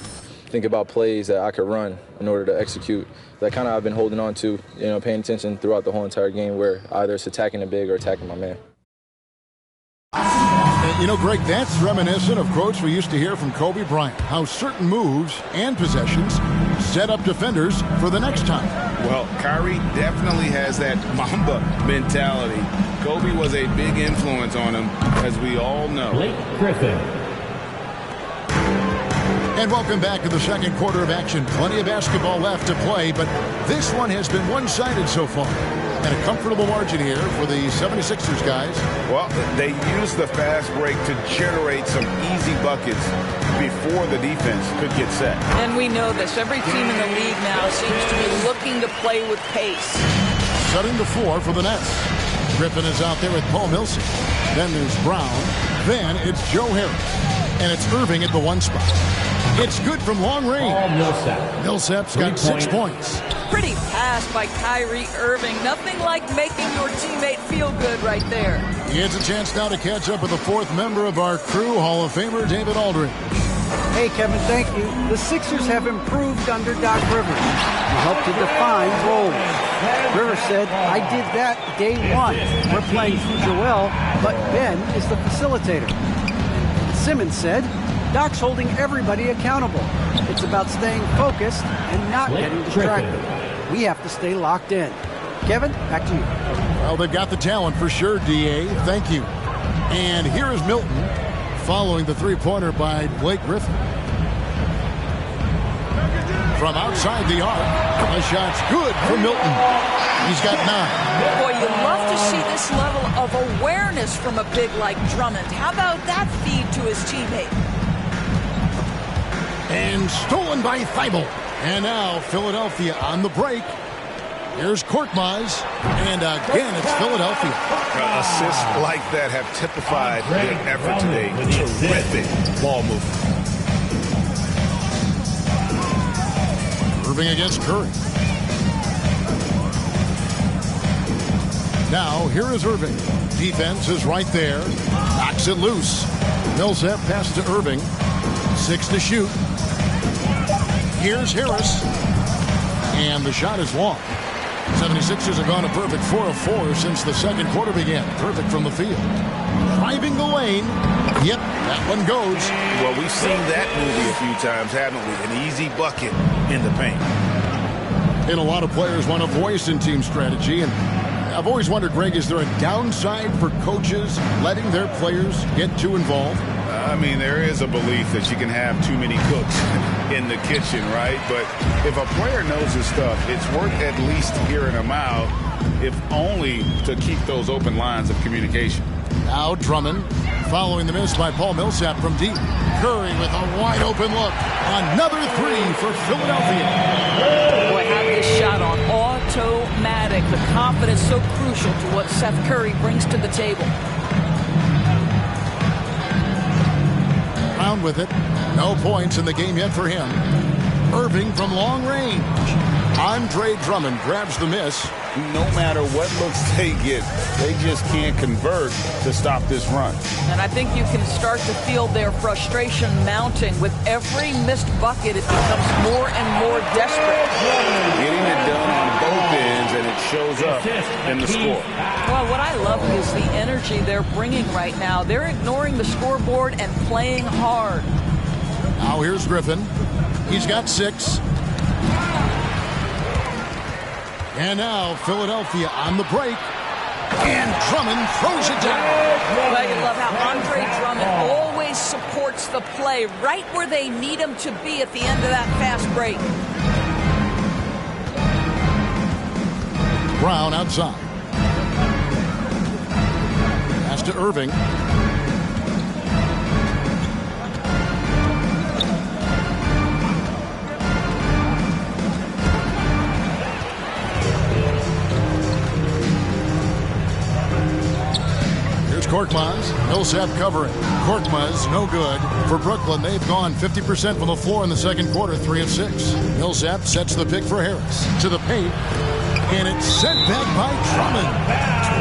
think about plays that I could run in order to execute. That kind of I've been holding on to, paying attention throughout the whole entire game where either it's attacking the big or attacking my man. Greg, that's reminiscent of quotes we used to hear from Kobe Bryant, how certain moves and possessions set up defenders for the next time. Well, Kyrie definitely has that Mamba mentality. Kobe was a big influence on him, as we all know. Blake Griffin. And welcome back to the second quarter of action. Plenty of basketball left to play, but this one has been one-sided so far. And a comfortable margin here for the 76ers guys. Well, they used the fast break to generate some easy buckets before the defense could get set. And we know this. Every team in the league now seems to be looking to play with pace. Setting the floor for the Nets. Griffin is out there with Paul Millsap. Then there's Brown. Then it's Joe Harris. And it's Irving at the 1 spot. It's good from long range. Millsap's got 6 points. Pretty pass by Kyrie Irving. Nothing like making your teammate feel good right there. He has a chance now to catch up with the 4th member of our crew, Hall of Famer David Aldridge. Hey, Kevin, thank you. The Sixers have improved under Doc Rivers. He helped to define roles. Rivers said, I did that day 1. We're playing through Joel, but Ben is the facilitator. Simmons said, Doc's holding everybody accountable. It's about staying focused and not getting distracted. We have to stay locked in. Kevin, back to you. Well, they've got the talent for sure, D.A. Thank you. And here is Milton following the three-pointer by Blake Griffin. From outside the arc, the shot's good for Milton. He's got 9. Boy, you love to see this level of awareness from a big like Drummond. How about that feed to his teammate? And stolen by Thibault. And now Philadelphia on the break. Here's Korkmaz. And again, it's Philadelphia. Assists like that have typified their effort today. Terrific ball movement. Irving against Curry. Now, here is Irving. Defense is right there. Knocks it loose. Millsap passes to Irving. 6 to shoot. Here's Harris. And the shot is long. 76ers have gone a perfect 4 of 4 since the second quarter began. Perfect from the field. Driving the lane. Yep, that one goes. Well, we've seen that movie a few times, haven't we? An easy bucket in the paint. And a lot of players want a voice in team strategy. And I've always wondered, Greg, is there a downside for coaches letting their players get too involved? I mean, there is a belief that you can have too many cooks in the kitchen, right? But if a player knows his stuff, it's worth at least hearing him out, if only to keep those open lines of communication. Now Drummond following the miss by Paul Millsap from deep. Curry with a wide open look. Another 3 for Philadelphia. Boy, have this shot on automatic. The confidence so crucial to what Seth Curry brings to the table. Brown with it. No points in the game yet for him. Irving from long range. Andre Drummond grabs the miss. No matter what looks they get, they just can't convert to stop this run. And I think you can start to feel their frustration mounting. With every missed bucket, it becomes more and more desperate. Getting it done on both ends, and it shows up in the score. Well, what I love is the energy they're bringing right now. They're ignoring the scoreboard and playing hard. Now here's Griffin. He's got 6. And now Philadelphia on the break. And Drummond throws it down. Well, I love how Andre Drummond always supports the play right where they need him to be at the end of that fast break. Brown outside. Pass to Irving. Korkmaz, Millsap covering. Korkmaz, no good. For Brooklyn, they've gone 50% from the floor in the second quarter, 3 of 6. Millsap sets the pick for Harris. To the paint, and it's sent back by Drummond.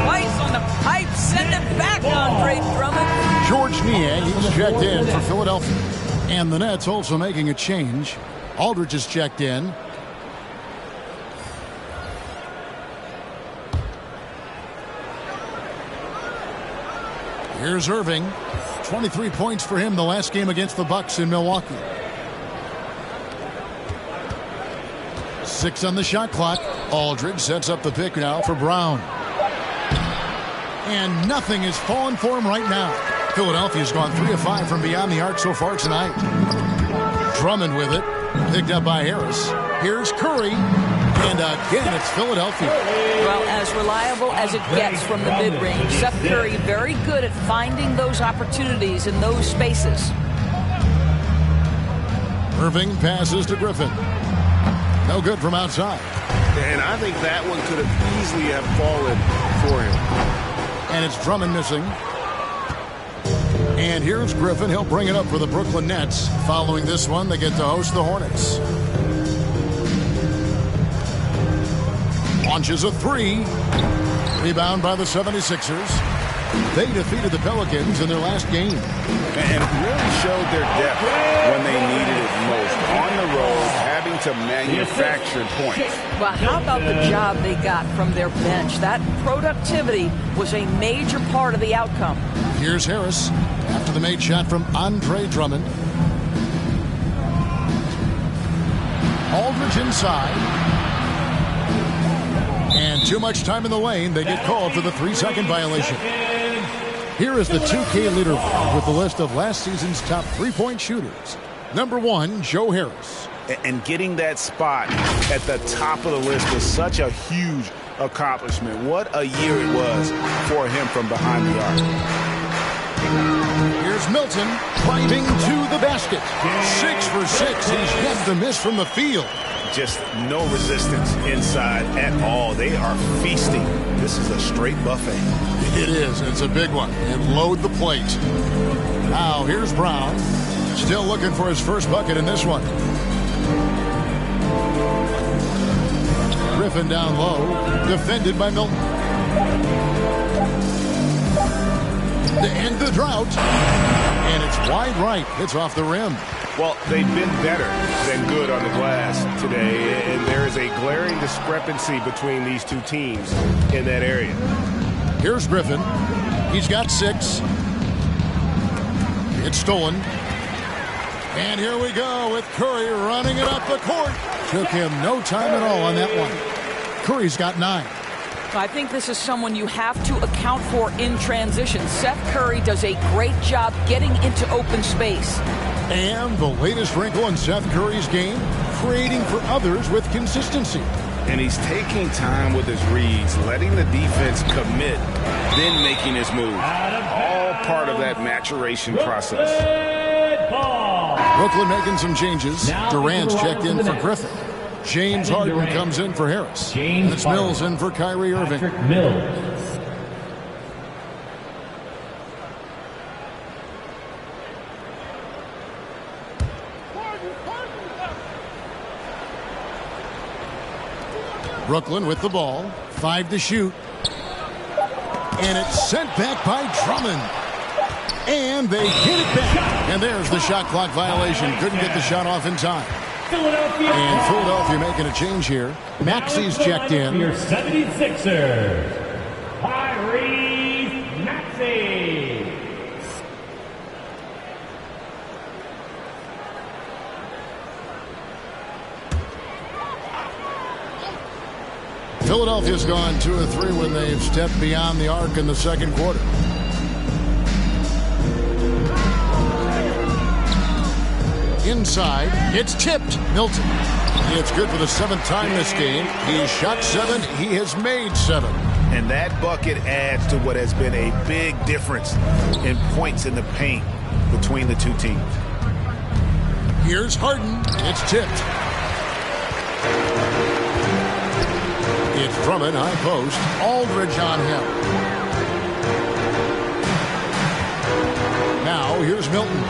Twice on the pipe, send it back, Andre Drummond. George Niang, he's checked in for Philadelphia. And the Nets also making a change. Aldridge is checked in. Here's Irving. 23 points for him the last game against the Bucks in Milwaukee. 6 on the shot clock. Aldridge sets up the pick now for Brown. And nothing is falling for him right now. Philadelphia's gone 3 of 5 from beyond the arc so far tonight. Drummond with it. Picked up by Harris. Here's Curry. And again, it's Philadelphia. Well, as reliable as it gets from the mid-range. Seth Curry very good at finding those opportunities in those spaces. Irving passes to Griffin. No good from outside. And I think that one could have easily have fallen for him. And it's Drummond missing. And here's Griffin. He'll bring it up for the Brooklyn Nets. Following this one, they get to host the Hornets. Launches a 3. Rebound by the 76ers. They defeated the Pelicans in their last game. And it really showed their depth when they needed it most. On the road, having to manufacture points. Well, how about the job they got from their bench? That productivity was a major part of the outcome. Here's Harris after the made shot from Andre Drummond. Aldridge inside. And too much time in the lane. They get called for the 3-second violation. Here is the 2K leaderboard with the list of last season's top 3-point shooters. Number 1, Joe Harris. And getting that spot at the top of the list was such a huge accomplishment. What a year it was for him from behind the arc. Here's Milton driving to the basket. 6 for 6. He's yet to miss from the field. Just no resistance inside at all. They are feasting. This is a straight buffet. It is. It's a big one. And load the plate. Now here's Brown. Still looking for his first bucket in this one. Griffin down low. Defended by Milton. To end the drought. And it's wide right. It's off the rim. Well, they've been better than good on the glass today, and there is a glaring discrepancy between these two teams in that area. Here's Griffin. He's got 6. It's stolen. And here we go with Curry running it up the court. Took him no time at all on that one. Curry's got 9. I think this is someone you have to account for in transition. Seth Curry does a great job getting into open space. And the latest wrinkle in Seth Curry's game, creating for others with consistency. And he's taking time with his reads, letting the defense commit, then making his move. All part of that maturation process. Brooklyn making some changes. Durant's checked in for Griffin. James Harden comes in for Harris. And it's Mills in for Kyrie Irving. Brooklyn with the ball. 5 to shoot. And it's sent back by Drummond. And they get it back. And there's the shot clock violation. Couldn't get the shot off in time. And Philadelphia making a change here. Maxey's checked in. Your 76ers, Tyrese Maxey. Philadelphia's gone 2 of 3 when they've stepped beyond the arc in the second quarter. Inside, it's tipped. Milton. It's good for the 7th time this game. He's shot 7. He has made 7. And that bucket adds to what has been a big difference in points in the paint between the two teams. Here's Harden. It's tipped. It's Drummond, high post. Aldridge on him. Now, here's Milton.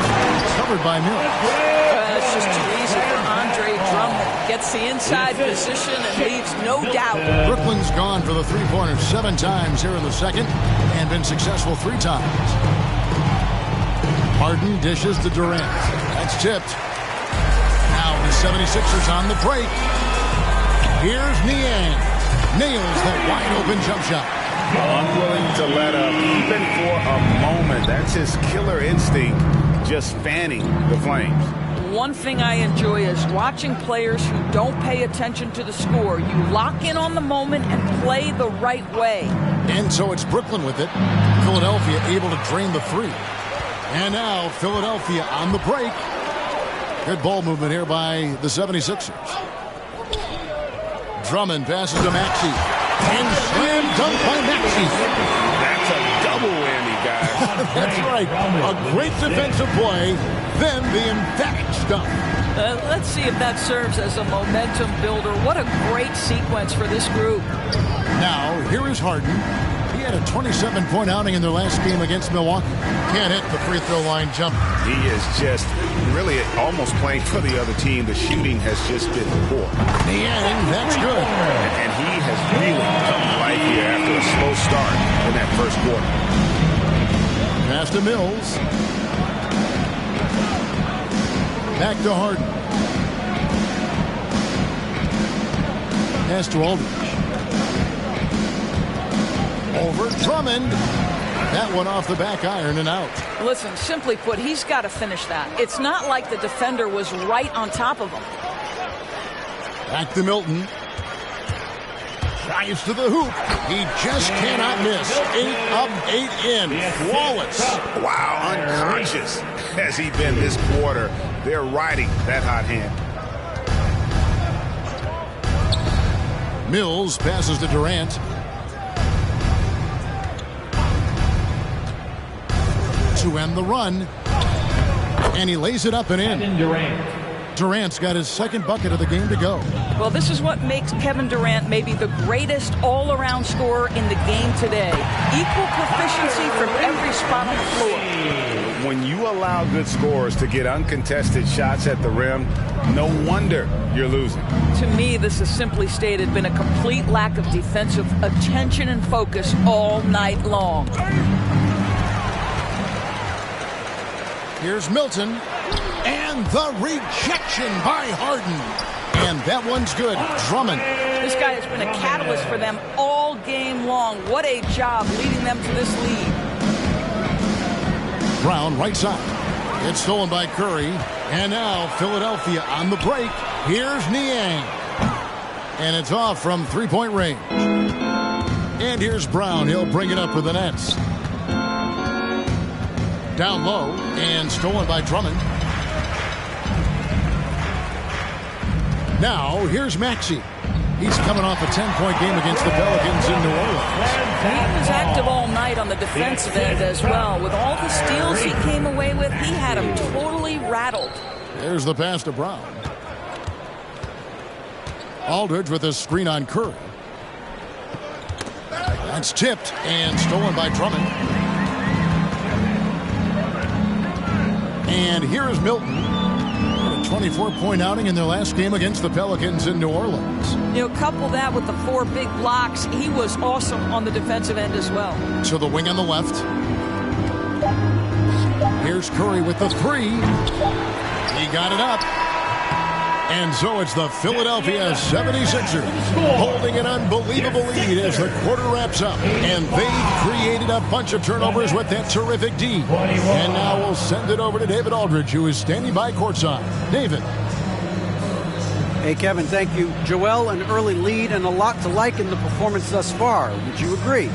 Covered by Mills. It's just too easy for Andre Drummond. Gets the inside position and leaves no doubt. Brooklyn's gone for the three-pointer 7 times here in the second and been successful 3 times. Harden dishes to Durant. That's tipped. Now the 76ers on the break. Here's Niang. Nails the wide-open jump shot. Unwilling to let up even for a moment. That's his killer instinct, just fanning the flames. One thing I enjoy is watching players who don't pay attention to the score. You lock in on the moment and play the right way. And so it's Brooklyn with it. Philadelphia able to drain the 3. And now Philadelphia on the break. Good ball movement here by the 76ers. Drummond passes to Maxey. And slam dunk by Maxey. That's a double whammy, guys. That's right. A great defensive play. Then the emphatic stuff. Let's see if that serves as a momentum builder. What a great sequence for this group. Now, here is Harden. He had a 27-point outing in their last game against Milwaukee. Can't hit the free throw line jumper. He is just really almost playing for the other team. The shooting has just been poor. Niang, that's good. And he has really come to life here after a slow start in that first quarter. Pass to Mills. Back to Harden. Pass to Aldridge. Over Drummond. That one off the back iron and out. Listen, simply put, he's got to finish that. It's not like the defender was right on top of him. Back to Milton. Drives to the hoop. He just cannot miss. 8 up, 8 in. Flawless. Wow, unconscious has he been this quarter. They're riding that hot hand. Mills passes to Durant. To end the run. And he lays it up and in. Kevin Durant. Durant's got his second bucket of the game to go. Well, this is what makes Kevin Durant maybe the greatest all-around scorer in the game today. Equal proficiency from every spot on the floor. When you allow good scorers to get uncontested shots at the rim, no wonder you're losing. To me, this has simply stated been a complete lack of defensive attention and focus all night long. Here's Milton, and the rejection by Harden. And that one's good. Drummond. This guy has been a catalyst for them all game long. What a job leading them to this lead. Brown, right side. It's stolen by Curry. And now Philadelphia on the break. Here's Niang. And it's off from three-point range. And here's Brown. He'll bring it up for the Nets. Down low and stolen by Drummond. Now here's Maxey. He's coming off a 10-point game against the Pelicans in New Orleans. He was active all night on the defensive end as well. With all the steals he came away with, he had him totally rattled. There's the pass to Brown. Aldridge with a screen on Curry. That's tipped and stolen by Drummond. And here is Milton. A 24-point outing in their last game against the Pelicans in New Orleans. You know, couple that with the 4 big blocks. He was awesome on the defensive end as well. To the wing on the left. Here's Curry with the 3. He got it up. And so it's the Philadelphia 76ers holding an unbelievable lead as the quarter wraps up. And they've created a bunch of turnovers with that terrific D. And now we'll send it over to David Aldridge, who is standing by courtside. David. Hey, Kevin, thank you. Joel, an early lead and a lot to like in the performance thus far. Would you agree?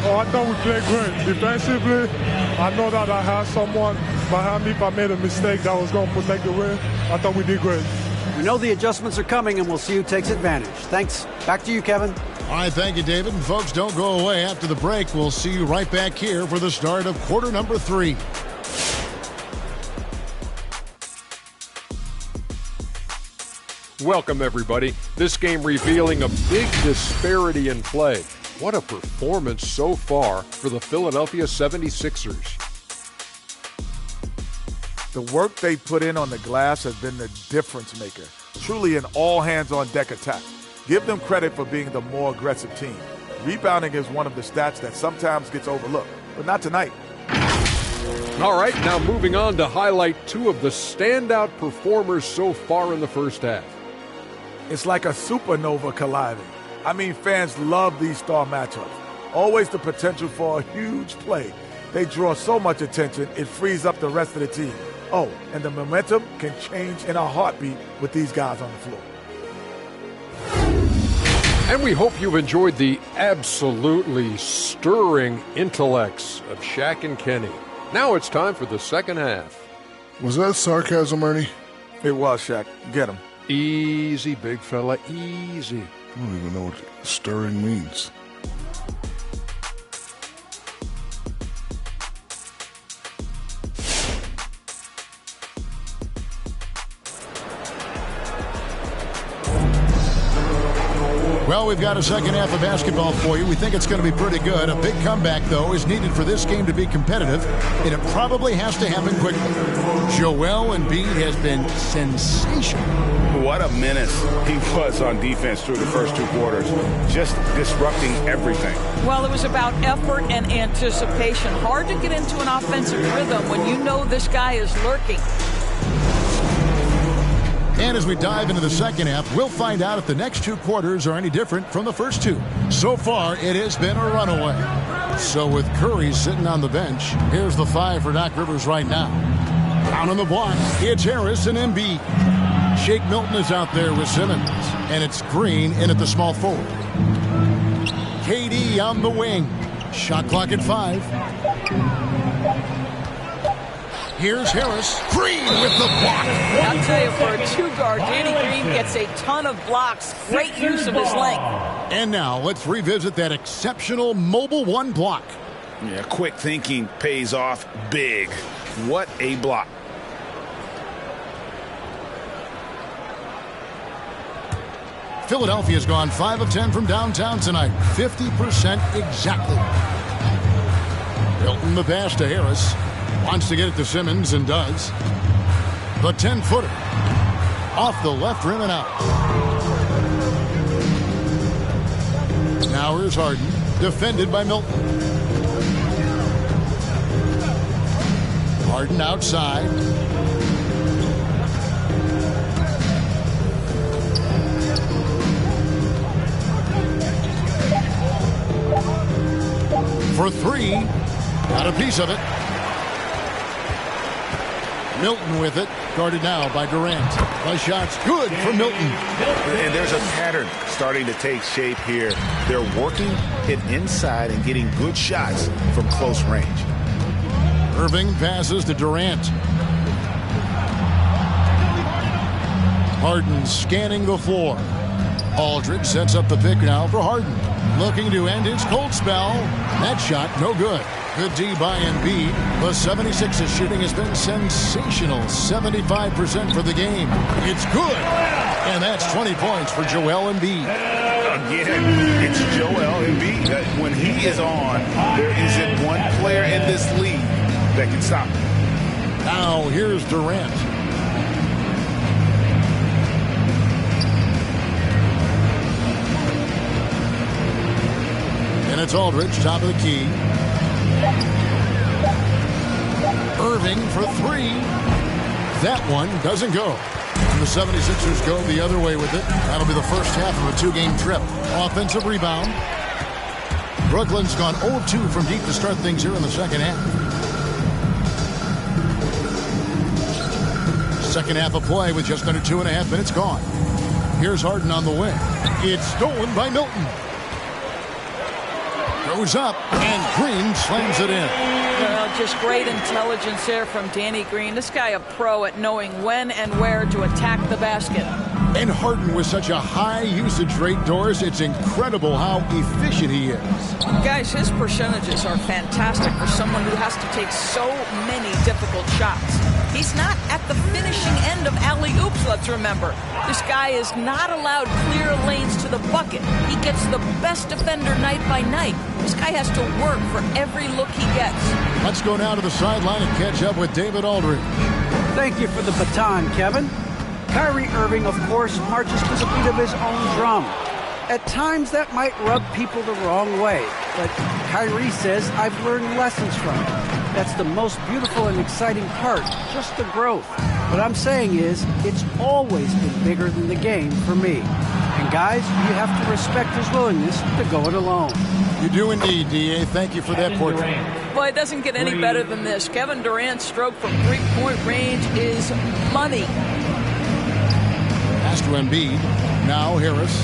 Oh, I thought we played great. Defensively, I know that I had someone behind me. If I made a mistake that was going to protect the rim, I thought we did great. We know the adjustments are coming, and we'll see who takes advantage. Thanks. Back to you, Kevin. All right, thank you, David. And folks, don't go away. After the break, we'll see you right back here for the start of quarter number 3. Welcome, everybody. This game revealing a big disparity in play. What a performance so far for the Philadelphia 76ers. The work they put in on the glass has been the difference maker. Truly an all-hands-on-deck attack. Give them credit for being the more aggressive team. Rebounding is one of the stats that sometimes gets overlooked, but not tonight. All right, now moving on to highlight 2 of the standout performers so far in the first half. It's like a supernova colliding. I mean, fans love these star matchups. Always the potential for a huge play. They draw so much attention, it frees up the rest of the team. Oh, and the momentum can change in a heartbeat with these guys on the floor. And we hope you've enjoyed the absolutely stirring intellects of Shaq and Kenny. Now it's time for the second half. Was that sarcasm, Ernie? It was, Shaq. Get him. Easy, big fella, easy. I don't even know what stirring means. Well, we've got a second half of basketball for you. We think it's going to be pretty good. A big comeback, though, is needed for this game to be competitive, and it probably has to happen quickly. Joel Embiid has been sensational. What a menace he was on defense through the first 2 quarters, just disrupting everything. Well, it was about effort and anticipation. Hard to get into an offensive rhythm when you know this guy is lurking. And as we dive into the second half, we'll find out if the next 2 quarters are any different from the first 2. So far, it has been a runaway. So with Curry sitting on the bench, here's the 5 for Doc Rivers right now. Down on the block, it's Harris and Embiid. Shake Milton is out there with Simmons, and it's Green in at the small forward. KD on the wing. Shot clock at 5. Here's Harris. Green with the block. I'll tell you, for a two-guard, Danny Green gets a ton of blocks. Great use of his length. And now let's revisit that exceptional Mobile One block. Yeah, quick thinking pays off big. What a block. Philadelphia's gone 5 of 10 from downtown tonight. 50% exactly. Milton the pass to Harris. Wants to get it to Simmons and does. The 10-footer. Off the left rim and out. Now here's Harden. Defended by Milton. Harden outside. For three. Got a piece of it. Milton with it. Guarded now by Durant. The shot's good for Milton. And there's a pattern starting to take shape here. They're working it inside and getting good shots from close range. Irving passes to Durant. Harden scanning the floor. Aldridge sets up the pick now for Harden. Looking to end his cold spell. That shot no good. Good D by Embiid. The 76ers shooting has been sensational. 75% for the game. It's good. And that's 20 points for Joel Embiid. Again, it's Joel Embiid. When he is on, there isn't one player in this league that can stop him. Now here's Durant. And it's Aldridge, top of the key. Irving for three. That one doesn't go. And the 76ers go the other way with it. That'll be the first half of a two-game trip. Offensive rebound. Brooklyn's gone 0-2 from deep to start things here in the second half. Second half of play with just under 2.5 minutes gone. Here's Harden on the wing. It's stolen by Milton. Goes up, and Green slams it in. Well, just great intelligence there from Danny Green. This guy a pro at knowing when and where to attack the basket. And Harden with such a high usage rate, Doris, it's incredible how efficient he is. Guys, his percentages are fantastic for someone who has to take so many difficult shots. He's not at the finishing end of alley-oops, let's remember. This guy is not allowed clear lanes to the bucket. He gets the best defender night by night. This guy has to work for every look he gets. Let's go now to the sideline and catch up with David Aldridge. Thank you for the baton, Kevin. Kyrie Irving, of course, marches to the beat of his own drum. At times, that might rub people the wrong way, but Kyrie says, I've learned lessons from it. That's the most beautiful and exciting part, just the growth. What I'm saying is, it's always been bigger than the game for me. And guys, you have to respect his willingness to go it alone. You do indeed, D.A. Thank you for that portrait. Well, it doesn't get any better than this. Kevin Durant's stroke from three-point range is money. Pass to Embiid. Now Harris.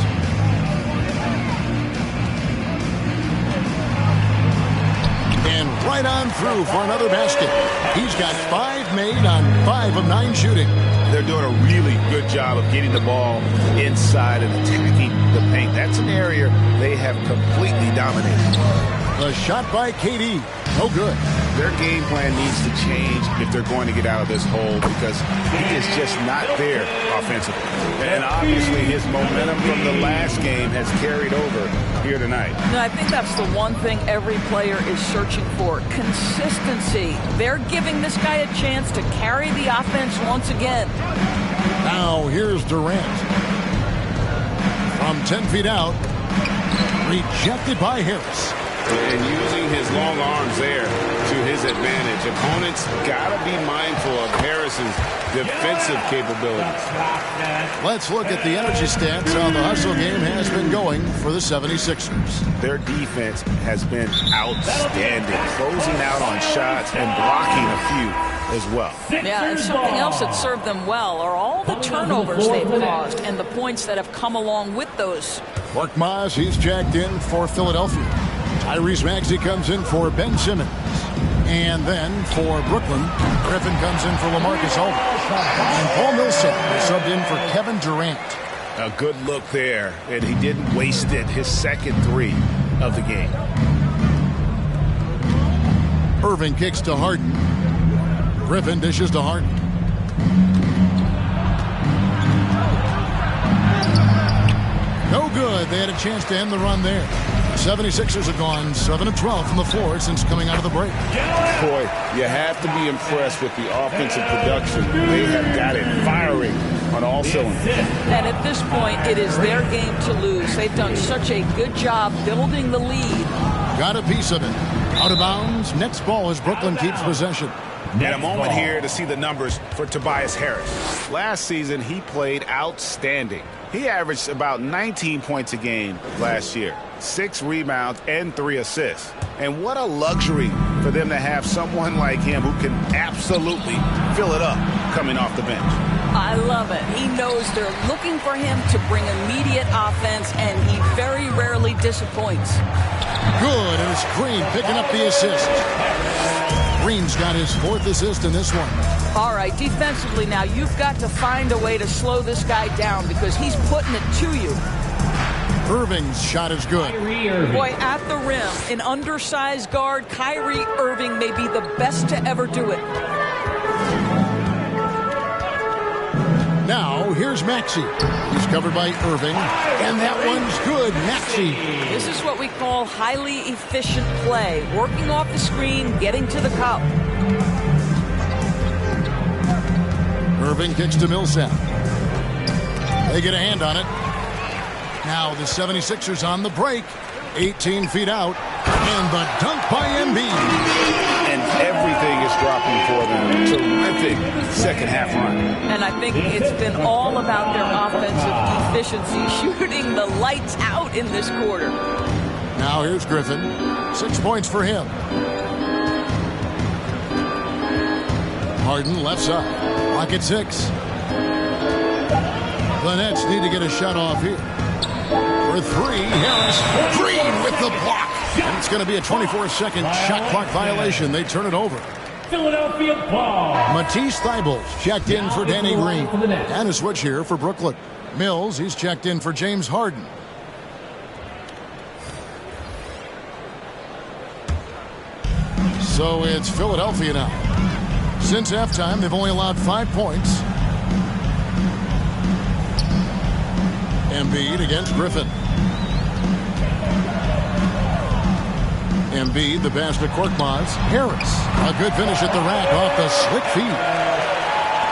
And right on through for another basket. He's got 5 made on 5 of 9 shooting. They're doing a really good job of getting the ball inside and attacking the paint. That's an area they have completely dominated. The shot by KD. No good. Their game plan needs to change if they're going to get out of this hole because he is just not there offensively. And obviously his momentum from the last game has carried over here tonight. No, I think that's the one thing every player is searching for. Consistency. They're giving this guy a chance to carry the offense once again. Now here's Durant. From 10 feet out. Rejected by Harris. And using his long arms there to his advantage. Opponents got to be mindful of Harris's defensive capabilities. Let's look at the energy stats. How the hustle game has been going for the 76ers. Their defense has been outstanding, closing out on shots and blocking a few as well. Yeah, and something else that served them well are all the turnovers they've caused and the points that have come along with those. Mark Moss, he's checked in for Philadelphia. Tyrese Maxey comes in for Ben Simmons. And then for Brooklyn, Griffin comes in for LaMarcus Aldridge. And Paul Millsap is subbed in for Kevin Durant. A good look there, and he didn't waste it. His second three of the game. Irving kicks to Harden. Griffin dishes to Harden. No good. They had a chance to end the run there. The 76ers have gone 7 of 12 from the floor since coming out of the break. Boy, you have to be impressed with the offensive production. They have got it firing on all cylinders. And at this point, it is their game to lose. They've done such a good job building the lead. Got a piece of it. Out of bounds. Next ball as Brooklyn keeps possession. And a moment here to see the numbers for Tobias Harris. Last season, he played outstanding. He averaged about 19 points a game last year, 6 rebounds and 3 assists. And what a luxury for them to have someone like him who can absolutely fill it up coming off the bench. I love it. He knows they're looking for him to bring immediate offense, and he very rarely disappoints. Good, and it's Green picking up the assist. Green's got his 4th assist in this one. All right, defensively now, you've got to find a way to slow this guy down because he's putting it to you. Irving's shot is good. Boy, at the rim, an undersized guard, Kyrie Irving may be the best to ever do it. Now, here's Maxey. He's covered by Irving, and that one's good. Maxey. This is what we call highly efficient play. Working off the screen, getting to the cup. Irving kicks to Millsap. They get a hand on it. Now the 76ers on the break. 18 feet out. And the dunk by Embiid. And everything is dropping for them. Terrific second half run. And I think it's been all about their offensive efficiency, shooting the lights out in this quarter. Now here's Griffin. 6 points for him. Harden left side. Clock at 6. The Nets need to get a shot off here. For 3, Harris. Green with the block. And it's going to be a 24-second shot clock violation. They turn it over. Philadelphia ball. Matisse Thybulle checked in for Danny Green. And a switch here for Brooklyn. Mills, he's checked in for James Harden. So it's Philadelphia now. Since halftime, they've only allowed 5 points. Embiid against Griffin. Embiid, the pass to Korkmaz. Harris, a good finish at the rack off the slick feed.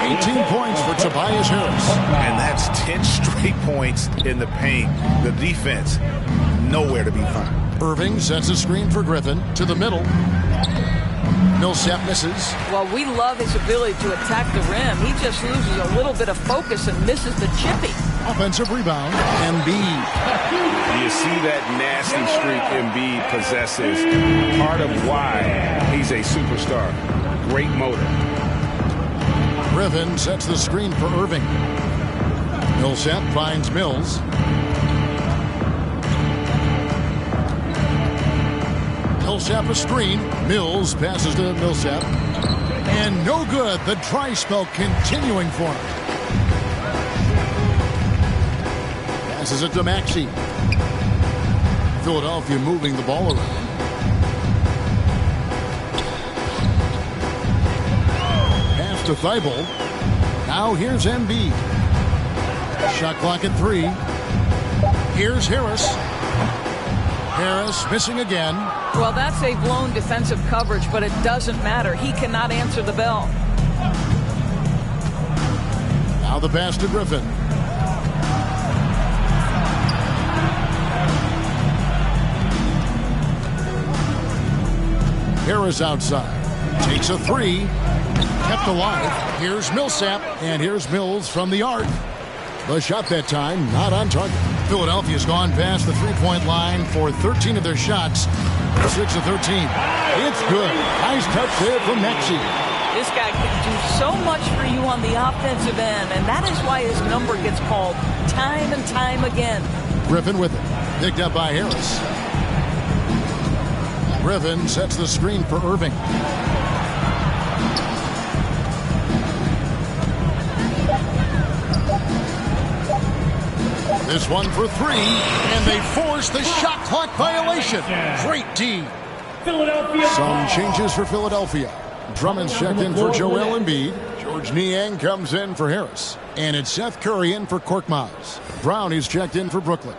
18 points for Tobias Harris. And that's 10 straight points in the paint. The defense, nowhere to be found. Irving sets a screen for Griffin to the middle. Millsap misses. Well, we love his ability to attack the rim. He just loses a little bit of focus and misses the chippy. Offensive rebound, Embiid. You see that nasty streak Embiid possesses. Part of why he's a superstar. Great motor. Griffin sets the screen for Irving. Millsap finds Mills. Millsap a screen. Mills passes to Millsap. And no good. The dry spell continuing for him. Passes it to Maxey. Philadelphia moving the ball around. Pass to Thybulle. Now here's Embiid. Shot clock at 3. Here's Harris. Harris missing again. Well, that's a blown defensive coverage, but it doesn't matter. He cannot answer the bell. Now the pass to Griffin. Harris outside. Takes a 3. Kept alive. Here's Millsap. And here's Mills from the arc. The shot that time not on target. Philadelphia's gone past the three-point line for 13 of their shots. 6 of 13. It's good. Nice touch there from Maxey. This guy can do so much for you on the offensive end, and that is why his number gets called time and time again. Griffin with it. Picked up by Harris. Griffin sets the screen for Irving. This one for three, and they force the shot clock violation. Great D. Philadelphia. Some changes for Philadelphia. Drummond's checked in for Joel Embiid. George Niang comes in for Harris. And it's Seth Curry in for Korkmaz. Brown is checked in for Brooklyn.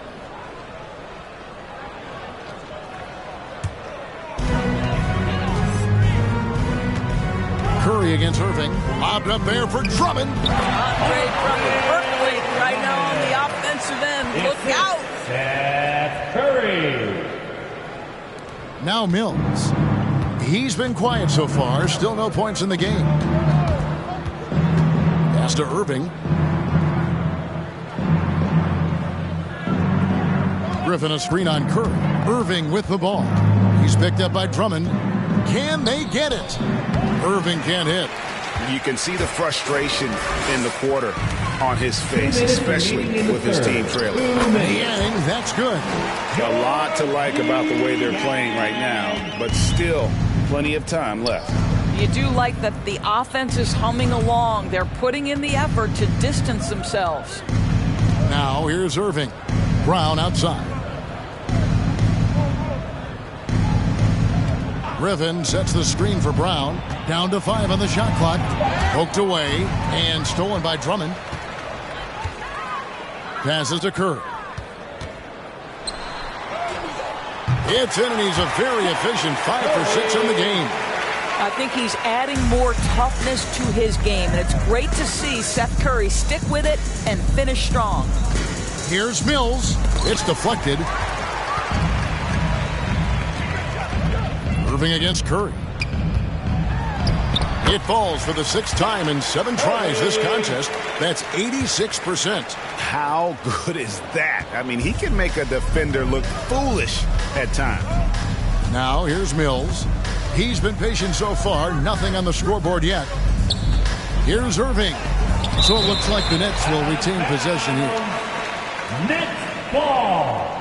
Curry against Irving. Lobbed up there for Drummond. Andre Drummond, Berkeley right now on the offensive end. Look out. Seth Curry. Now Mills. He's been quiet so far. Still no points in the game. Pass to Irving. Griffin a screen on Curry. Irving with the ball. He's picked up by Drummond. Can they get it? Irving can't hit. You can see the frustration in the quarter on his face, especially with his team trailing. And that's good. A lot to like about the way they're playing right now, but still plenty of time left. You do like that the offense is humming along. They're putting in the effort to distance themselves. Now here's Irving. Brown outside. Griffin sets the screen for Brown. Down to 5 on the shot clock. Poked away and stolen by Drummond. Passes to Curry. It's in, and he's a very efficient 5 for 6 in the game. I think he's adding more toughness to his game, and it's great to see Seth Curry stick with it and finish strong. Here's Mills. It's deflected. Irving against Curry. It falls for the 6th time in 7 tries this contest. That's 86%. How good is that? I mean, he can make a defender look foolish at times. Now here's Mills. He's been patient so far. Nothing on the scoreboard yet. Here's Irving. So it looks like the Nets will retain possession here. Nets ball.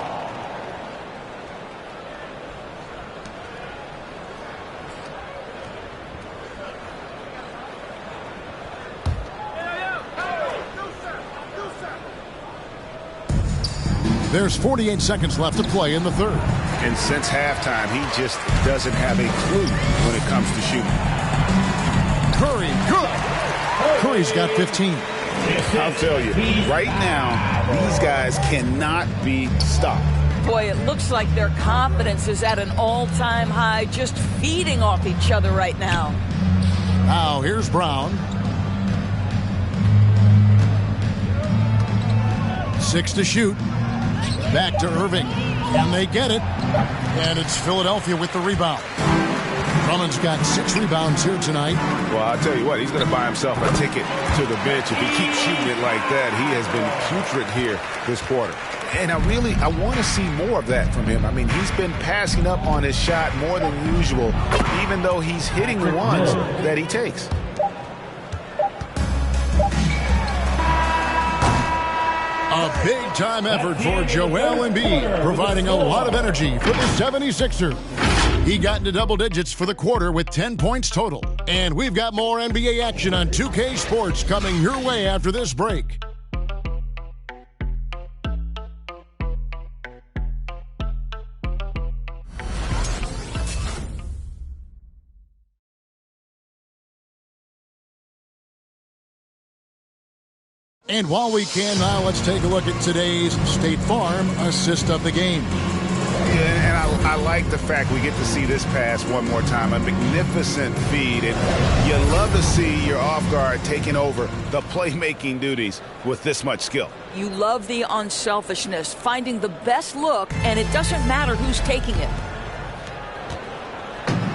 There's 48 seconds left to play in the third. And since halftime, he just doesn't have a clue when it comes to shooting. Curry, good. Curry's got 15. I'll tell you, right now, these guys cannot be stopped. Boy, it looks like their confidence is at an all-time high, just feeding off each other right now. Now, here's Brown. 6 to shoot. Back to Irving. And they get it. And it's Philadelphia with the rebound. Drummond's got 6 rebounds here tonight. Well, I'll tell you what, he's going to buy himself a ticket to the bench. If he keeps shooting it like that, he has been putrid here this quarter. And I want to see more of that from him. I mean, he's been passing up on his shot more than usual, even though he's hitting the ones that he takes. A big-time effort for Joel Embiid, providing a lot of energy for the 76ers. He got into double digits for the quarter with 10 points total. And we've got more NBA action on 2K Sports coming your way after this break. And while we can now, let's take a look at today's State Farm assist of the game. Yeah, and I like the fact we get to see this pass one more time. A magnificent feed, and you love to see your off guard taking over the playmaking duties with this much skill. You love the unselfishness, finding the best look, and it doesn't matter who's taking it.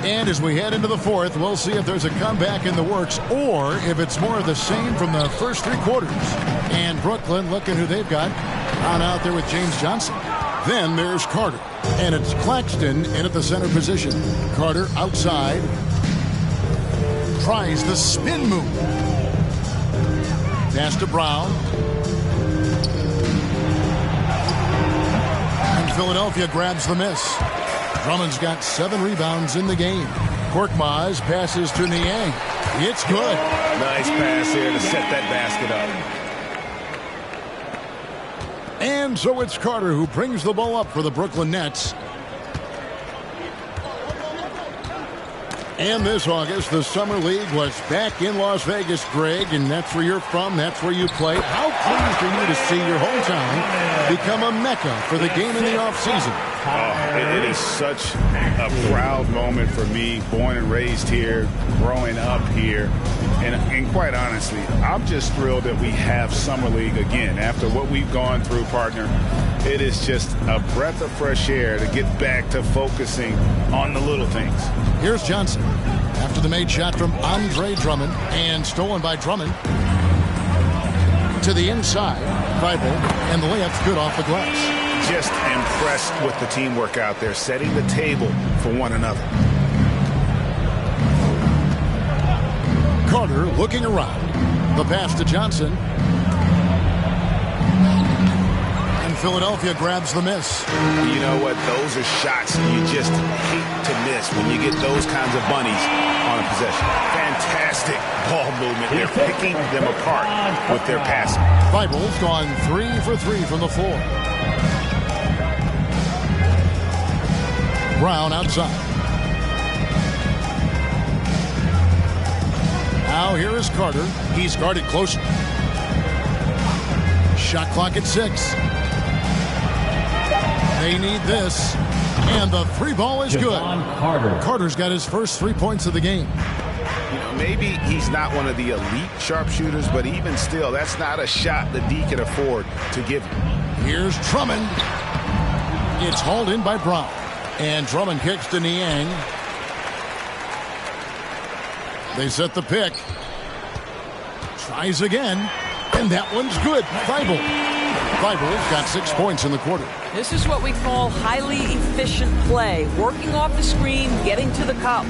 And as we head into the fourth, we'll see if there's a comeback in the works or if it's more of the same from the first 3 quarters. And Brooklyn, looking who they've got, on out there with James Johnson. Then there's Carter. And it's Claxton in at the center position. Carter outside. Tries the spin move. Pass to Brown. And Philadelphia grabs the miss. Drummond's got 7 rebounds in the game. Korkmaz passes to Niang. It's good. Nice pass here to set that basket up. And so it's Carter who brings the ball up for the Brooklyn Nets. And this August, the Summer League was back in Las Vegas, Greg, and that's where you're from, that's where you play. How pleased are you to see your hometown become a mecca for the game in the offseason? Oh, it is such a proud moment for me, born and raised here, growing up here. And quite honestly, I'm just thrilled that we have Summer League again. After what we've gone through, partner, it is just a breath of fresh air to get back to focusing on the little things. Here's Johnson after the made shot from Andre Drummond and stolen by Drummond. To the inside, Bible, and the layup's good off the glass. Just impressed with the teamwork out there, setting the table for one another. Carter looking around. The pass to Johnson. And Philadelphia grabs the miss. You know what? Those are shots you just hate to miss when you get those kinds of bunnies on a possession. Fantastic ball movement. They're picking them apart with their passing. Bible's gone 3 for 3 from the floor. Brown outside. Now here is Carter. He's guarded close. Shot clock at 6. They need this. And the 3 ball is good. Carter's got his first 3 points of the game. You know, maybe he's not one of the elite sharpshooters, but even still, that's not a shot that D can afford to give him. Here's Drummond. It's hauled in by Brown. And Drummond kicks to Niang. They set the pick. Tries again. And that one's good. Bible's got 6 points in the quarter. This is what we call highly efficient play. Working off the screen, getting to the cup.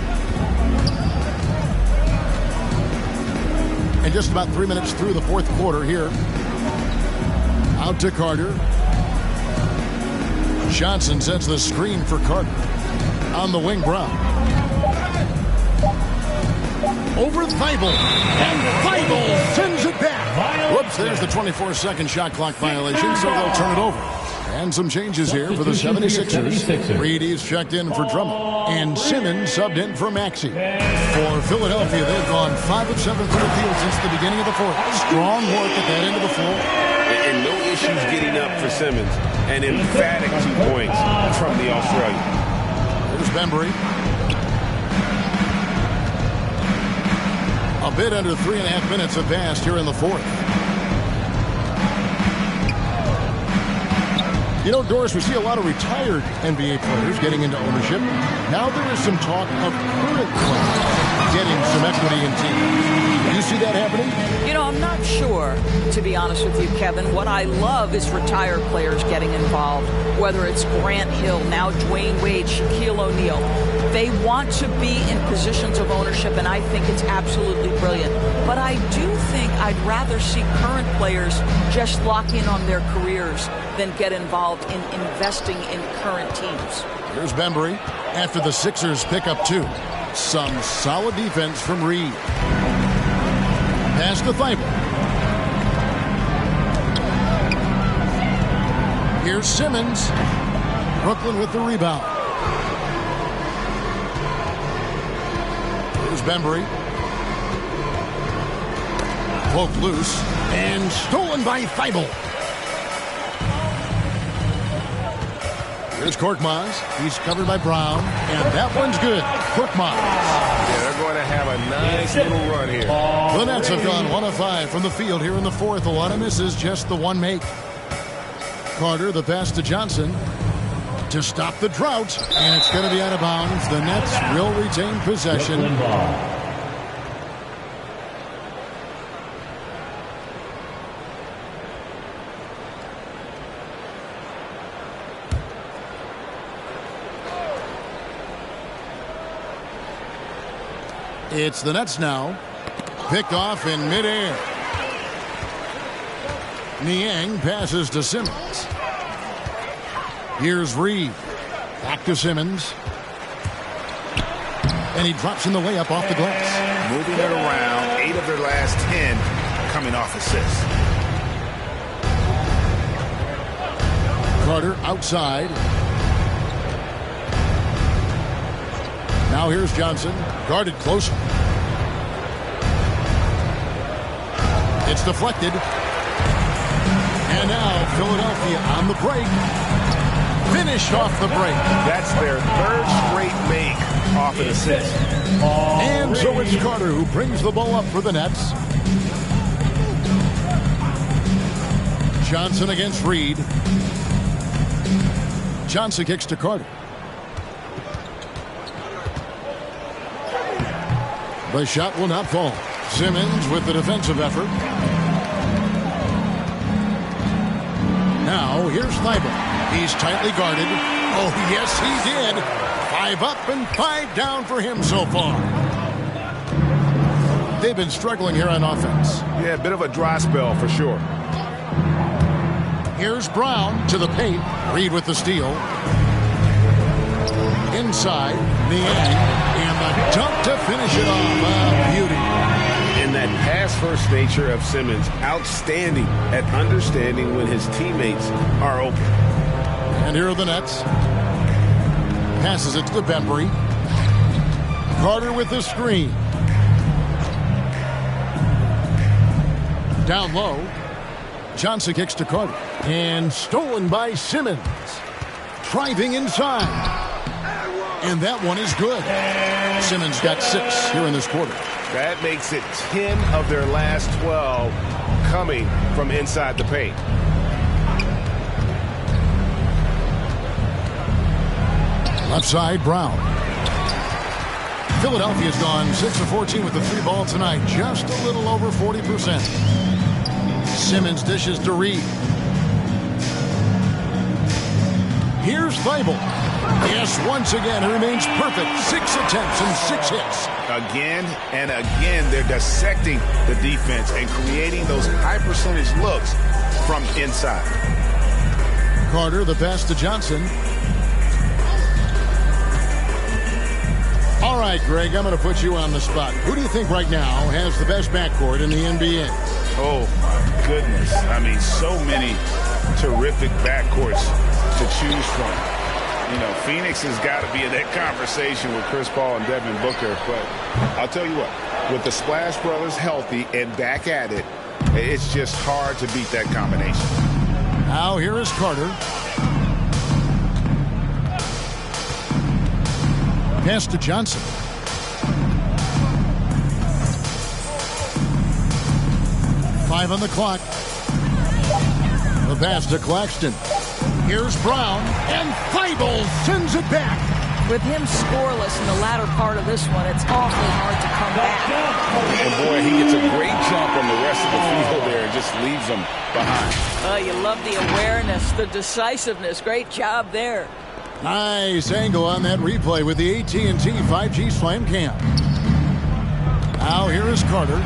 And just about 3 minutes through the fourth quarter here. Out to Carter. Johnson sets the screen for Carter. On the wing, Brown. Over Thibault. And Thibault sends it back. Whoops, there's the 24-second shot clock violation, so they'll turn it over. And some changes here for the 76ers. Reed is checked in for Drummond. And Simmons subbed in for Maxey. For Philadelphia, they've gone 5 of 7 from the field since the beginning of the fourth. Strong work at that end of the floor. And no issues getting up for Simmons. An emphatic 2 points from the Australian. Here's Bembry. A bit under 3.5 minutes have passed here in the fourth. You know, Doris, we see a lot of retired NBA players getting into ownership. Now there is some talk of current players getting some equity in teams. Do you see that happening? You know, I'm not sure, to be honest with you, Kevin. What I love is retired players getting involved, whether it's Grant Hill, now Dwayne Wade, Shaquille O'Neal. They want to be in positions of ownership, and I think it's absolutely brilliant. But I do think I'd rather see current players just lock in on their careers than get involved in investing in current teams. Here's Bembry after the Sixers pick up 2. Some solid defense from Reed. Pass to Thibault. Here's Simmons. Brooklyn with the rebound. Here's Bembry. Poked loose and stolen by Thibault. Here's Korkmaz. He's covered by Brown. And that one's good. Korkmaz. Yeah, they're going to have a nice little run here. The Nets have gone 1 of 5 from the field here in the fourth. A lot of misses, just the one make. Carter, the pass to Johnson to stop the drought. And it's going to be out of bounds. The Nets will retain possession. It's the Nets now. Picked off in midair. Niang passes to Simmons. Here's Reed. Back to Simmons. And he drops in the layup off the glass. Moving it around, 8 of their last 10 coming off assists. Carter outside. Now here's Johnson, guarded closer. It's deflected. And now Philadelphia on the break. Finish off the break. That's their 3rd straight make off an assist. And so it's Carter who brings the ball up for the Nets. Johnson against Reed. Johnson kicks to Carter. The shot will not fall. Simmons with the defensive effort. Now here's Thibault. He's tightly guarded. Oh, yes, he did. 5 up and 5 down for him so far. They've been struggling here on offense. Yeah, a bit of a dry spell for sure. Here's Brown to the paint. Reed with the steal. Inside, Niang, and the dunk to finish it off. Beauty. And that pass-first nature of Simmons, outstanding at understanding when his teammates are open. And here are the Nets. Passes it to Bembry. Carter with the screen. Down low. Johnson kicks to Carter. And stolen by Simmons. Driving inside. And that one is good. Simmons got 6 here in this quarter. That makes it 10 of their last 12 coming from inside the paint. Left side, Brown. Philadelphia's gone 6 of 14 with the 3 ball tonight. Just a little over 40%. Simmons dishes to Reed. Here's Thibault. Yes, once again, he remains perfect. 6 attempts and 6 hits. Again and again, they're dissecting the defense and creating those high-percentage looks from inside. Carter, the pass to Johnson. All right, Greg, I'm going to put you on the spot. Who do you think right now has the best backcourt in the NBA? Oh, my goodness. I mean, so many terrific backcourts to choose from. You know, Phoenix has got to be in that conversation with Chris Paul and Devin Booker. But I'll tell you what, with the Splash Brothers healthy and back at it, it's just hard to beat that combination. Now here is Carter. Pass to Johnson. Five on the clock. The pass to Claxton. Here's Brown, and Thibault sends it back. With him scoreless in the latter part of this one, it's awfully hard to come back. And boy, he gets a great jump on the rest of the field there and just leaves them behind. Oh, you love the awareness, the decisiveness. Great job there. Nice angle on that replay with the AT&T 5G Slam Cam. Now here is Carter.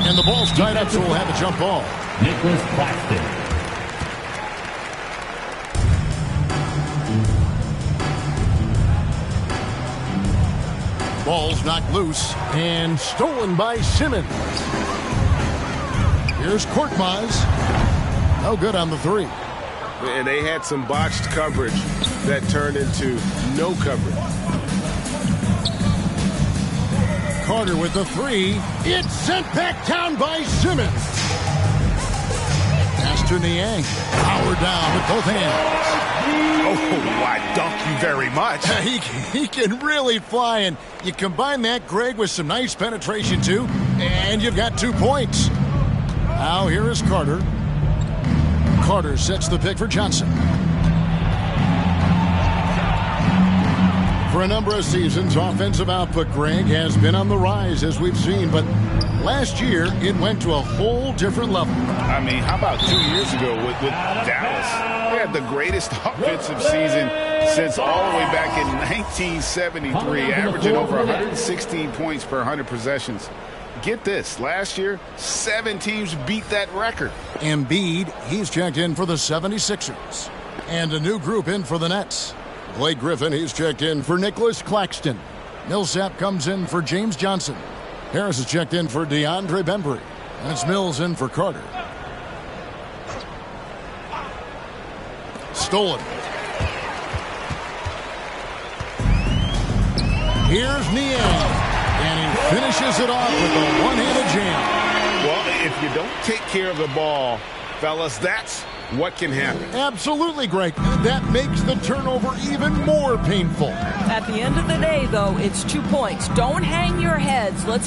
And the ball's tied up, so we'll have a jump ball. Nicholas Claxton. Ball's knocked loose and stolen by Simmons. Here's Korkmaz. No good on the 3. And they had some botched coverage that turned into no coverage. Carter with the 3. It's sent back down by Simmons. Pass to Niang. Power down with both hands. Oh, why, dunk you very much. He can really fly, and you combine that, Greg, with some nice penetration, too, and you've got 2 points. Now here is Carter. Carter sets the pick for Johnson. For a number of seasons, offensive output, Greg, has been on the rise, as we've seen, but last year it went to a whole different level. I mean, how about 2 years ago with Dallas? They had the greatest offensive season since all the way back in 1973, averaging over 116 points per 100 possessions. Get this, last year, 7 teams beat that record. Embiid, he's checked in for the 76ers. And a new group in for the Nets. Blake Griffin, he's checked in for Nicholas Claxton. Millsap comes in for James Johnson. Harris is checked in for DeAndre Bembry. And it's Mills in for Carter. Stolen. Here's Niang. And he finishes it off with a one-handed jam. Well, if you don't take care of the ball, fellas, that's what can happen. Absolutely, Greg. That makes the turnover even more painful. At the end of the day, though, it's 2 points. Don't hang your heads. Let's